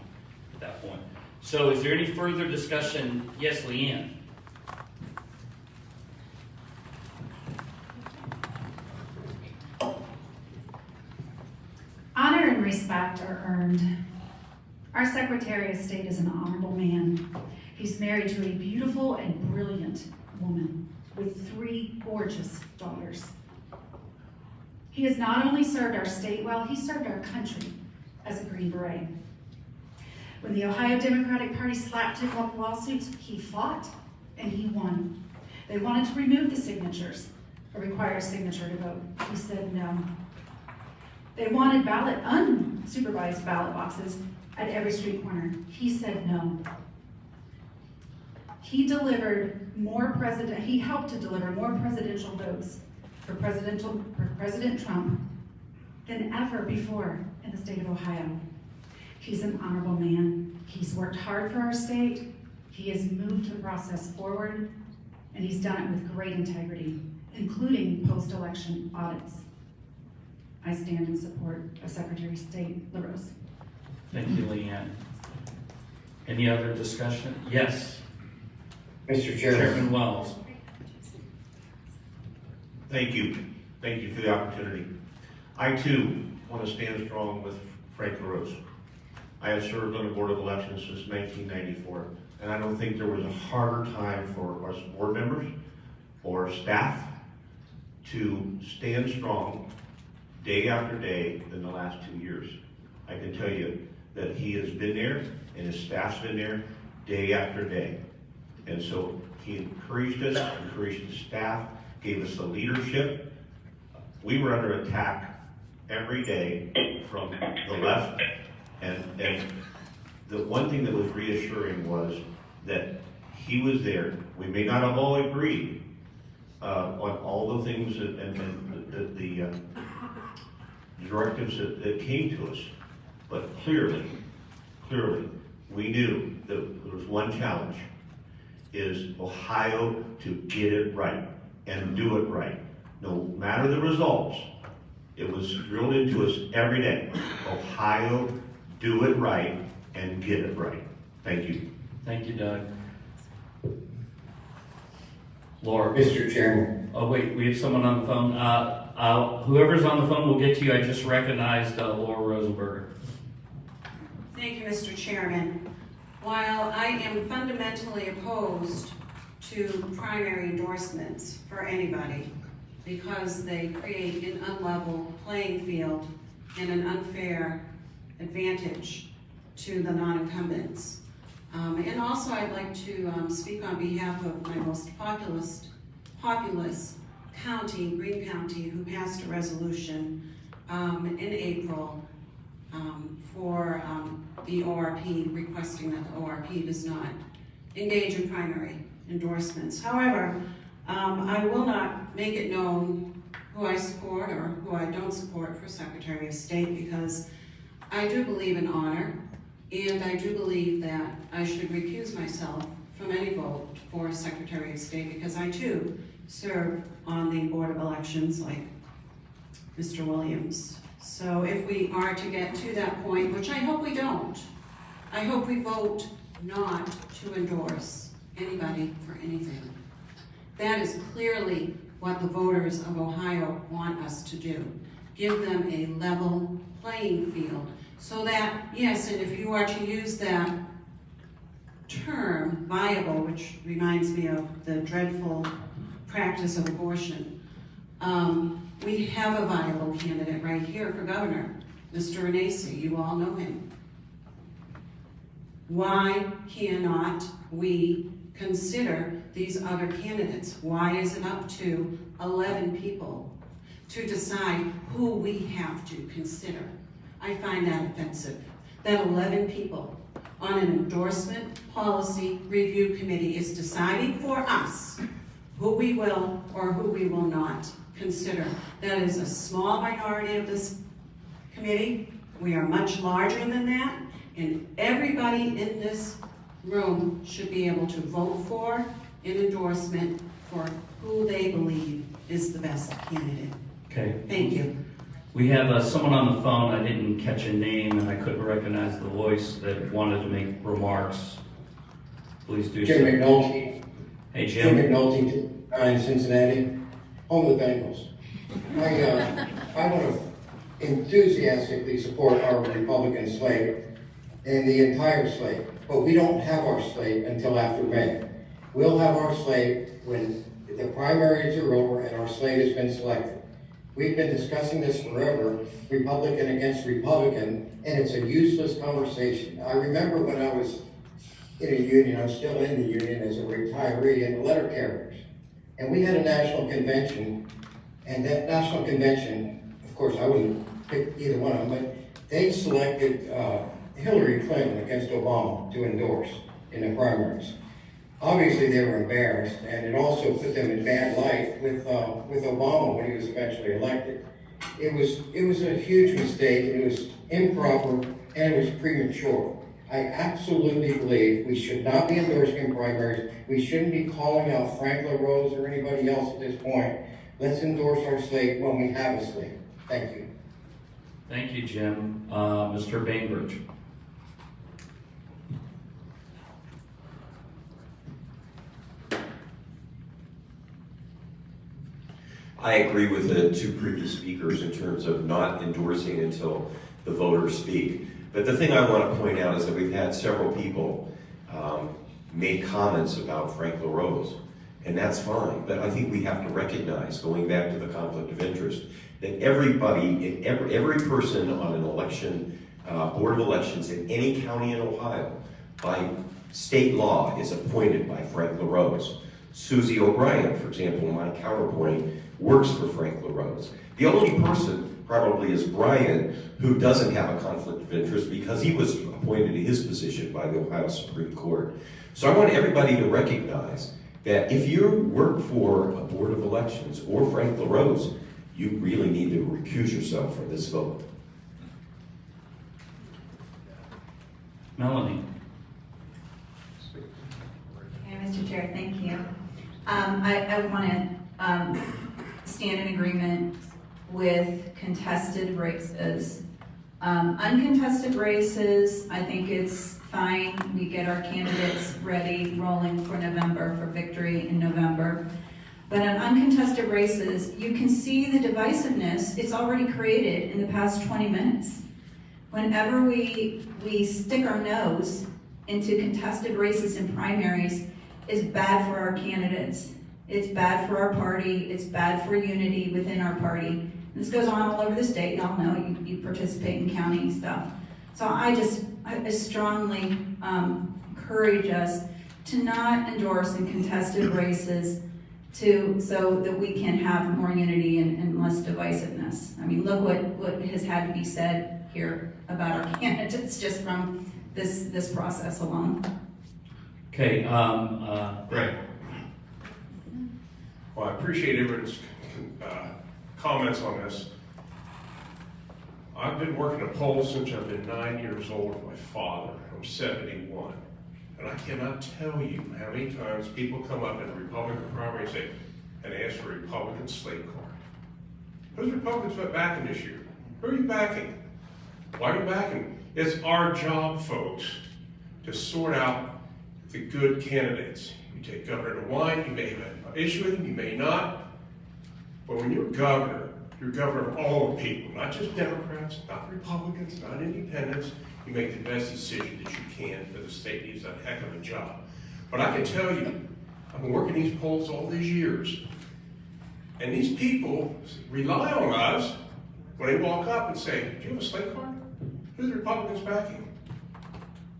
at that point. So is there any further discussion? Yes, Leanne. Honor and respect are earned. Our Secretary of State is an honorable man. He's married to a beautiful and brilliant woman with 3 gorgeous daughters. He has not only served our state well, he served our country as a Green Beret. When the Ohio Democratic Party slapped him with lawsuits, he fought and he won. They wanted to remove the signatures or require a signature to vote. He said no. They wanted unsupervised ballot boxes at every street corner. He said no. He helped to deliver more presidential votes for President Trump than ever before in the state of Ohio. He's an honorable man. He's worked hard for our state. He has moved the process forward, and he's done it with great integrity, including post-election audits. I stand in support of Secretary of State LaRose. Thank you, Leanne. Any other discussion? Yes. Mr. Chairman. Chairman Wells. Thank you. Thank you for the opportunity. I too want to stand strong with Frank LaRose. I have served on the Board of Elections since 1994, and I don't think there was a harder time for us board members or staff to stand strong day after day in the last 2 years. I can tell you that he has been there and his staff's been there day after day. And so he encouraged us, encouraged the staff, gave us the leadership. We were under attack every day from the left, and the one thing that was reassuring was that he was there. We may not have all agreed on all the things and the directives that came to us, but clearly, we knew that there was one challenge, is Ohio to get it right and do it right. No matter the results, it was drilled into us every day. Ohio, do it right and get it right. Thank you. Thank you, Doug. Laura. Mr. Chairman. Oh, wait, we have someone on the phone. Whoever's on the phone will get to you. I just recognized Laura Rosenberger. Thank you, Mr. Chairman. While I am fundamentally opposed to primary endorsements for anybody because they create an unlevel playing field and an unfair advantage to the non-incumbents. And also I'd like to speak on behalf of my most populous county, Greene County, who passed a resolution in April for the ORP, requesting that the ORP does not engage in primary endorsements. However, I will not make it known who I support or who I don't support for Secretary of State, because I do believe in honor, and I do believe that I should recuse myself from any vote for Secretary of State, because I too serve on the Board of Elections like Mr. Williams. So if we are to get to that point, which I hope we don't, I hope we vote not to endorse anybody for anything. That is clearly what the voters of Ohio want us to do. Give them a level playing field so that, yes, and if you are to use that term, viable, which reminds me of the dreadful practice of abortion, we have a viable candidate right here for governor, Mr. Renacci. You all know him. Why cannot we consider these other candidates? Why is it up to 11 people to decide who we have to consider? I find that offensive. That 11 people on an endorsement policy review committee is deciding for us who we will or who we will not consider. That is a small minority of this committee. We are much larger than that, and everybody in this room should be able to vote for an endorsement for who they believe is the best candidate. Okay. Thank you. We have someone on the phone. I didn't catch a name and I couldn't recognize the voice that wanted to make remarks. Please do so. Jim McNulty. Hey, Jim. Jim McNulty, in Cincinnati, home of the Bengals. I want to enthusiastically support our Republican slate and the entire slate, but we don't have our slate until after May. We'll have our slate when the primaries are over and our slate has been selected. We've been discussing this forever, Republican against Republican, and it's a useless conversation. I remember when I was in a union, I was still in the union as a retiree, in letter carriers. And we had a national convention, and that national convention, of course, I wouldn't pick either one of them, but they selected Hillary Clinton against Obama to endorse in the primaries. Obviously, they were embarrassed, and it also put them in bad light with Obama when he was eventually elected. It was a huge mistake. It was improper, and it was premature. I absolutely believe we should not be endorsing primaries. We shouldn't be calling out Frank LaRose or anybody else at this point. Let's endorse our slate when we have a slate. Thank you. Thank you, Jim. Mr. Bainbridge. I agree with the two previous speakers in terms of not endorsing until the voters speak. But the thing I want to point out is that we've had several people make comments about Frank LaRose. and that's fine. But I think we have to recognize, going back to the conflict of interest, that everybody, every person on an election, board of elections in any county in Ohio, by state law, is appointed by Frank LaRose. Susie O'Brien, for example, my counterpoint, works for Frank LaRose. The only person probably is Brian, who doesn't have a conflict of interest because he was appointed to his position by the Ohio Supreme Court. So I want everybody to recognize that if you work for a board of elections or Frank LaRose, you really need to recuse yourself from this vote. Melanie. Okay, Mr. Chair, thank you. I want to stand in agreement with contested races. Uncontested races, I think it's fine. We get our candidates ready, rolling for November, for victory in November. But on uncontested races, you can see the divisiveness it's already created in the past 20 minutes. Whenever we stick our nose into contested races and primaries, is bad for our candidates. It's bad for our party. It's bad for unity within our party. This goes on all over the state. Y'all know you participate in county stuff. So I strongly encourage us to not endorse in contested races so that we can have more unity and less divisiveness. I mean, look what has had to be said here about our candidates just from this process alone. Okay, Greg. Well, I appreciate everyone's comments on this. I've been working a poll since I've been 9 years old with my father. I'm 71. And I cannot tell you how many times people come up in a Republican primary and ask for a Republican slate card. Who's Republicans backing this year? Who are you backing? Why are you backing? It's our job, folks, to sort out the good candidates. You take Governor DeWine, you may have an issue with him, you may not. But when you're governor of all the people, not just Democrats, not Republicans, not independents. You make the best decision that you can for the state. Needs a heck of a job. But I can tell you, I've been working these polls all these years, and these people rely on us when they walk up and say, do you have a slate card? Who's the Republicans backing?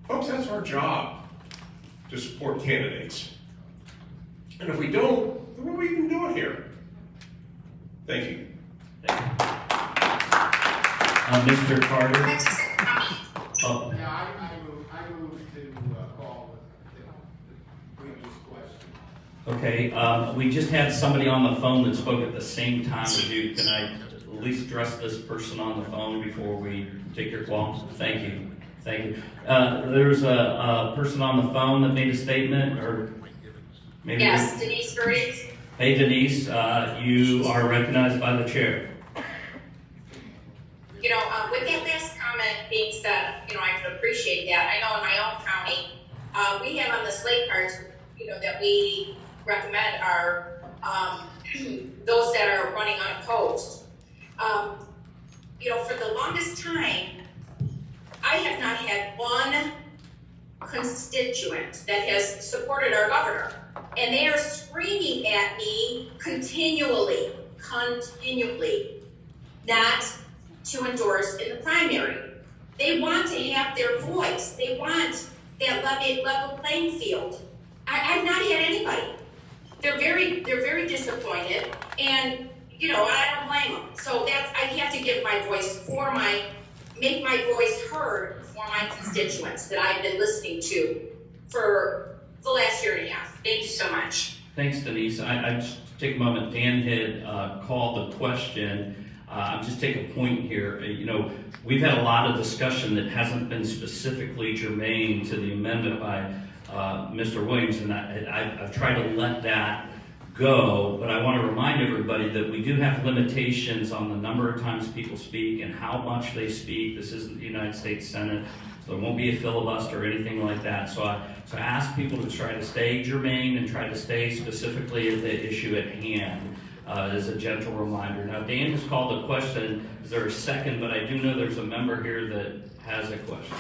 Folks, that's our job, to support candidates. And if we don't, then what are we even doing here? Thank you. Mr. Carter. Oh. Yeah, I move to call the previous question. Okay, we just had somebody on the phone that spoke at the same time as you. Can I at least address this person on the phone before we take your call? Thank you. Thank you. There's a person on the phone that made a statement, or maybe. Yes, Denise Burdick. Hey, Denise, you are recognized by the chair. You know, with that last comment being said, you know, I can appreciate that. I know in my own county, we have on the slate cards, you know, that we recommend are those that are running unopposed. You know, for the longest time, I have not had one constituent that has supported our governor. And they are screaming at me continually, not to endorse in the primary. They want to have their voice. They want that level playing field. I've not had anybody. They're very disappointed, and you know, I don't blame them. So I have to give my voice make my voice heard for my constituents that I've been listening to for the last year and a half. Thank you so much. Thanks, Denise. I just take a moment. Dan had called the question. I'll just take a point here. You know, we've had a lot of discussion that hasn't been specifically germane to the amendment by Mr. Williams, and I've tried to let that go, but I want to remind everybody that we do have limitations on the number of times people speak and how much they speak. This isn't the United States Senate, so there won't be a filibuster or anything like that. So I ask people to try to stay germane and try to stay specifically at the issue at hand. As a gentle reminder. Now, Dan has called a question. Is there a second? But I do know there's a member here that has a question.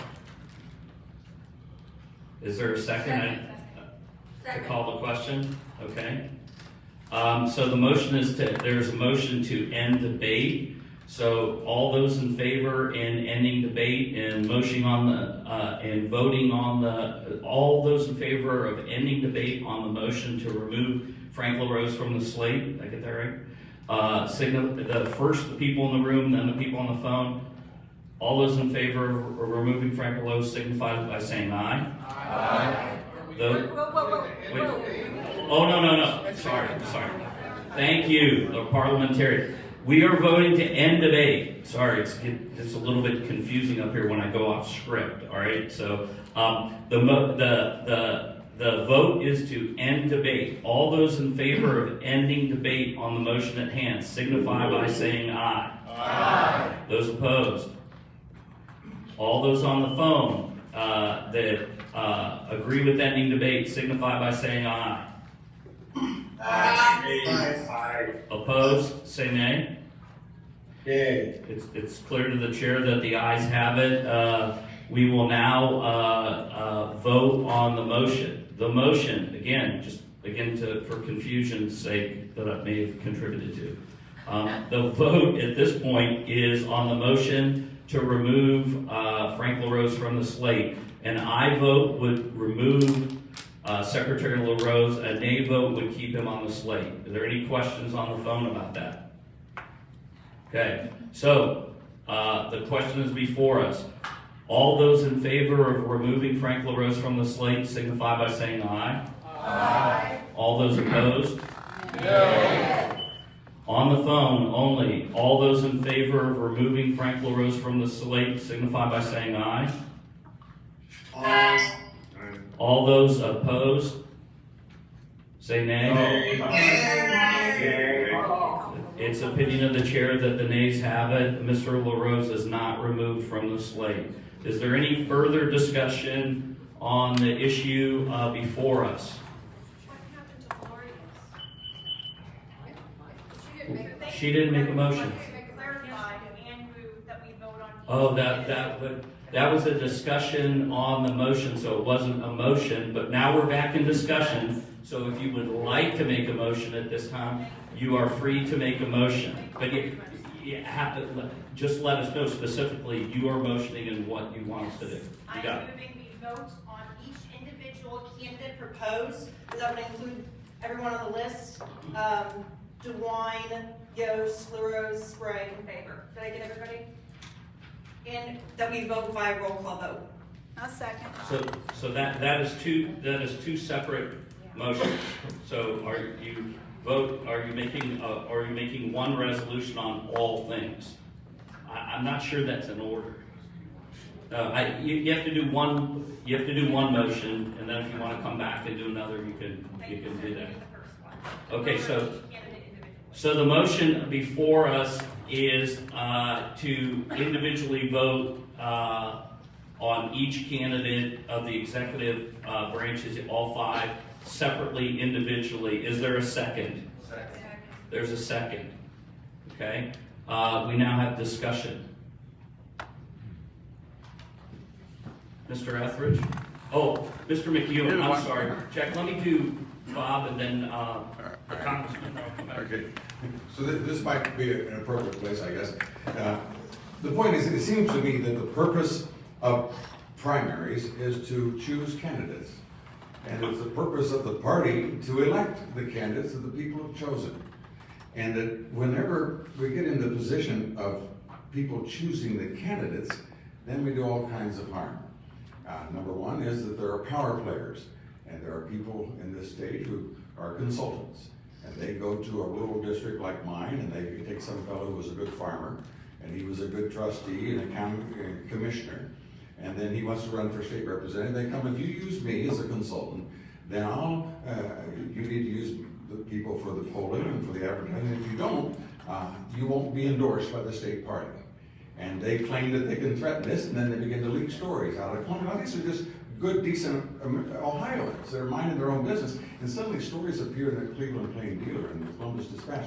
Is there a second? to call the question? Okay. So the motion is there's a motion to end debate. So all those in favor in ending debate and motioning on and voting on all those in favor of ending debate on the motion to remove Frank LaRose from the slate, did I get that right? The people in the room, then the people on the phone. All those in favor of removing Frank LaRose signify by saying aye. Aye. Wait. Oh, no. Sorry. Thank you, the parliamentarian. We are voting to end debate. Sorry, it's a little bit confusing up here when I go off script. All right, so the vote is to end debate. All those in favor of ending debate on the motion at hand signify by saying aye. Aye. Those opposed. All those on the phone that agree with ending debate signify by saying aye. Aye. Opposed, say nay. Yay. It's clear to the chair that the ayes have it. We will now vote on the motion. The motion, for confusion's sake, that I may have contributed to. The vote at this point is on the motion to remove Frank LaRose from the slate. An aye vote would remove Secretary LaRose. A nay vote would keep him on the slate. Are there any questions on the phone about that? Okay, so the question is before us. All those in favor of removing Frank LaRose from the slate signify by saying aye. Aye. All those opposed? No. On the phone only, all those in favor of removing Frank LaRose from the slate signify by saying aye. Aye. All those opposed, say nay. Nay. It's opinion of the chair that the nays have it. Mr. LaRose is not removed from the slate. Is there any further discussion on the issue before us? She didn't make a motion. Oh, that was a discussion on the motion, so it wasn't a motion, but now we're back in discussion. So if you would like to make a motion at this time, you are free to make a motion. But you have to just let us know specifically you are motioning and what you want us to do. I'm moving the votes on each individual candidate proposed. That would include everyone on the list. DeWine, Yost, LaRose, Sprague, in favor. Did I get everybody? And that we vote by roll call vote. A second. So that is two separate motions. So are you making one resolution on all things? I'm not sure that's in order. You have to do one. You have to do one motion, and then if you want to come back and do another, you can do that. Okay, so the motion before us is to individually vote on each candidate of the executive branches, all five, separately, individually. Is there a second? Second. There's a second. Okay. We now have discussion. Mr. Etheridge? Oh, Mr. McEwen, I'm sorry. Jack, let me do Bob and then the Congressman. Okay. So this might be an appropriate place, I guess. The point is, it seems to me that the purpose of primaries is to choose candidates. And it's the purpose of the party to elect the candidates that the people have chosen. And that whenever we get in the position of people choosing the candidates, then we do all kinds of harm. Number one is that there are power players. And there are people in this state who are consultants. And they go to a rural district like mine, and they take some fellow who was a good farmer, and he was a good trustee and a county commissioner. And then he wants to run for state representative. They come, if you use me as a consultant, then you need to use the people for the polling and for the advertising. If you don't, you won't be endorsed by the state party. And they claim that they can threaten this, and then they begin to leak stories out of Columbus. These are just good, decent Ohioans that are minding their own business, and suddenly stories appear in the Cleveland Plain Dealer and the Columbus Dispatch,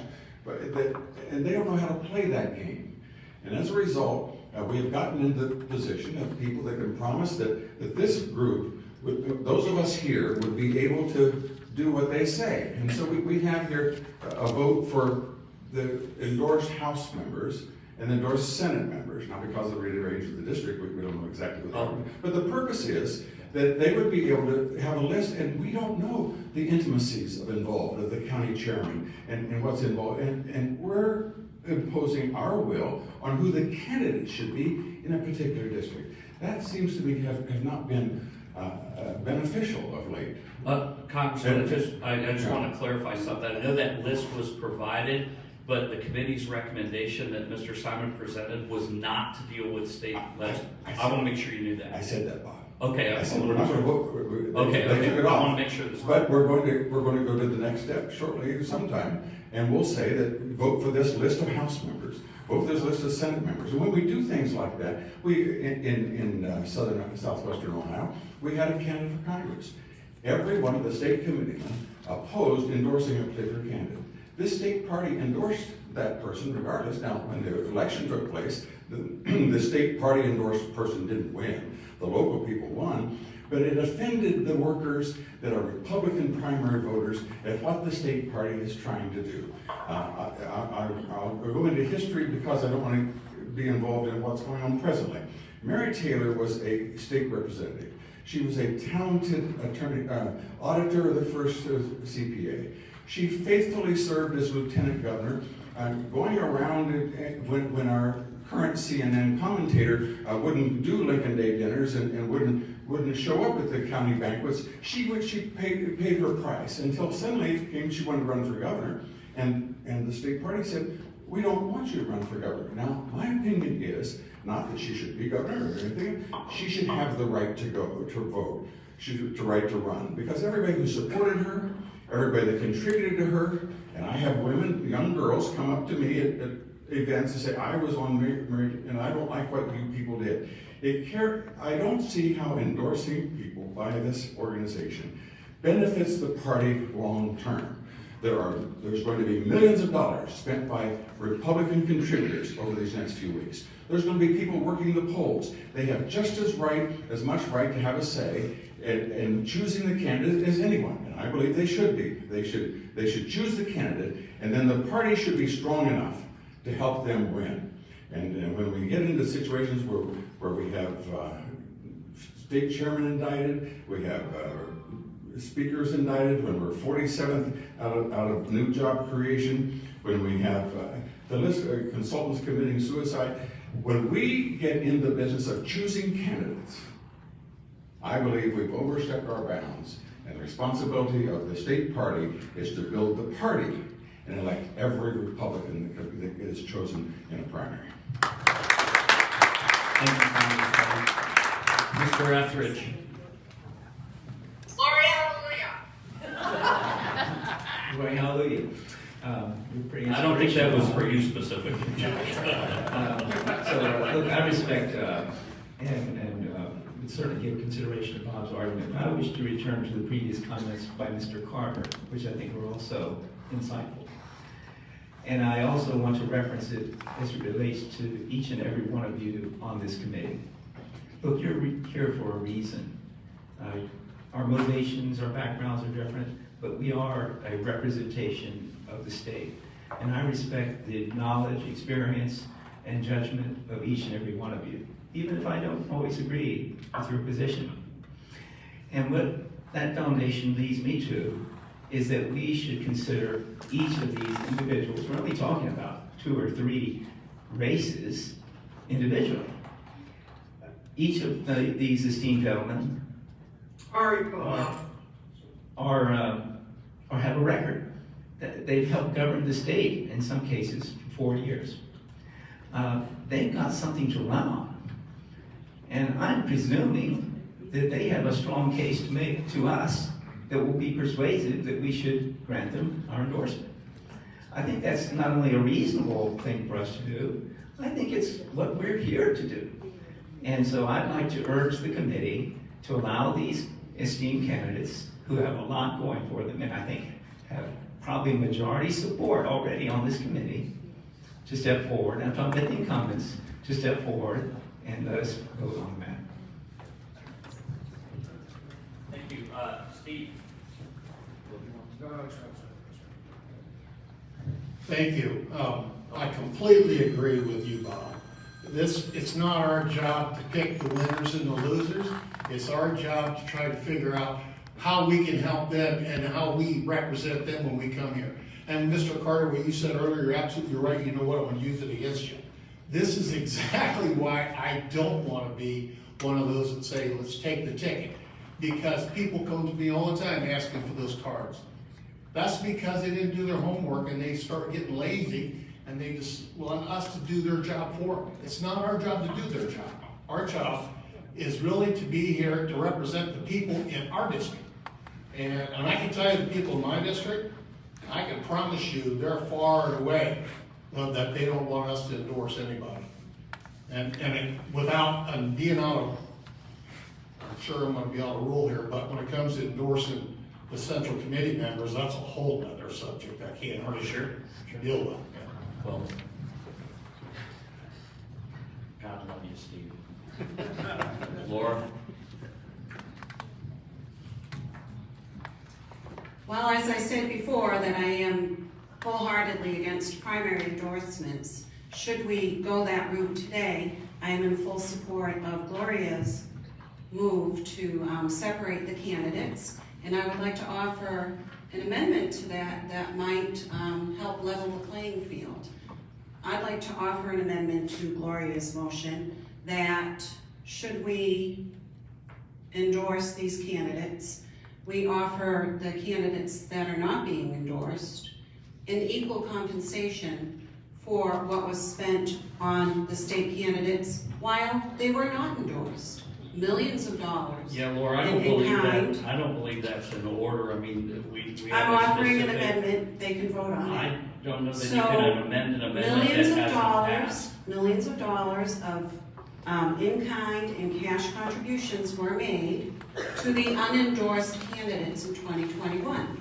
and they don't know how to play that game. And as a result, we have gotten into the position of people that can promise that this group, those of us here, would be able to do what they say. And so we have here a vote for the endorsed House members and endorsed Senate members. Now, because of the range of the district, we don't know exactly what they are. But the purpose is that they would be able to have a list, and we don't know the intimacies of the county chairman and what's involved. And we're imposing our will on who the candidate should be in a particular district. That seems to me have not been beneficial of late. Congressman, I just want to clarify something. I know that list was provided, but the committee's recommendation that Mr. Simon presented was not to deal with state legislation. I want to make sure you knew that. I said that, Bob. Okay. I said we're not going to vote. Okay. They took it off. I want to make sure this. But we're going to go to the next step shortly, sometime, and we'll say that vote for this list of House members, vote for this list of Senate members. And when we do things like that, in southwestern Ohio, we had a candidate for Congress. Every one of the state committeemen opposed endorsing a particular candidate. This state party endorsed that person regardless. Now, when the election took place, the state party endorsed person didn't win. The local people won, but it offended the workers that are Republican primary voters at what the state party is trying to do. I'll go into history because I don't want to be involved in what's going on presently. Mary Taylor was a state representative. She was a talented attorney, auditor of the first CPA. She faithfully served as lieutenant governor, going around when our current CNN commentator wouldn't do Lincoln Day dinners and wouldn't show up at the county banquets. She paid her price until suddenly she wanted to run for governor, and the state party said, "We don't want you to run for governor." Now, my opinion is not that she should be governor or anything. She should have the right to go to vote, the right to run, because everybody who supported her, everybody that contributed to her, and I have women, young girls, come up to me at events and say, "I was on married, and I don't like what you people did." I don't see how endorsing people by this organization benefits the party long term. There's going to be millions of dollars spent by Republican contributors over these next few weeks. There's going to be people working the polls. They have just as much right to have a say in choosing the candidate as anyone, and I believe they should be. They should choose the candidate, and then the party should be strong enough to help them win. And when we get into situations where we have state chairman indicted, we have speakers indicted, when we're 47th out of new job creation, when we have the list of consultants committing suicide, when we get in the business of choosing candidates, I believe we've overstepped our bounds, and the responsibility of the state party is to build the party and elect every Republican that is chosen in a primary. Thank you, Congressman. Mr. Etheridge. Glory, hallelujah. Glory, hallelujah. I don't think that was for you specifically. Look, I respect and would certainly give consideration to Bob's argument. I wish to return to the previous comments by Mr. Carter, which I think were also insightful. And I also want to reference it as it relates to each and every one of you on this committee. Look, you're here for a reason. Our motivations, our backgrounds are different, but we are a representation of the state. And I respect the knowledge, experience, and judgment of each and every one of you, even if I don't always agree with your position. And what that foundation leads me to is that we should consider each of these individuals, we're only talking about 2 or 3 races individually. Each of these esteemed gentlemen have a record. They've helped govern the state, in some cases, for 4 years. They've got something to run on. And I'm presuming that they have a strong case to make to us that will be persuasive that we should grant them our endorsement. I think that's not only a reasonable thing for us to do, I think it's what we're here to do. And so I'd like to urge the committee to allow these esteemed candidates who have a lot going for them, and I think have probably majority support already on this committee, to step forward. And I'm talking about the incumbents, to step forward and let us vote on the matter. Thank you. Steve. Thank you. I completely agree with you, Bob. It's not our job to pick the winners and the losers. It's our job to try to figure out how we can help them and how we represent them when we come here. And Mr. Carter, what you said earlier, you're absolutely right. You know what? I'm going to use it against you. This is exactly why I don't want to be one of those that say, let's take the ticket. Because people come to me all the time asking for those cards. That's because they didn't do their homework and they start getting lazy and they just want us to do their job for them. It's not our job to do their job. Our job is really to be here to represent the people in our district. And I can tell you the people in my district, I can promise you they're far and away that they don't want us to endorse anybody. And without being out of, I'm sure I'm going to be out of rule here, but when it comes to endorsing the central committee members, that's a whole other subject I can't hardly deal with. Well, God love you, Steve. Laura? Well, as I said before, that I am wholeheartedly against primary endorsements. Should we go that route today, I am in full support of Gloria's move to separate the candidates. And I would like to offer an amendment to that might help level the playing field. I'd like to offer an amendment to Gloria's motion that should we endorse these candidates, we offer the candidates that are not being endorsed an equal compensation for what was spent on the state candidates while they were not endorsed. Millions of dollars. Yeah, Laura, I don't believe that's in order. I mean, we have I'm a offering an specific- amendment, they can vote on it. I don't know that So, you can amend an amendment millions that of hasn't dollars, passed. millions of dollars of in-kind and cash contributions were made to the unendorsed candidates in 2021.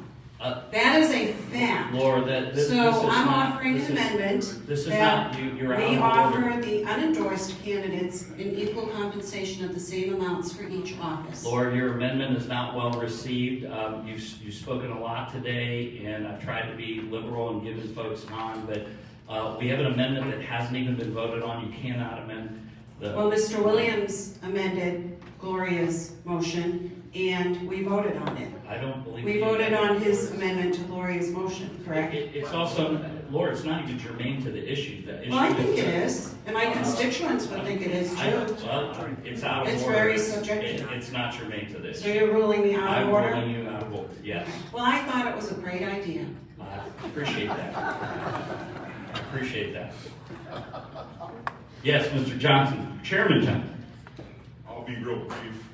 That is a fact. Laura, this So is I'm not- offering this an is- amendment This is that not, you're out we of offer order. the unendorsed candidates an equal compensation of the same amounts for each office. Laura, your amendment is not well received. You've spoken a lot today, and I've tried to be liberal and giving folks time, but we have an amendment that hasn't even been voted on. You cannot amend the. Well, Mr. Williams amended Gloria's motion, and we voted on it. I don't believe. We voted on his amendment to Gloria's motion, correct? It's also, Laura, it's not even germane to the issue. The issue Well, I think it is, and my Uh, constituents would think it is too. Well, it's out of It's order. very subjective. It's not germane to this. So you're ruling me out of order? I'm ruling you out of order, yes. Well, I thought it was a great idea. I appreciate that. I appreciate that. Yes, Mr. Johnson, Chairman Johnson. I'll be real brief.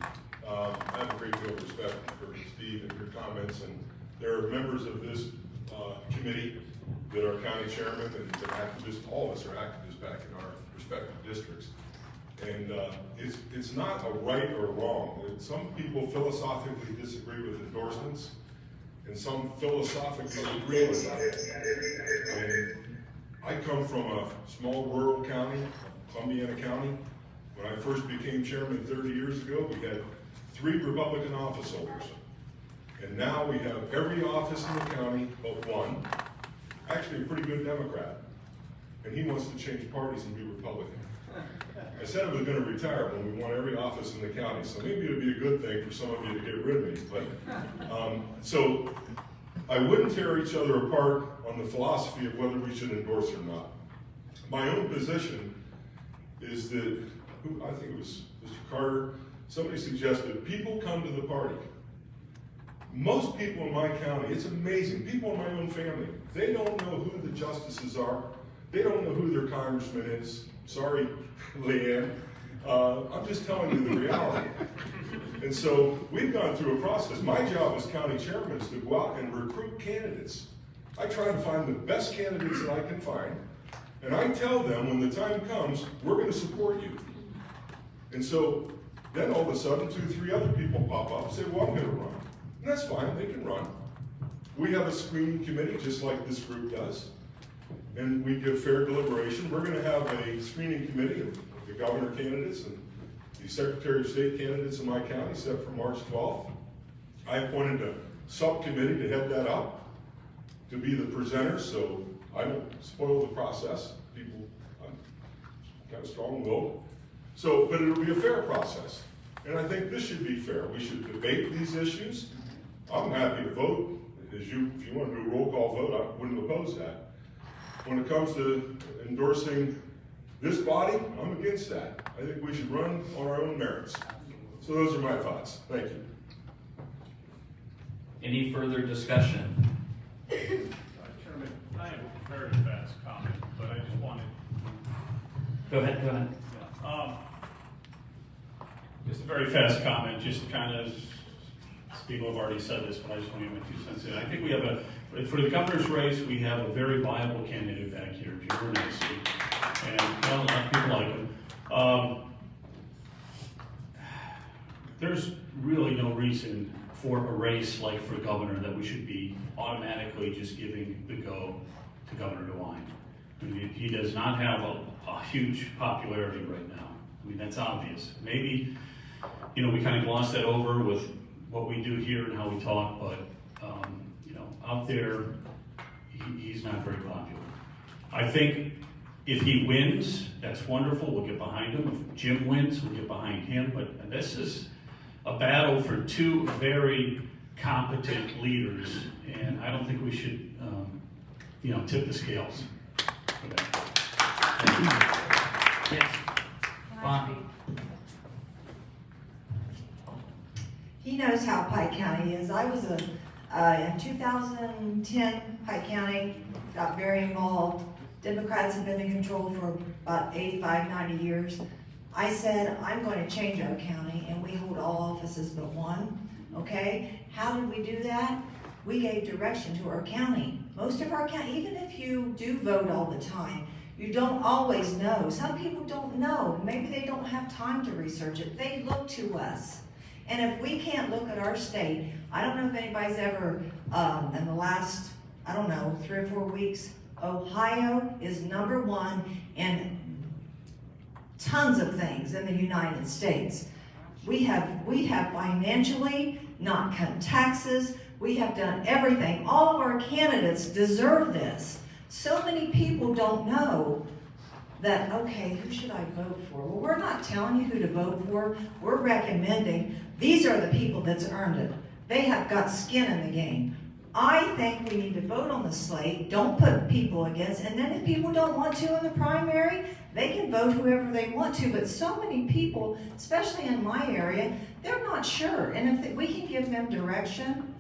I have a great deal of respect for Steve and your comments, and there are members of this committee that are county chairman and activists. All of us are activists back in our respective districts. And it's not a right or wrong. Some people philosophically disagree with endorsements, and some philosophically agree with them. And I come from a small rural county, Columbiana County. When I first became chairman 30 years ago, we had 3 Republican office holders. And now we have every office in the county but one, actually a pretty good Democrat. And he wants to change parties and be Republican. I said I was going to retire when we want every office in the county, so maybe it would be a good thing for some of you to get rid of me. But so I wouldn't tear each other apart on the philosophy of whether we should endorse or not. My own position is that, I think it was Mr. Carter, somebody suggested people come to the party. Most people in my county, it's amazing, people in my own family, they don't know who the justices are. They don't know who their congressman is. Sorry, Leanne. I'm just telling you the reality. And so we've gone through a process. My job as county chairman is to go out and recruit candidates. I try to find the best candidates that I can find. And I tell them when the time comes, we're going to support you. And so then all of a sudden 2, 3 other people pop up and say, well, I'm going to run. And that's fine, they can run. We have a screening committee just like this group does. And we give fair deliberation. We're going to have a screening committee of the governor candidates and the Secretary of State candidates in my county set for March 12th. I appointed subcommittee to head that up, to be the presenter, so I don't spoil the process. People, I'm kind of strong-willed. So, but it'll be a fair process. And I think this should be fair. We should debate these issues. I'm happy to vote. If you want to do a roll call vote, I wouldn't oppose that. When it comes to endorsing this body, I'm against that. I think we should run on our own merits. So those are my thoughts. Thank you. Any further discussion? Chairman, I have a very fast comment, but I just wanted. Go ahead. Just a very fast comment, just kind of, people have already said this, but I just want to get my 2 cents in. I think we have for the governor's race, we have a very viable candidate back here, Jim Bernanke, and a lot of people like him. There's really no reason for a race like for governor that we should be automatically just giving the go to Governor DeWine. I mean, he does not have a huge popularity right now. I mean, that's obvious. Maybe, we kind of gloss that over with what we do here and how we talk, but, out there, he's not very popular. I think if he wins, that's wonderful, we'll get behind him. If Jim wins, we'll get behind him, but this is a battle for two very competent leaders, and I don't think we should, tip the scales for that. Yes. Bonnie. He knows how Pike County is. I was in 2010, Pike County got very involved. Democrats have been in control for about 85, 90 years. I said, I'm going to change our county, and we hold all offices but one, okay? How did we do that? We gave direction to our county. Most of our county, even if you do vote all the time, you don't always know. Some people don't know. Maybe they don't have time to research it. They look to us. And if we can't look at our state, I don't know if anybody's ever, in the last, 3 or 4 weeks, Ohio is #1 in tons of things in the United States. We have financially not cut taxes. We have done everything. All of our candidates deserve this. So many people don't know that, okay, who should I vote for? Well, we're not telling you who to vote for. We're recommending these are the people that's earned it. They have got skin in the game. I think we need to vote on the slate, don't put people against, and then if people don't want to in the primary, they can vote whoever they want to, but so many people, especially in my area, they're not sure, and if we can give them direction,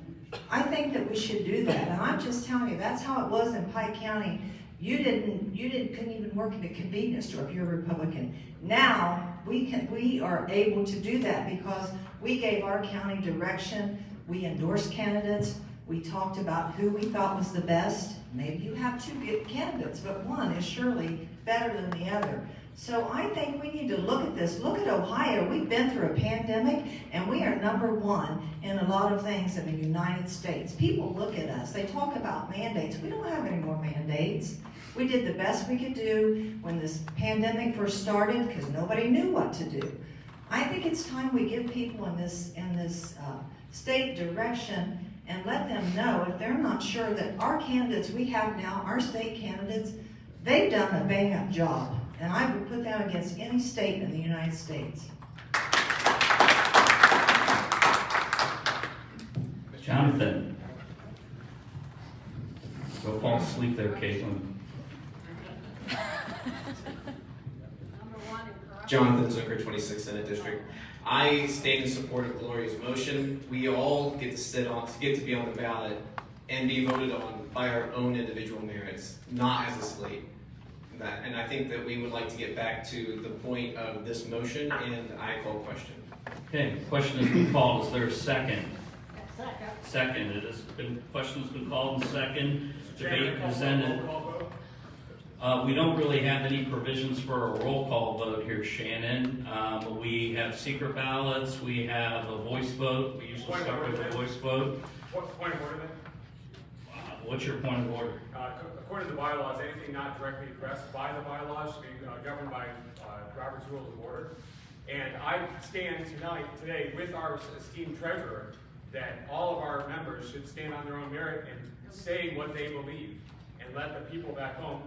I think that we should do that, and I'm just telling you, that's how it was in Pike County. You couldn't even work in a convenience store if you're a Republican. Now, we are able to do that because we gave our county direction, we endorsed candidates, we talked about who we thought was the best. Maybe you have 2 good candidates, but one is surely better than the other. So I think we need to look at this. Look at Ohio. We've been through a pandemic, and we are #1 in a lot of things in the United States. People look at us. They talk about mandates. We don't have any more mandates. We did the best we could do when this pandemic first started because nobody knew what to do. I think it's time we give people in this state direction and let them know if they're not sure that our candidates we have now, our state candidates, they've done a bang-up job. And I would put that against any state in the United States. Jonathan. Go fall asleep there, Caitlin. Jonathan Zucker, 26th Senate District. I stand in support of Gloria's motion. We all get to be on the ballot and be voted on by our own individual merits, not as a slate. And I think that we would like to get back to the point of this motion, and I call question. Okay, question has been called. Is there a second? Second. Question has been called and second. Debate presented. We don't really have any provisions for a roll call vote here, Shannon. We have secret ballots. We have a voice vote. We usually start with a voice vote. What point of order then? What's your point of order? According to the bylaws, anything not directly addressed by the bylaws should be governed by Robert's Rules of Order. And I stand today with our esteemed treasurer that all of our members should stand on their own merit and say what they believe, and let the people back home.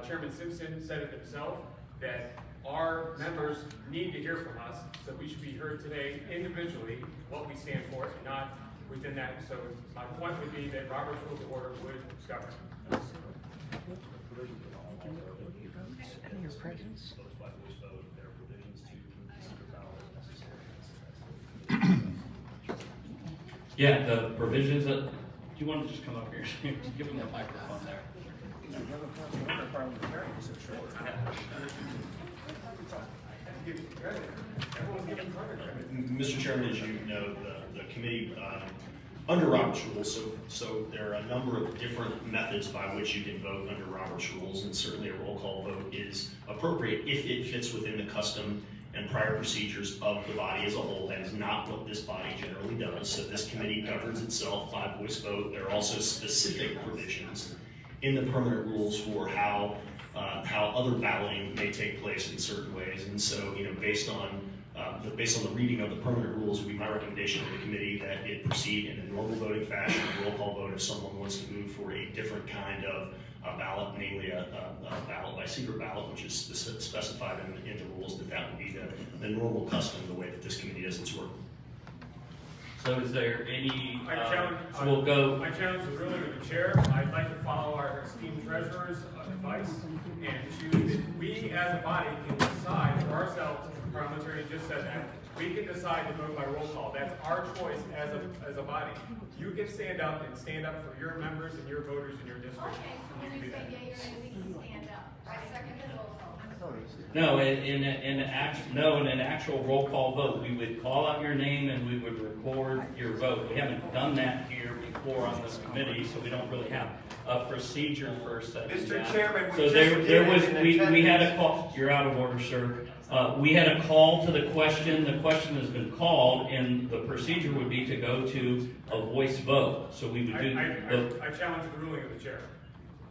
Chairman Simpson said it himself, that our members need to hear from us, so we should be heard today individually, what we stand for, and not within that. So my point would be that Robert's Rules of Order would govern. Your presence. By voice vote, there are provisions to secret ballot necessary. Yeah, the provisions that, do you want to just come up here? Give them the microphone there. Mr. Chairman, as you know, the committee, under Robert's rules, so there are a number of different methods by which you can vote under Robert's rules, and certainly a roll call vote is appropriate if it fits within the custom and prior procedures of the body as a whole. That is not what this body generally does. So this committee governs itself by voice vote. There are also specific provisions in the permanent rules for how other balloting may take place in certain ways. And so, based on the reading of the permanent rules, it would be my recommendation to the committee that it proceed in a normal voting fashion, a roll call vote if someone wants to move for a different kind of ballot, namely a ballot by secret ballot, which is specified in the rules, that would be the normal custom, the way that this committee does its work. So is there any, I challenge the ruling of the chair. I'd like to follow our esteemed treasurer's advice and choose that we as a body can decide for ourselves. The parliamentarian just said that. We can decide to vote by roll call. That's our choice as a body. You can stand up for your members and your voters in your district. Okay, so when you say yea or nay, we can stand up. I second the roll call. no, in an actual roll call vote, we would call out your name and we would record your vote. We haven't done that here before on this committee, so we don't really have a procedure for setting Mr. that. Chairman, So we had a call. You're out of order, sir. We had a call to the question. The question has been called, and the procedure would be to go to a voice vote. So we would do. I challenge the ruling of the chair.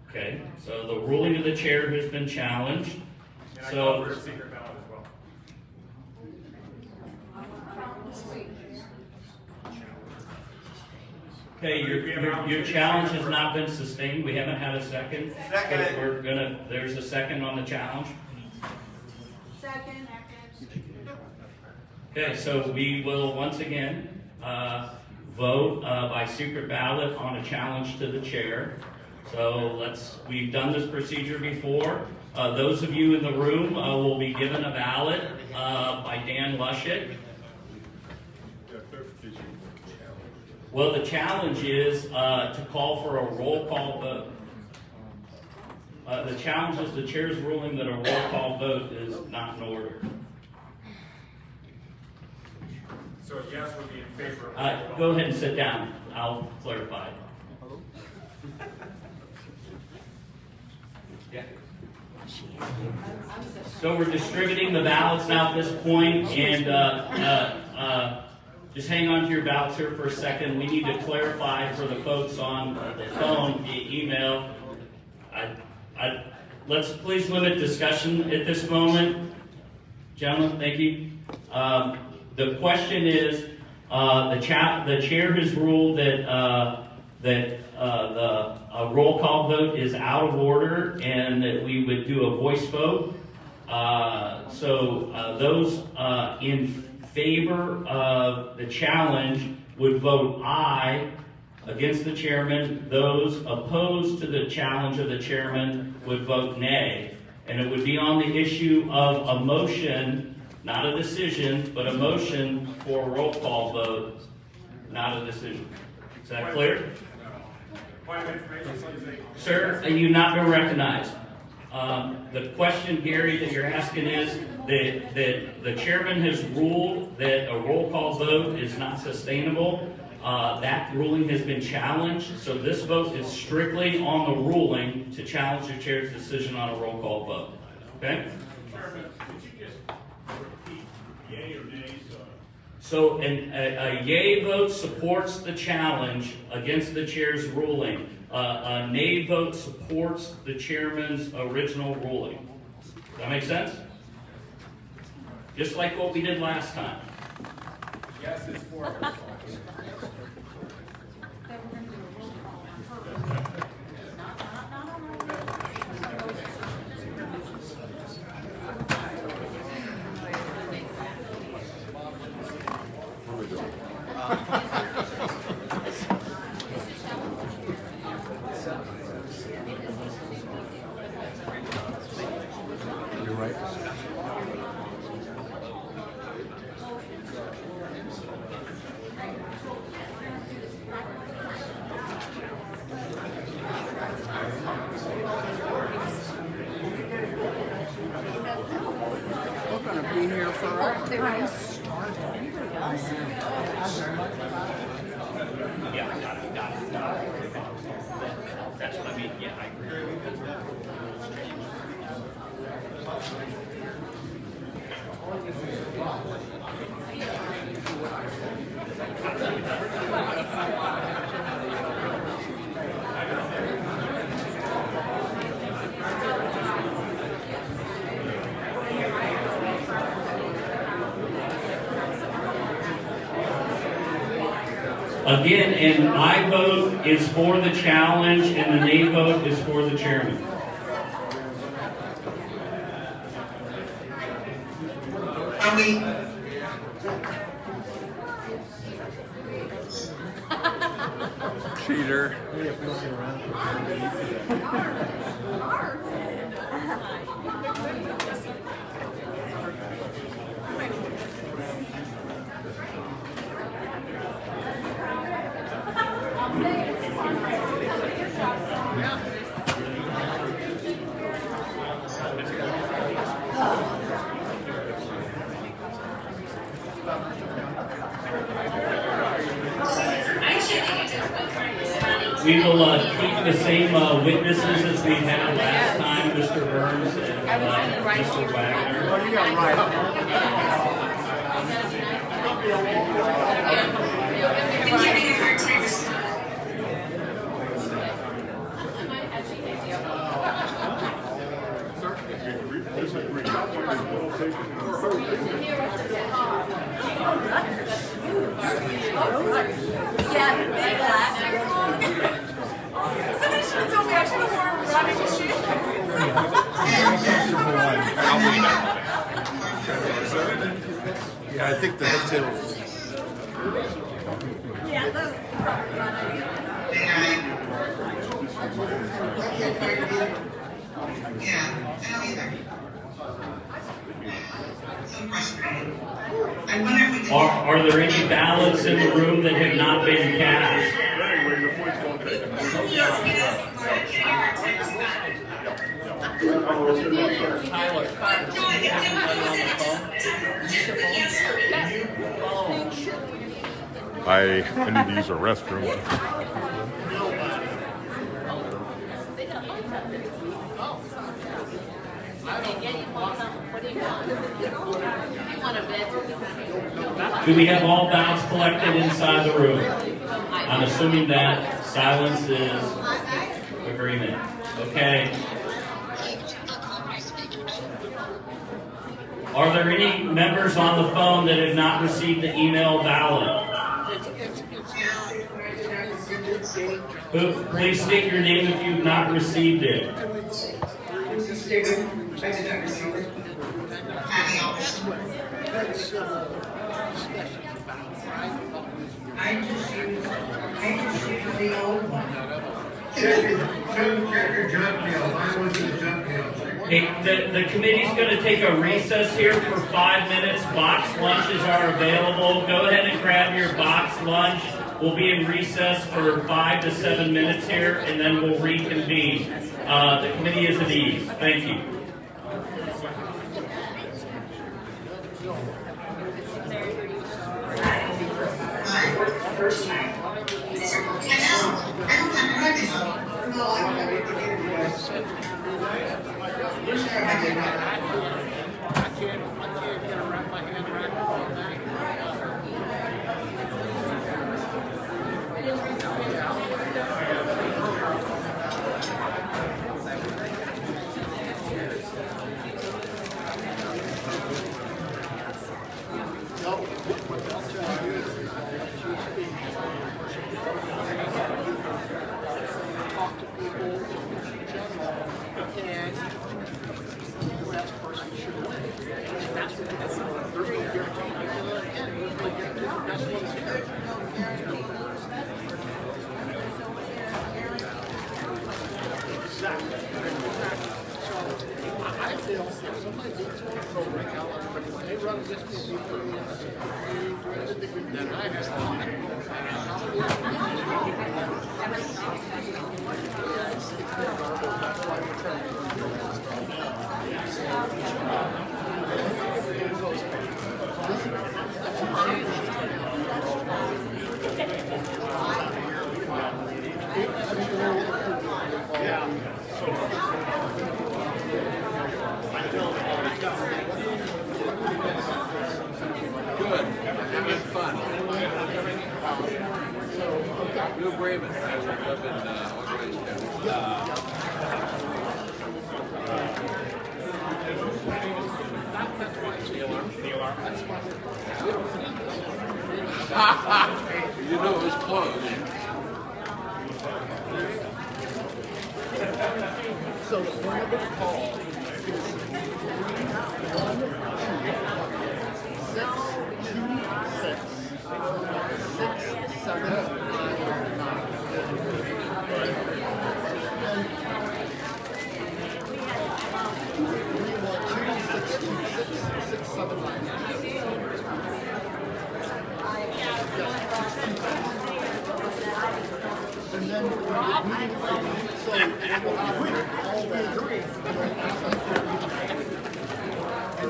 Okay. So the ruling of the chair has been challenged. And I call for a secret ballot as well. Okay, your challenge has not been sustained. We haven't had a second. Second. There's a second on the challenge. Second. Okay, so we will once again vote by secret ballot on a challenge to the chair. So we've done this procedure before. Those of you in the room will be given a ballot by Dan Lushik. Well, the challenge is to call for a roll call vote. The challenge is the chair's ruling that a roll call vote is not in order. So a yes would be in favor of Go ahead and sit down. I'll clarify. Yeah. So we're distributing the ballots now at this point, and just hang on to your ballots here for a second. We need to clarify for the folks on the phone via email. Let's please limit discussion at this moment. Gentlemen, thank you. The question is, the chair has ruled that the roll call vote is out of order and that we would do a voice vote. So those in favor of the challenge would vote aye against the chairman. Those opposed to the challenge of the chairman would vote nay. And it would be on the issue of a motion, not a decision, but a motion for a roll call vote, not a decision. Is that clear? Point of information, Sir, you not been recognized. The question, Gary, that you're asking is that the chairman has ruled that a roll call vote is not sustainable. That ruling has been challenged, so this vote is strictly on the ruling to challenge the chair's decision on a roll call vote. Okay? Chairman, could you just repeat yea or nay? So a yea vote supports the challenge against the chair's ruling. A nay vote supports the chairman's original ruling. Does that make sense? Just like what we did last time. Yes is for. You're right. We're gonna be here forever. Yeah, got it. That's what I mean, yeah, I agree. Again, an I vote is for the challenge, and the nay vote is for the chairman. Are we? Cheater. We will keep the same witnesses as we had last time, Mr. Burns and Mr. Wagner. Oh, you got right. I'm having a hard time. Yeah, big plastic. Somebody should tell me I should have worn running shoes. Yeah, I think the head tail is. Yeah, that's probably running. Yeah, I don't either. So frustrating. I wonder if we can. Are there any ballots in the room that have not been cast? I need to use a restroom. Do we have all ballots collected inside the room? I'm assuming that silence is agreement. Okay. Are there any members on the phone that have not received the email ballot? Please state your name if you've not received it. Mrs. David, I did not receive it. I just used the old one. Check your junk mail. I went to the junk mail. Hey, the committee's going to take a recess here for 5 minutes. Box lunches are available. Go ahead and grab your box lunch. We'll be in recess for 5 to 7 minutes here, and then we'll reconvene. The committee is at ease. Thank you. First time. No, what I'll tell you is that she's being They run against me, then I have Good. Having fun. New Raven. I live in the alarm. You know it was close. So the point of this call and then and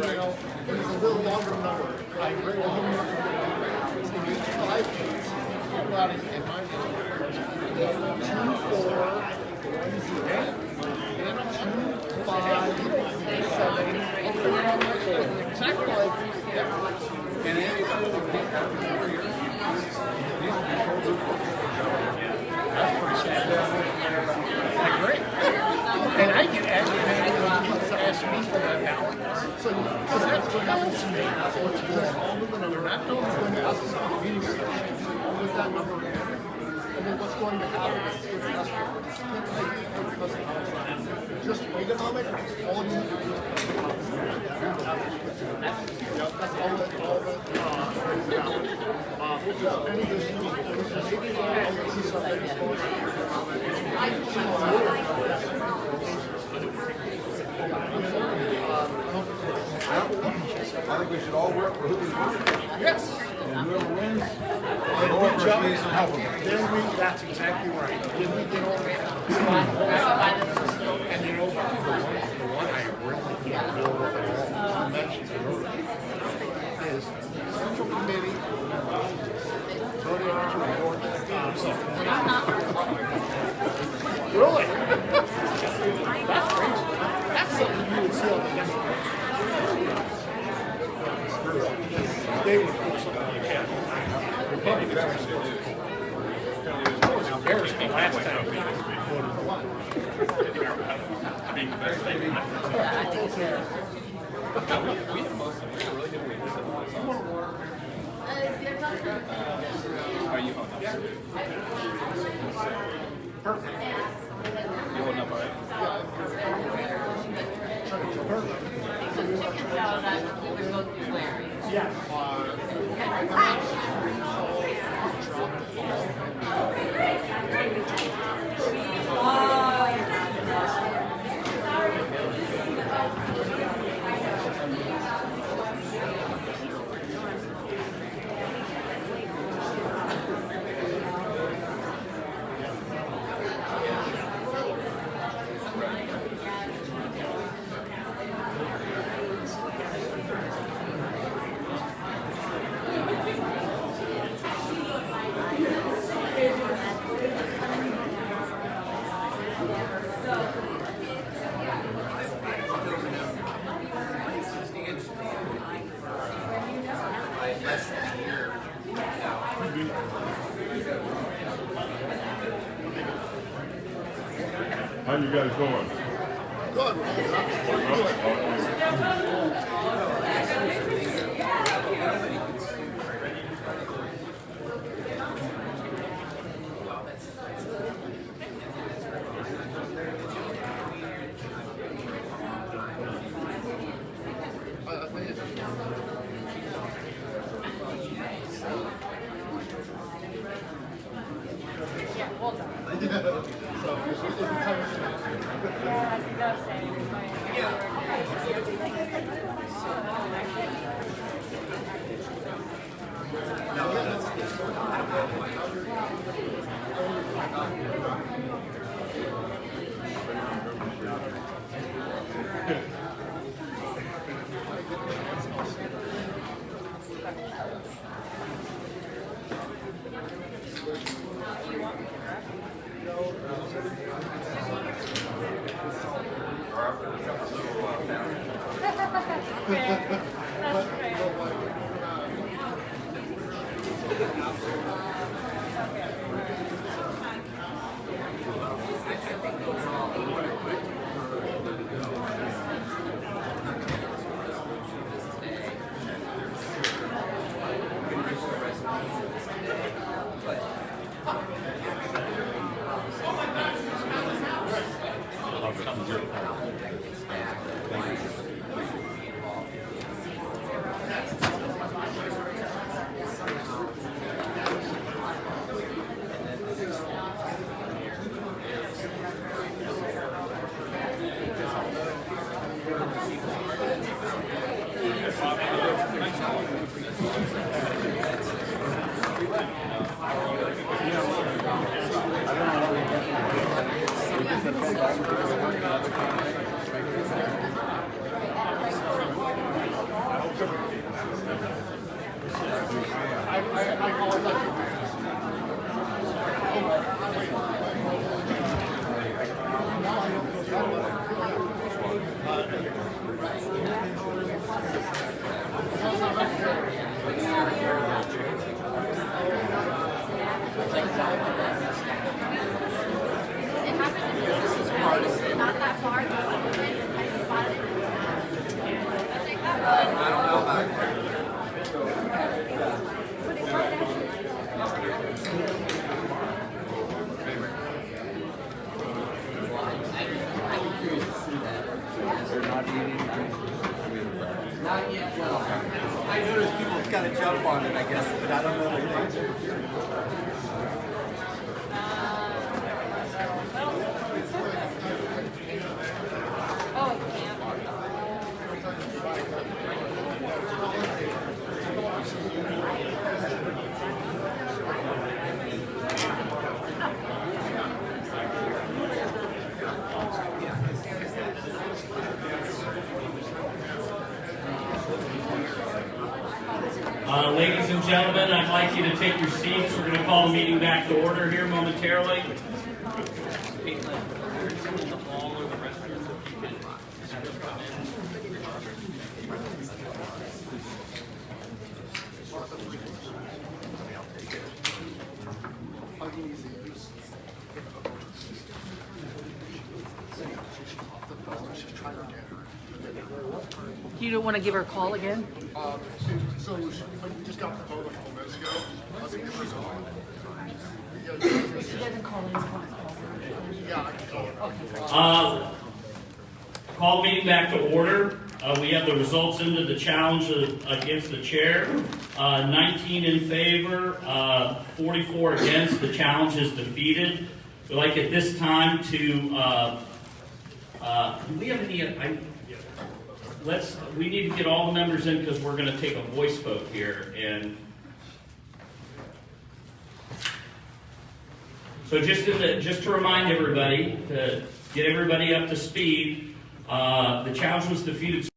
you know, there's a little longer number. I read a little more. So you 5 kids. Go out and find 2, 4, 2, 5, 7. Exactly like and that's pretty sad. Like, great. And I get aggravated when people ask me for that ballot. So that's what happens to me. So it's good. All moving on. They're not telling me when to ask us for the meeting with that number. And then what's going to happen is just wait a moment. All you need to do is that's all that any issue. I think we should all work for who we want. Yes. And whoever wins, Then we jump and help them. That's exactly right. Then we get over and you know, the one I really can't build with at all, you mentioned it earlier, is Central Committee voting to endorse Really? That's crazy. That's something you would see on the next. They would put something like that. Republicans was embarrassed the last time we voted for one. Are you Perfect. You holding up all right? Yeah. How you guys doing? Good. Yeah, I think that's it. Not that far, I just spotted it. I don't know about it. Not yet. Well, I noticed people kind of jump on it, I guess, but I don't know the nature. Ladies and gentlemen, I'd like you to take your seats. We're going to call the meeting back to order here momentarily. You don't want to give her a call again? So we just got the vote a couple minutes ago. I think it was on. She doesn't call in. Yeah, I can call her. Call the meeting back to order. We have the results into the challenge against the chair. 19 in favor, 44 against. The challenge is defeated. We'd like at this time to, do we have any, we need to get all the members in because we're going to take a voice vote here. And so just to remind everybody, to get everybody up to speed, the challenge was defeated.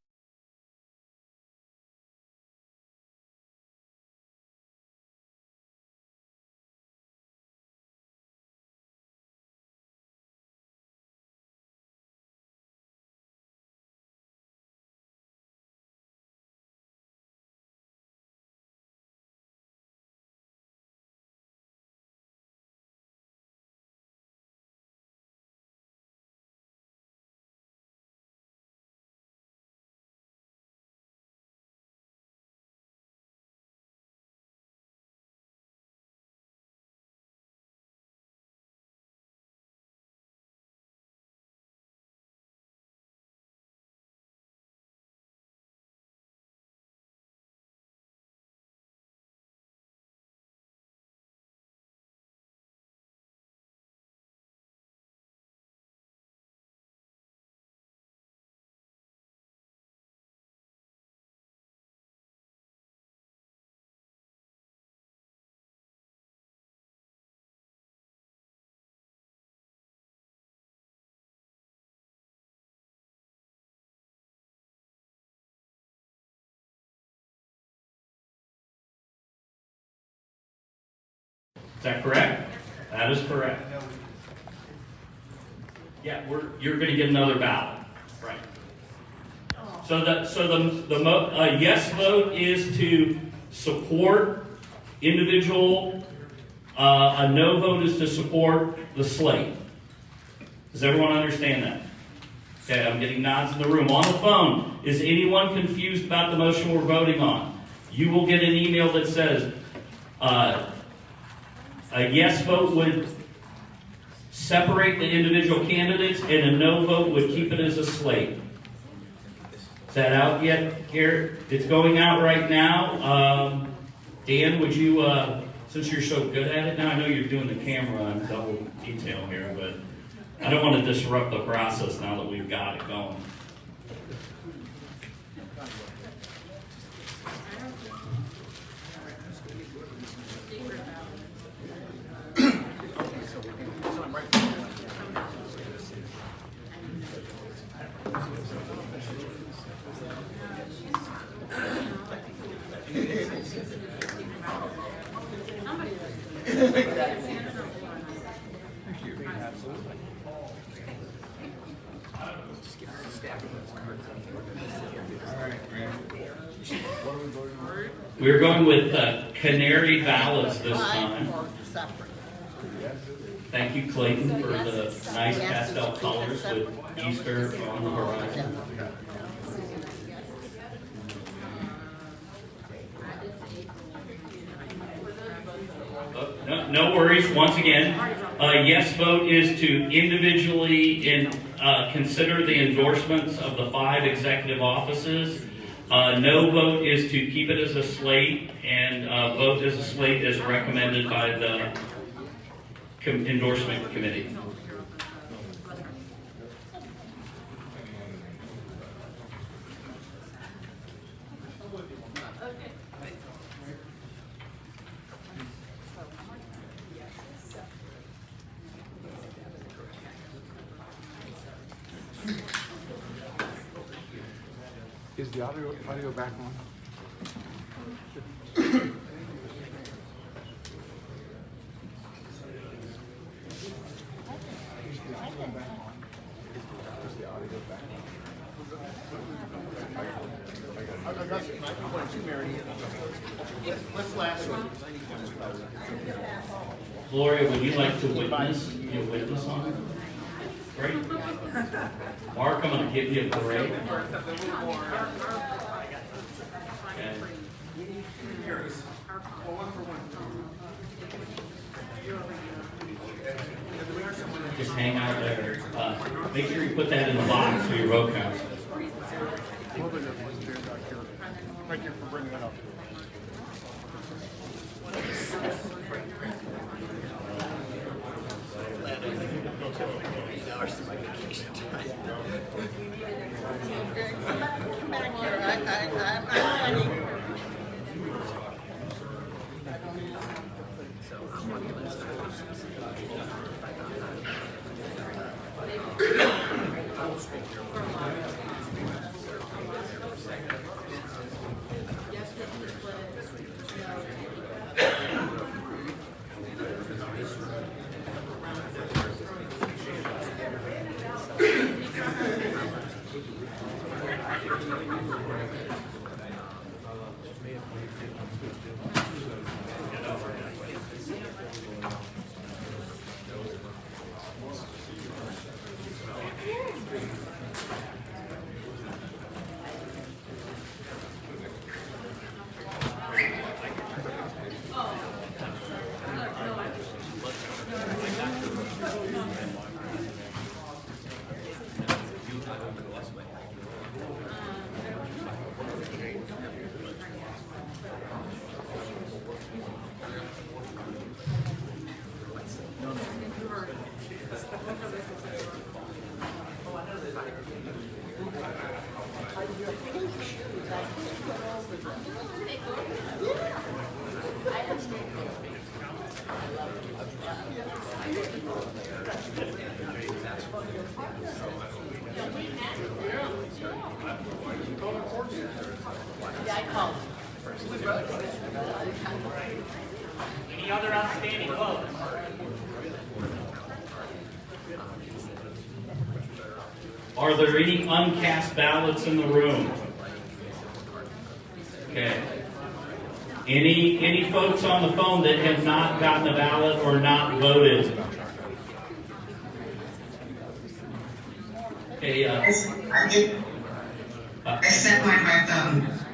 Is that correct? That is correct. Yeah, you're going to get another ballot, right? So the yes vote is to support individual. A no vote is to support the slate. Does everyone understand that? Okay, I'm getting nods in the room. On the phone, is anyone confused about the motion we're voting on? You will get an email that says a yes vote would separate the individual candidates, and a no vote would keep it as a slate. Is that out yet, Garrett? It's going out right now. Dan, would you, since you're so good at it now, I know you're doing the camera on double detail here, but I don't want to disrupt the process now that we've got it going. We're going with canary ballots this time. Thank you, Clayton, for the nice pastel colors with Easter on the horizon. No worries. Once again, yes vote is to individually consider the endorsements of the 5 executive offices. No vote is to keep it as a slate, and vote as a slate as recommended by the endorsement committee. Is the audio back on? Gloria, would you like to witness? Be a witness on it? Great. Mark, I'm going to give you a parade. Okay. Just hang out there. Make sure you put that in the box for your vote count. Thank you for bringing that up. Any other outstanding votes? Are there any uncast ballots in the room? Okay. Any folks on the phone that have not gotten a ballot or not voted? Okay, I sent mine by phone.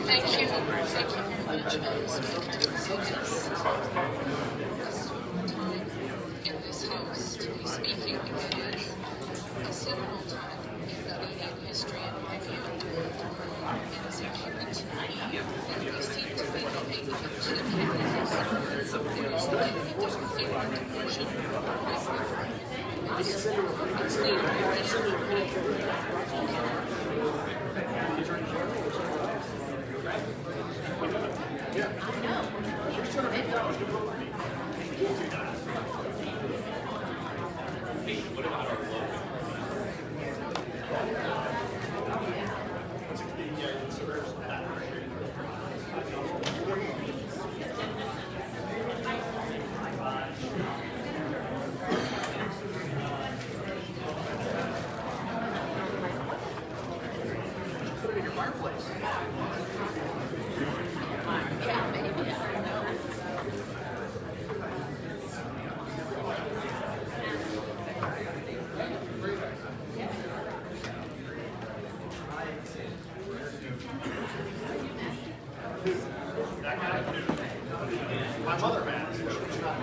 Thank you very much. I was focus in this house to be speaking is a seminal time in Canadian history and review. It is important that we seem to be looking to candidates. There is the different version What about our local? Put it in your fireplace. My mother has. She's not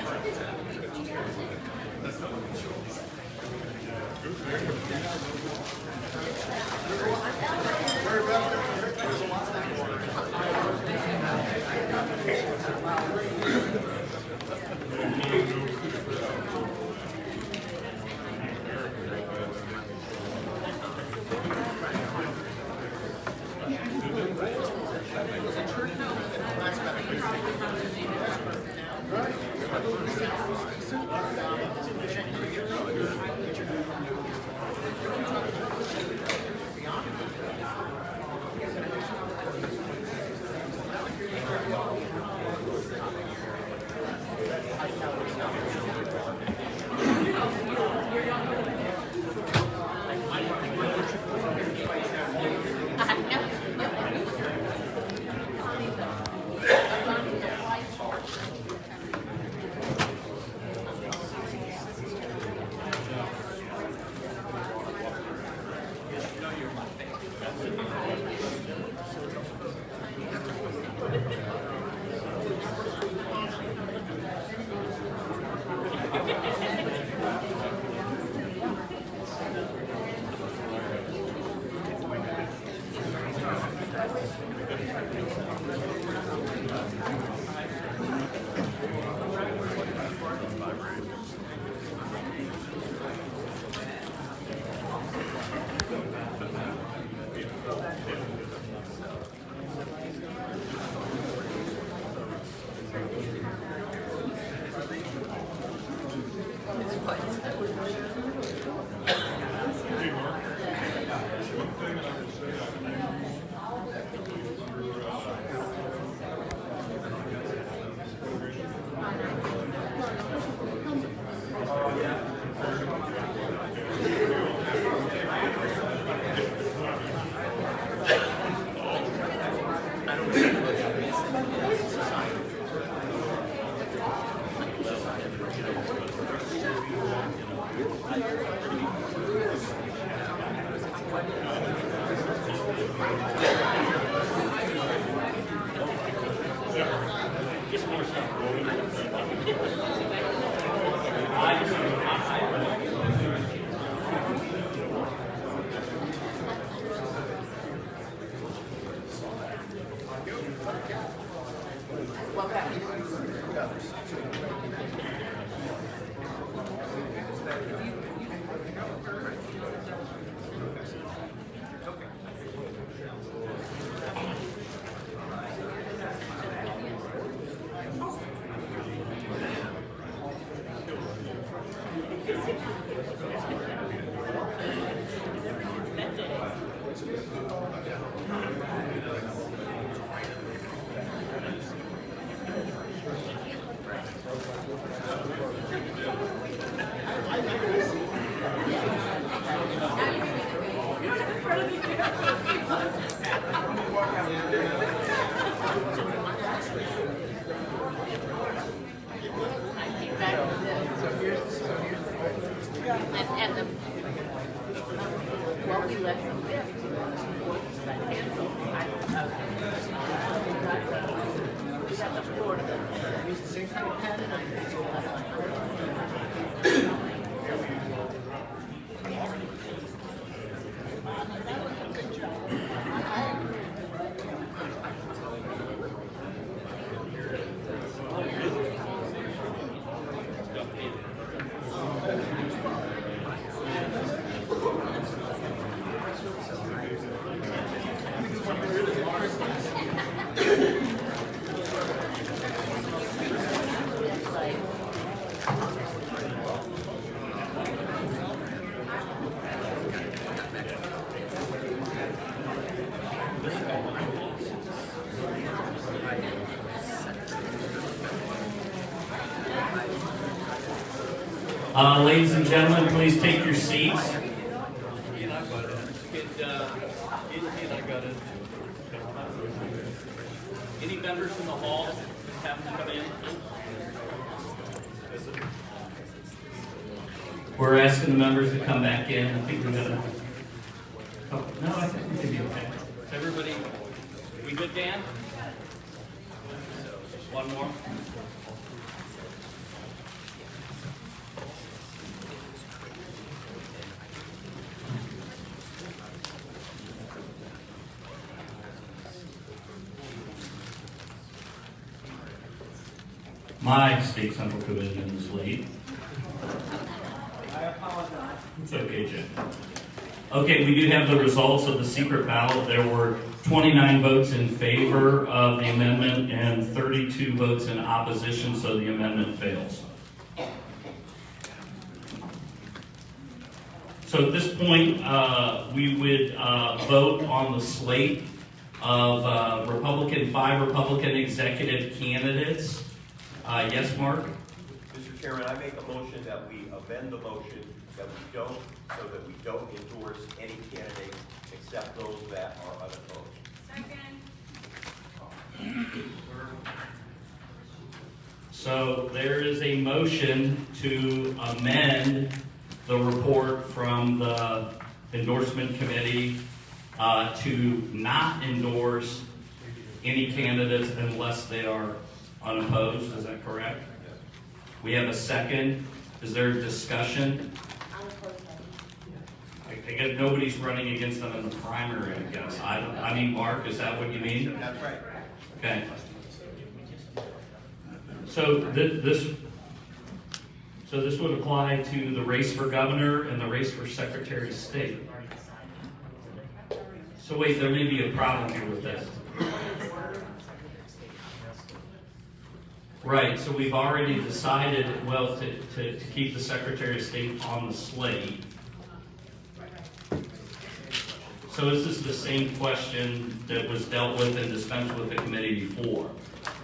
Ladies and gentlemen, please take your seats. Any members in the hall have to come in? We're asking the members to come back in. I think we're gonna. Oh, no, I think we can be okay. Everybody, we good, Dan? One more. My state central commitment is late. I apologize. It's okay, Jim. Okay, we do have the results of the secret ballot. There were 29 votes in favor of the amendment and 32 votes in opposition, so the amendment fails. So at this point, we would vote on the slate of 5 Republican executive candidates. Yes, Mark? Mr. Chairman, I make a motion that we amend the motion that we don't endorse any candidates except those that are unopposed. Second. So there is a motion to amend the report from the Endorsement Committee to not endorse any candidates unless they are unopposed. Is that correct? We have a second. Is there discussion? I guess nobody's running against them in the primary, I guess. I mean, Mark, is that what you mean? That's right. Okay. So this would apply to the race for governor and the race for secretary of state. So wait, there may be a problem here with this. Right, so we've already decided, well, to keep the secretary of state on the slate. So is this the same question that was dealt with and dispensed with the committee before?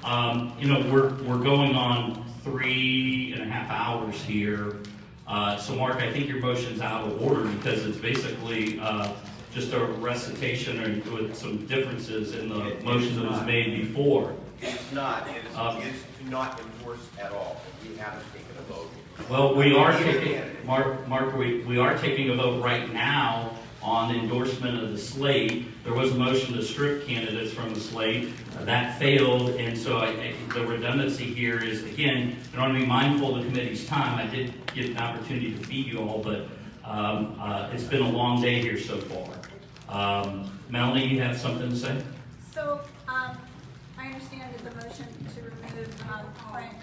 We're going on 3.5 hours here. So Mark, I think your motion's out of order because it's basically just a recitation or with some differences in the motion that was made before. It's not. It is to not endorse at all. We haven't taken a vote. Well, we are taking, Mark, we are taking a vote right now on endorsement of the slate. There was a motion to strip candidates from the slate. That failed, and so the redundancy here is, again, I want to be mindful of the committee's time. I did get an opportunity to feed you all, but it's been a long day here so far. Melanie, you have something to say? So, I understand that the motion to remove Frank.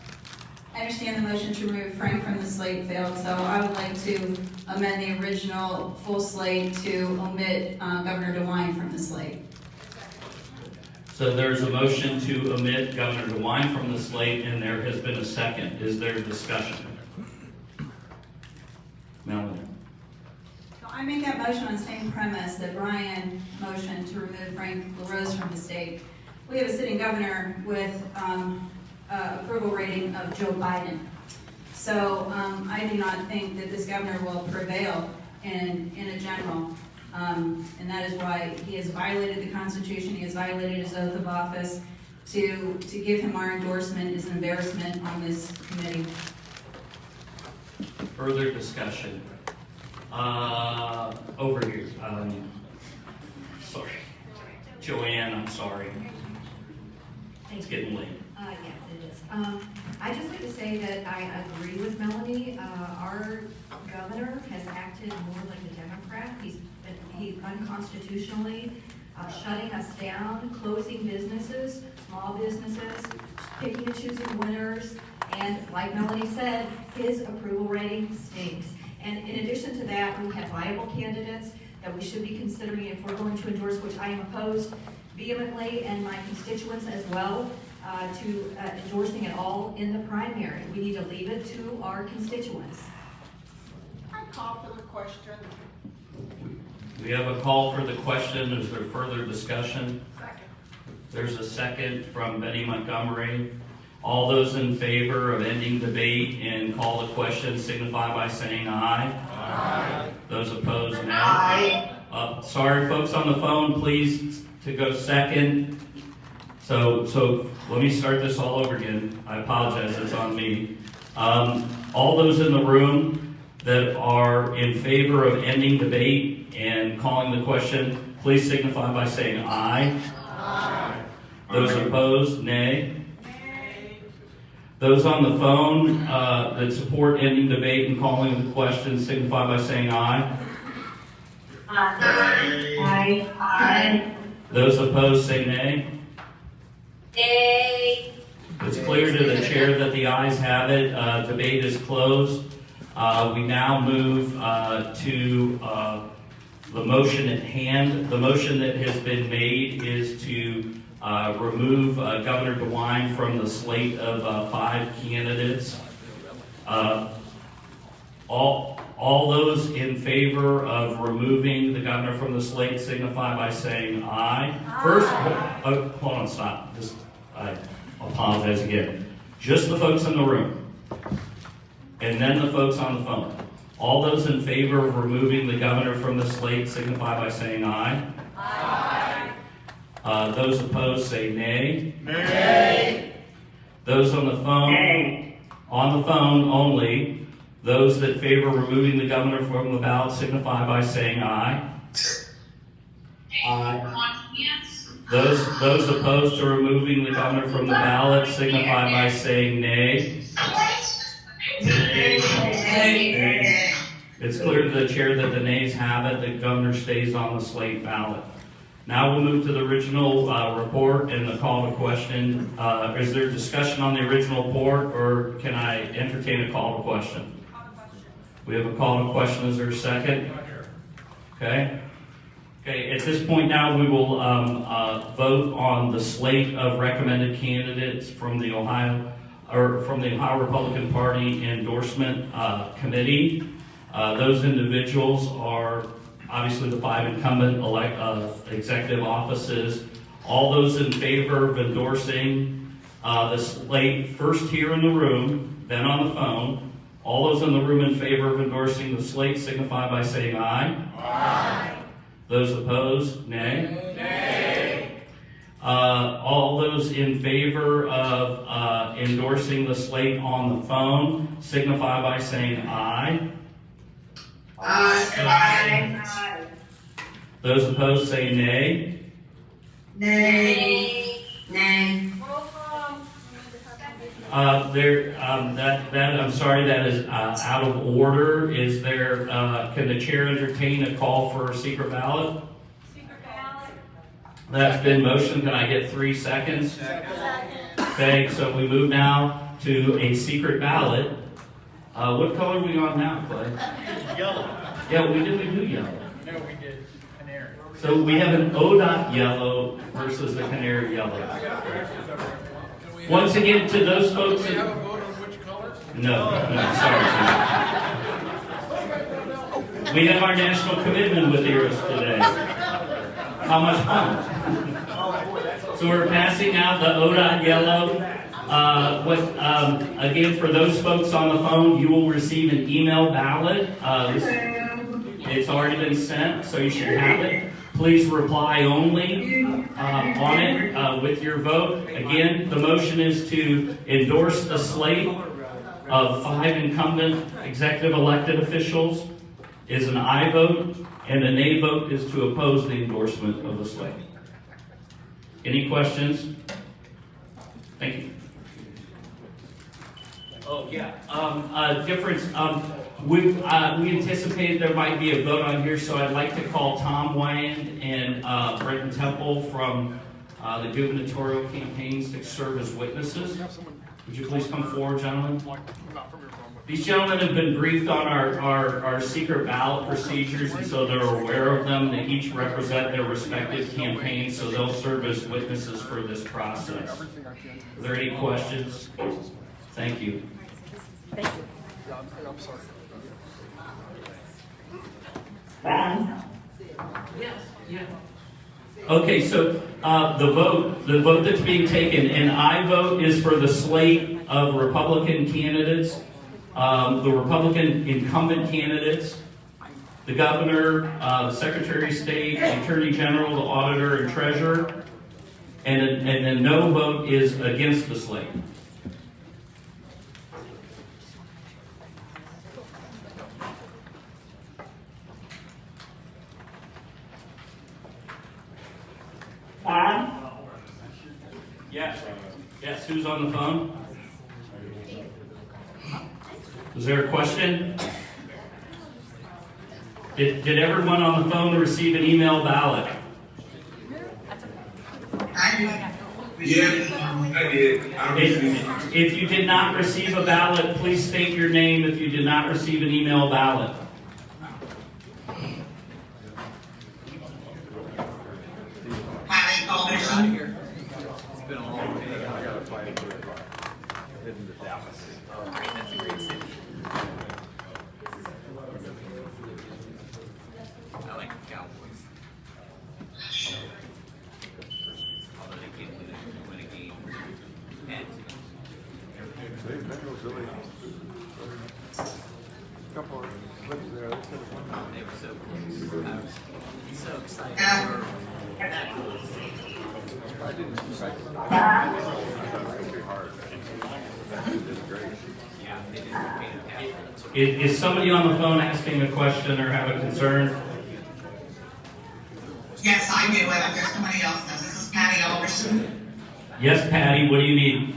I understand the motion to remove Frank from the slate failed, so I would like to amend the original full slate to omit Governor DeWine from the slate. So there's a motion to omit Governor DeWine from the slate, and there has been a second. Is there discussion? Melanie. So I make that motion on the same premise that Brian motioned to remove Frank LaRose from the state. We have a sitting governor with approval rating of Joe Biden. So I do not think that this governor will prevail in a general. And that is why he has violated the Constitution, he has violated his oath of office. To give him our endorsement is an embarrassment on this committee. Further discussion. Over here. Sorry. Joanne, I'm sorry. It's getting late. Yes, it is. I just like to say that I agree with Melanie. Our governor has acted more like a Democrat. He's unconstitutionally shutting us down, closing businesses, small businesses, picking and choosing winners, and like Melanie said, his approval rating stinks. And in addition to that, we have viable candidates that we should be considering if we're going to endorse, which I am opposed vehemently, and my constituents as well, to endorsing it all in the primary. We need to leave it to our constituents. I call for the question. We have a call for the question. Is there further discussion? Second. There's a second from Betty Montgomery. All those in favor of ending debate and call the question signify by saying aye. Aye. Those opposed, no. Aye. Sorry, folks on the phone, please to go second. So let me start this all over again. I apologize, it's on me. All those in the room that are in favor of ending debate and calling the question, please signify by saying aye. Aye. Those opposed, nay. Those on the phone that support ending debate and calling the question signify by saying aye. Aye. Aye. Aye. Those opposed say nay. Nay. It's clear to the chair that the ayes have it. Debate is closed. We now move to the motion at hand. The motion that has been made is to remove Governor DeWine from the slate of 5 candidates. All those in favor of removing the governor from the slate signify by saying aye. Aye. First, hold on, stop. I apologize again. Just the folks in the room, and then the folks on the phone. All those in favor of removing the governor from the slate signify by saying aye. Aye. Those opposed say nay. Nay. Those on the phone, nay. On the phone only. Those that favor removing the governor from the ballot signify by saying aye. Those opposed to removing the governor from the ballot signify by saying nay. It's clear to the chair that the nays have it. The governor stays on the slate ballot. Now we'll move to the original report and the call to question. Is there discussion on the original report, or can I entertain a call to question? We have a call to question. Is there a second? Okay. Okay. At this point now, we will vote on the slate of recommended candidates from the Ohio Republican Party Endorsement Committee. Those individuals are obviously the 5 incumbent executive offices. All those in favor of endorsing the slate, first here in the room, then on the phone. All those in the room in favor of endorsing the slate signify by saying aye. Aye. Those opposed, nay. Nay. All those in favor of endorsing the slate on the phone signify by saying aye. Aye. Those opposed say nay. Nay. Nay. I'm sorry, that is out of order. Is there, can the chair entertain a call for a secret ballot? Secret ballot. That's been motioned. Can I get 3 seconds? Second. Okay, so we move now to a secret ballot. What color are we on now, Clay? Yellow. Yeah, we do yellow. No, we did canary. So we have an ODOT yellow versus the canary yellow. Once again, to those folks Do we that... have a vote on which color? No, sorry. We have our national commitment with yours today. How much fun. So we're passing out the ODOT yellow. Again, for those folks on the phone, you will receive an email ballot. It's already been sent, so you should have it. Please reply only on it with your vote. Again, the motion is to endorse the slate of 5 incumbent executive elected officials. Is an aye vote, and a nay vote is to oppose the endorsement of the slate. Any questions? Thank you. Oh, yeah. Difference. We anticipated there might be a vote on here, so I'd like to call Tom Wyand and Brenton Temple from the gubernatorial campaigns to serve as witnesses. Would you please come forward, gentlemen? These gentlemen have been briefed on our secret ballot procedures, and so they're aware of them. They each represent their respective campaigns, so they'll serve as witnesses for this process. Are there any questions? Thank you. Thank you. I'm sorry. Yes. Yeah. Okay, so the vote that's being taken, an aye vote is for the slate of Republican candidates, the Republican incumbent candidates, the governor, the Secretary of State, the Attorney General, the auditor, and treasurer, and a no vote is against the slate. Yes. Yes, who's on the phone? Is there a question? Did everyone on the phone receive an email ballot? Yes, I did. If you did not receive a ballot, please state your name if you did not receive an email ballot. It's been a long day. I gotta fight it. Heading to Dallas. That's a great city. I like the Cowboys. Although they can't win a game. And Couple of clips there. they were so close. I was so excited for that close. I didn't expect it. Yeah, they did fantastic. Is somebody on the phone asking a question or have a concern? Yes, I do it if there's somebody else does. This is Patty Alderson. Yes, Patty, what do you need?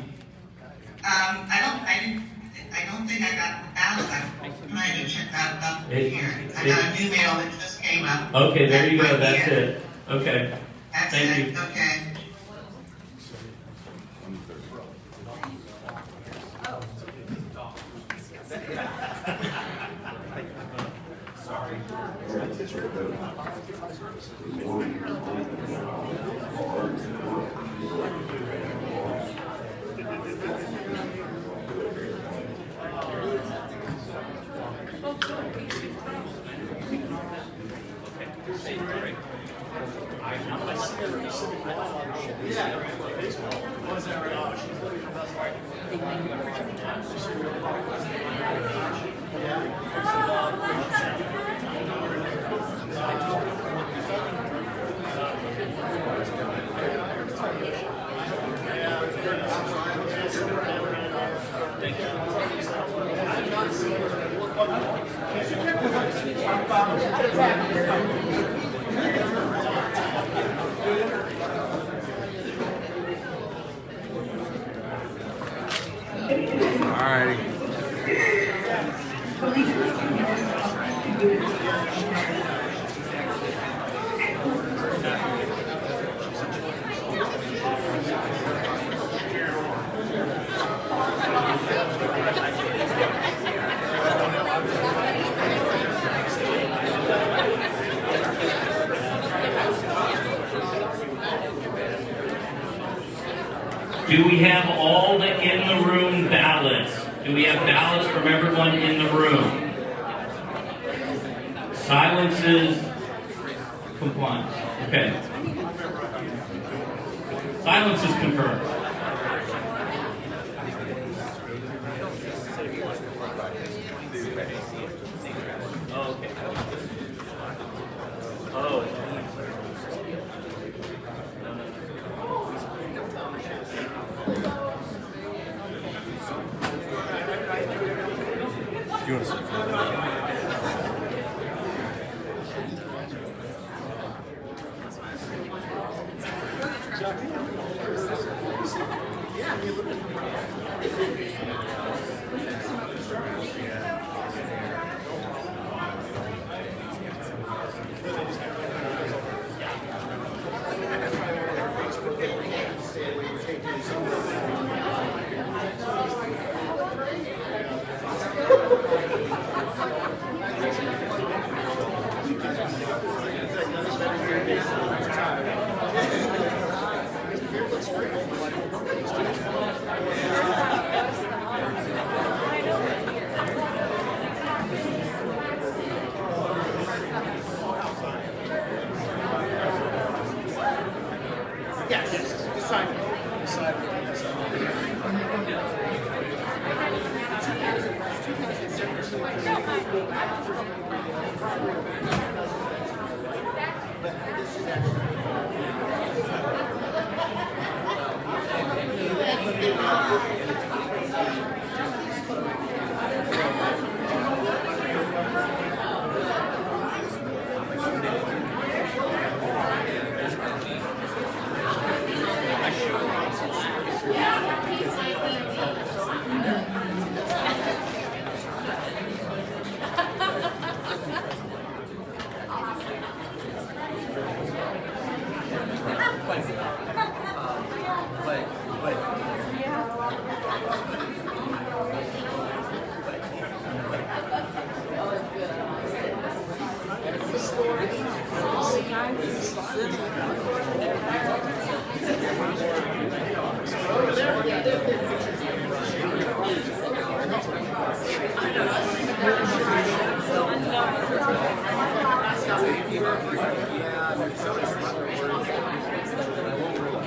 I don't think I got the ballot. I'm trying to check that up here. I got a new mail that just came up. Okay, there you go, Right that's here. it. Okay, That's thank it, you. okay. Do we have all the in the room ballots? Do we have ballots from everyone in the room? Silence is compliance. Okay. Silence is confirmed. Okay. Oh. You want to I won't really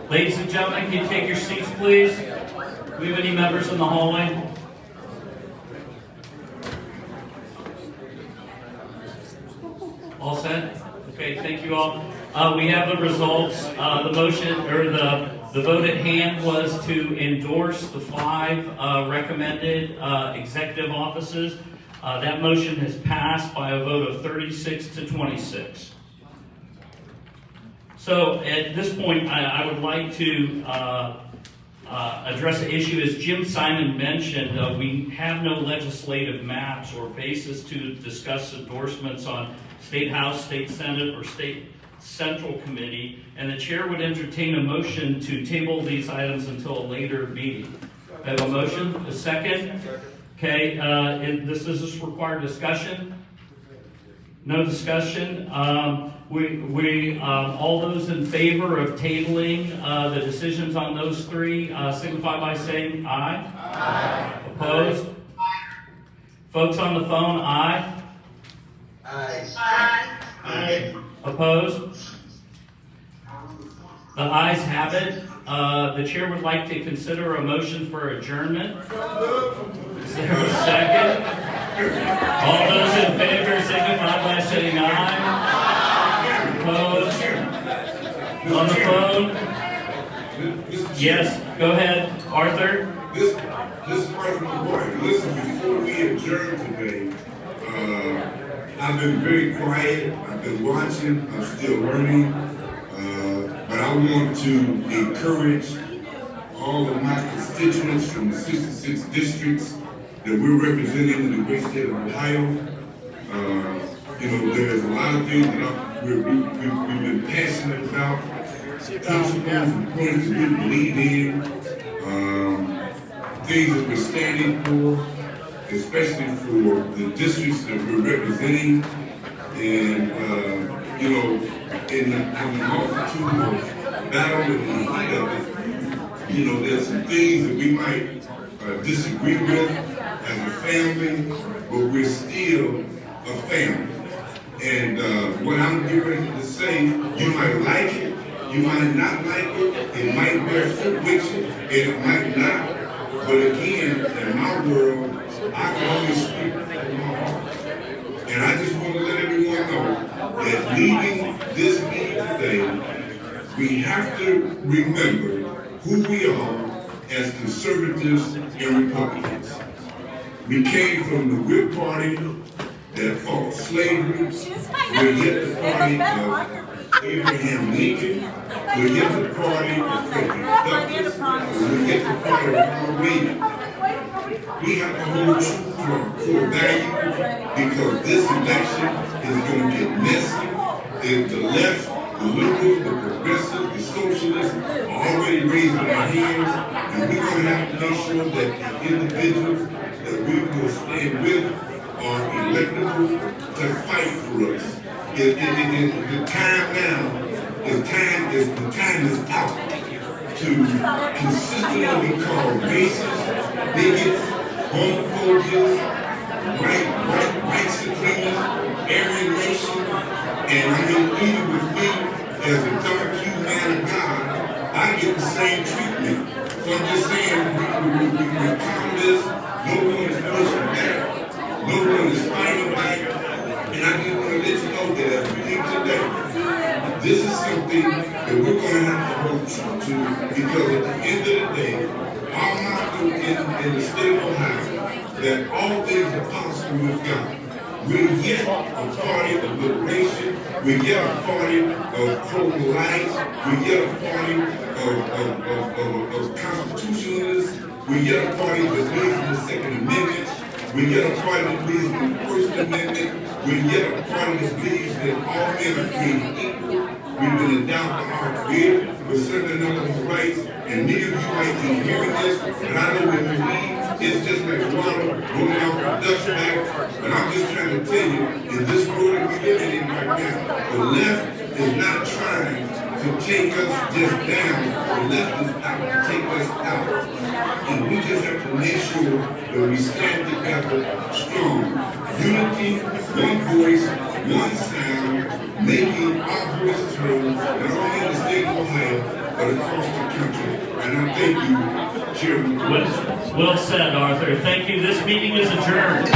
Ladies and gentlemen, can you take your seats, please? Do we have any members in the hallway? All set? Okay, thank you all. We have the results. The motion, or the vote at hand was to endorse the 5 recommended executive offices. That motion has passed by a vote of 36 to 26. So at this point, I would like to address the issue. As Jim Simon mentioned, we have no legislative maps or basis to discuss endorsements on State House, State Senate, or State Central Committee, and the chair would entertain a motion to table these items until a later meeting. I have a motion, a second? Okay, this require discussion? No discussion? All those in favor of tabling the decisions on those three signify by saying aye. Aye. Opposed? Folks on the phone, aye. Aye. Aye. Aye. Opposed? The ayes have it. The chair would like to consider a motion for adjournment. Is there a second? All those in favor signify by saying aye. Opposed? On the phone? Yes, go ahead, Arthur. This is part of the board. Listen, before we adjourn today, I've been very quiet. I've been watching. I'm still learning. But I want to encourage all of my constituents from the 66 districts that we're representing in the great state of Ohio. There's a lot of things that we've been passionate about, principles and points that we believe in, things that we're standing for, especially for the districts that we're representing. And, in the multitude of battle and the heat of it, there's some things that we might disagree with as a family, but we're still a family. And what I'm getting ready to say, you might like it, you might not like it might bear fruit with you, and it might not. But again, in my world, I can only speak from my heart. And I just want to let everyone know that leaving this meeting today, we have to remember who we are as conservatives and Republicans. We came from the Whig Party that fought slavery. We're yet the party of Abraham Lincoln. We're yet the party of Frederick Douglass. We're yet the party of Ronald Reagan. We have to hold true to our core values because this election is going to get messy. And the left, the liberals, the progressives, the socialists are already raising their hands, and we're going to have to make sure that the individuals that we will stand with are electable to fight for us. The time now the time is out to consistently be called racist, bigots, homophobias, white supremacists, Aryan nation, and even with me as a dark human man of God, I get the same treatment. So I'm just saying, we count this, no one is pushing back, no one is fighting back, and I just want to let you know that as we leave today, this is something that we're going to have to hold true to, because at the end of the day, our motto in the state of Ohio, that all things are possible with God. We're yet a party of liberation, we're yet a party of pro-life, we're yet a party of constitutionalists, we're yet a party that believes in the Second Amendment, we're yet a party that believes in the First Amendment, we're yet a party that believes that all men are created equal. We've been endowed by our Creator with certain number of rights, and many of you might be hearing this, and I know when you leave, it's just like water rolling out the Dutch back. But I'm just trying to tell you, in this world that we're living in right now, the left is not trying to take us just down. The left is out to take us out. And we just have to make sure that we stand together strong. Unity, one voice, one sound, making our voices heard, not only in the state of Ohio, but across the country. And I thank you, Chairman. Well said, Arthur. Thank you. This meeting is adjourned.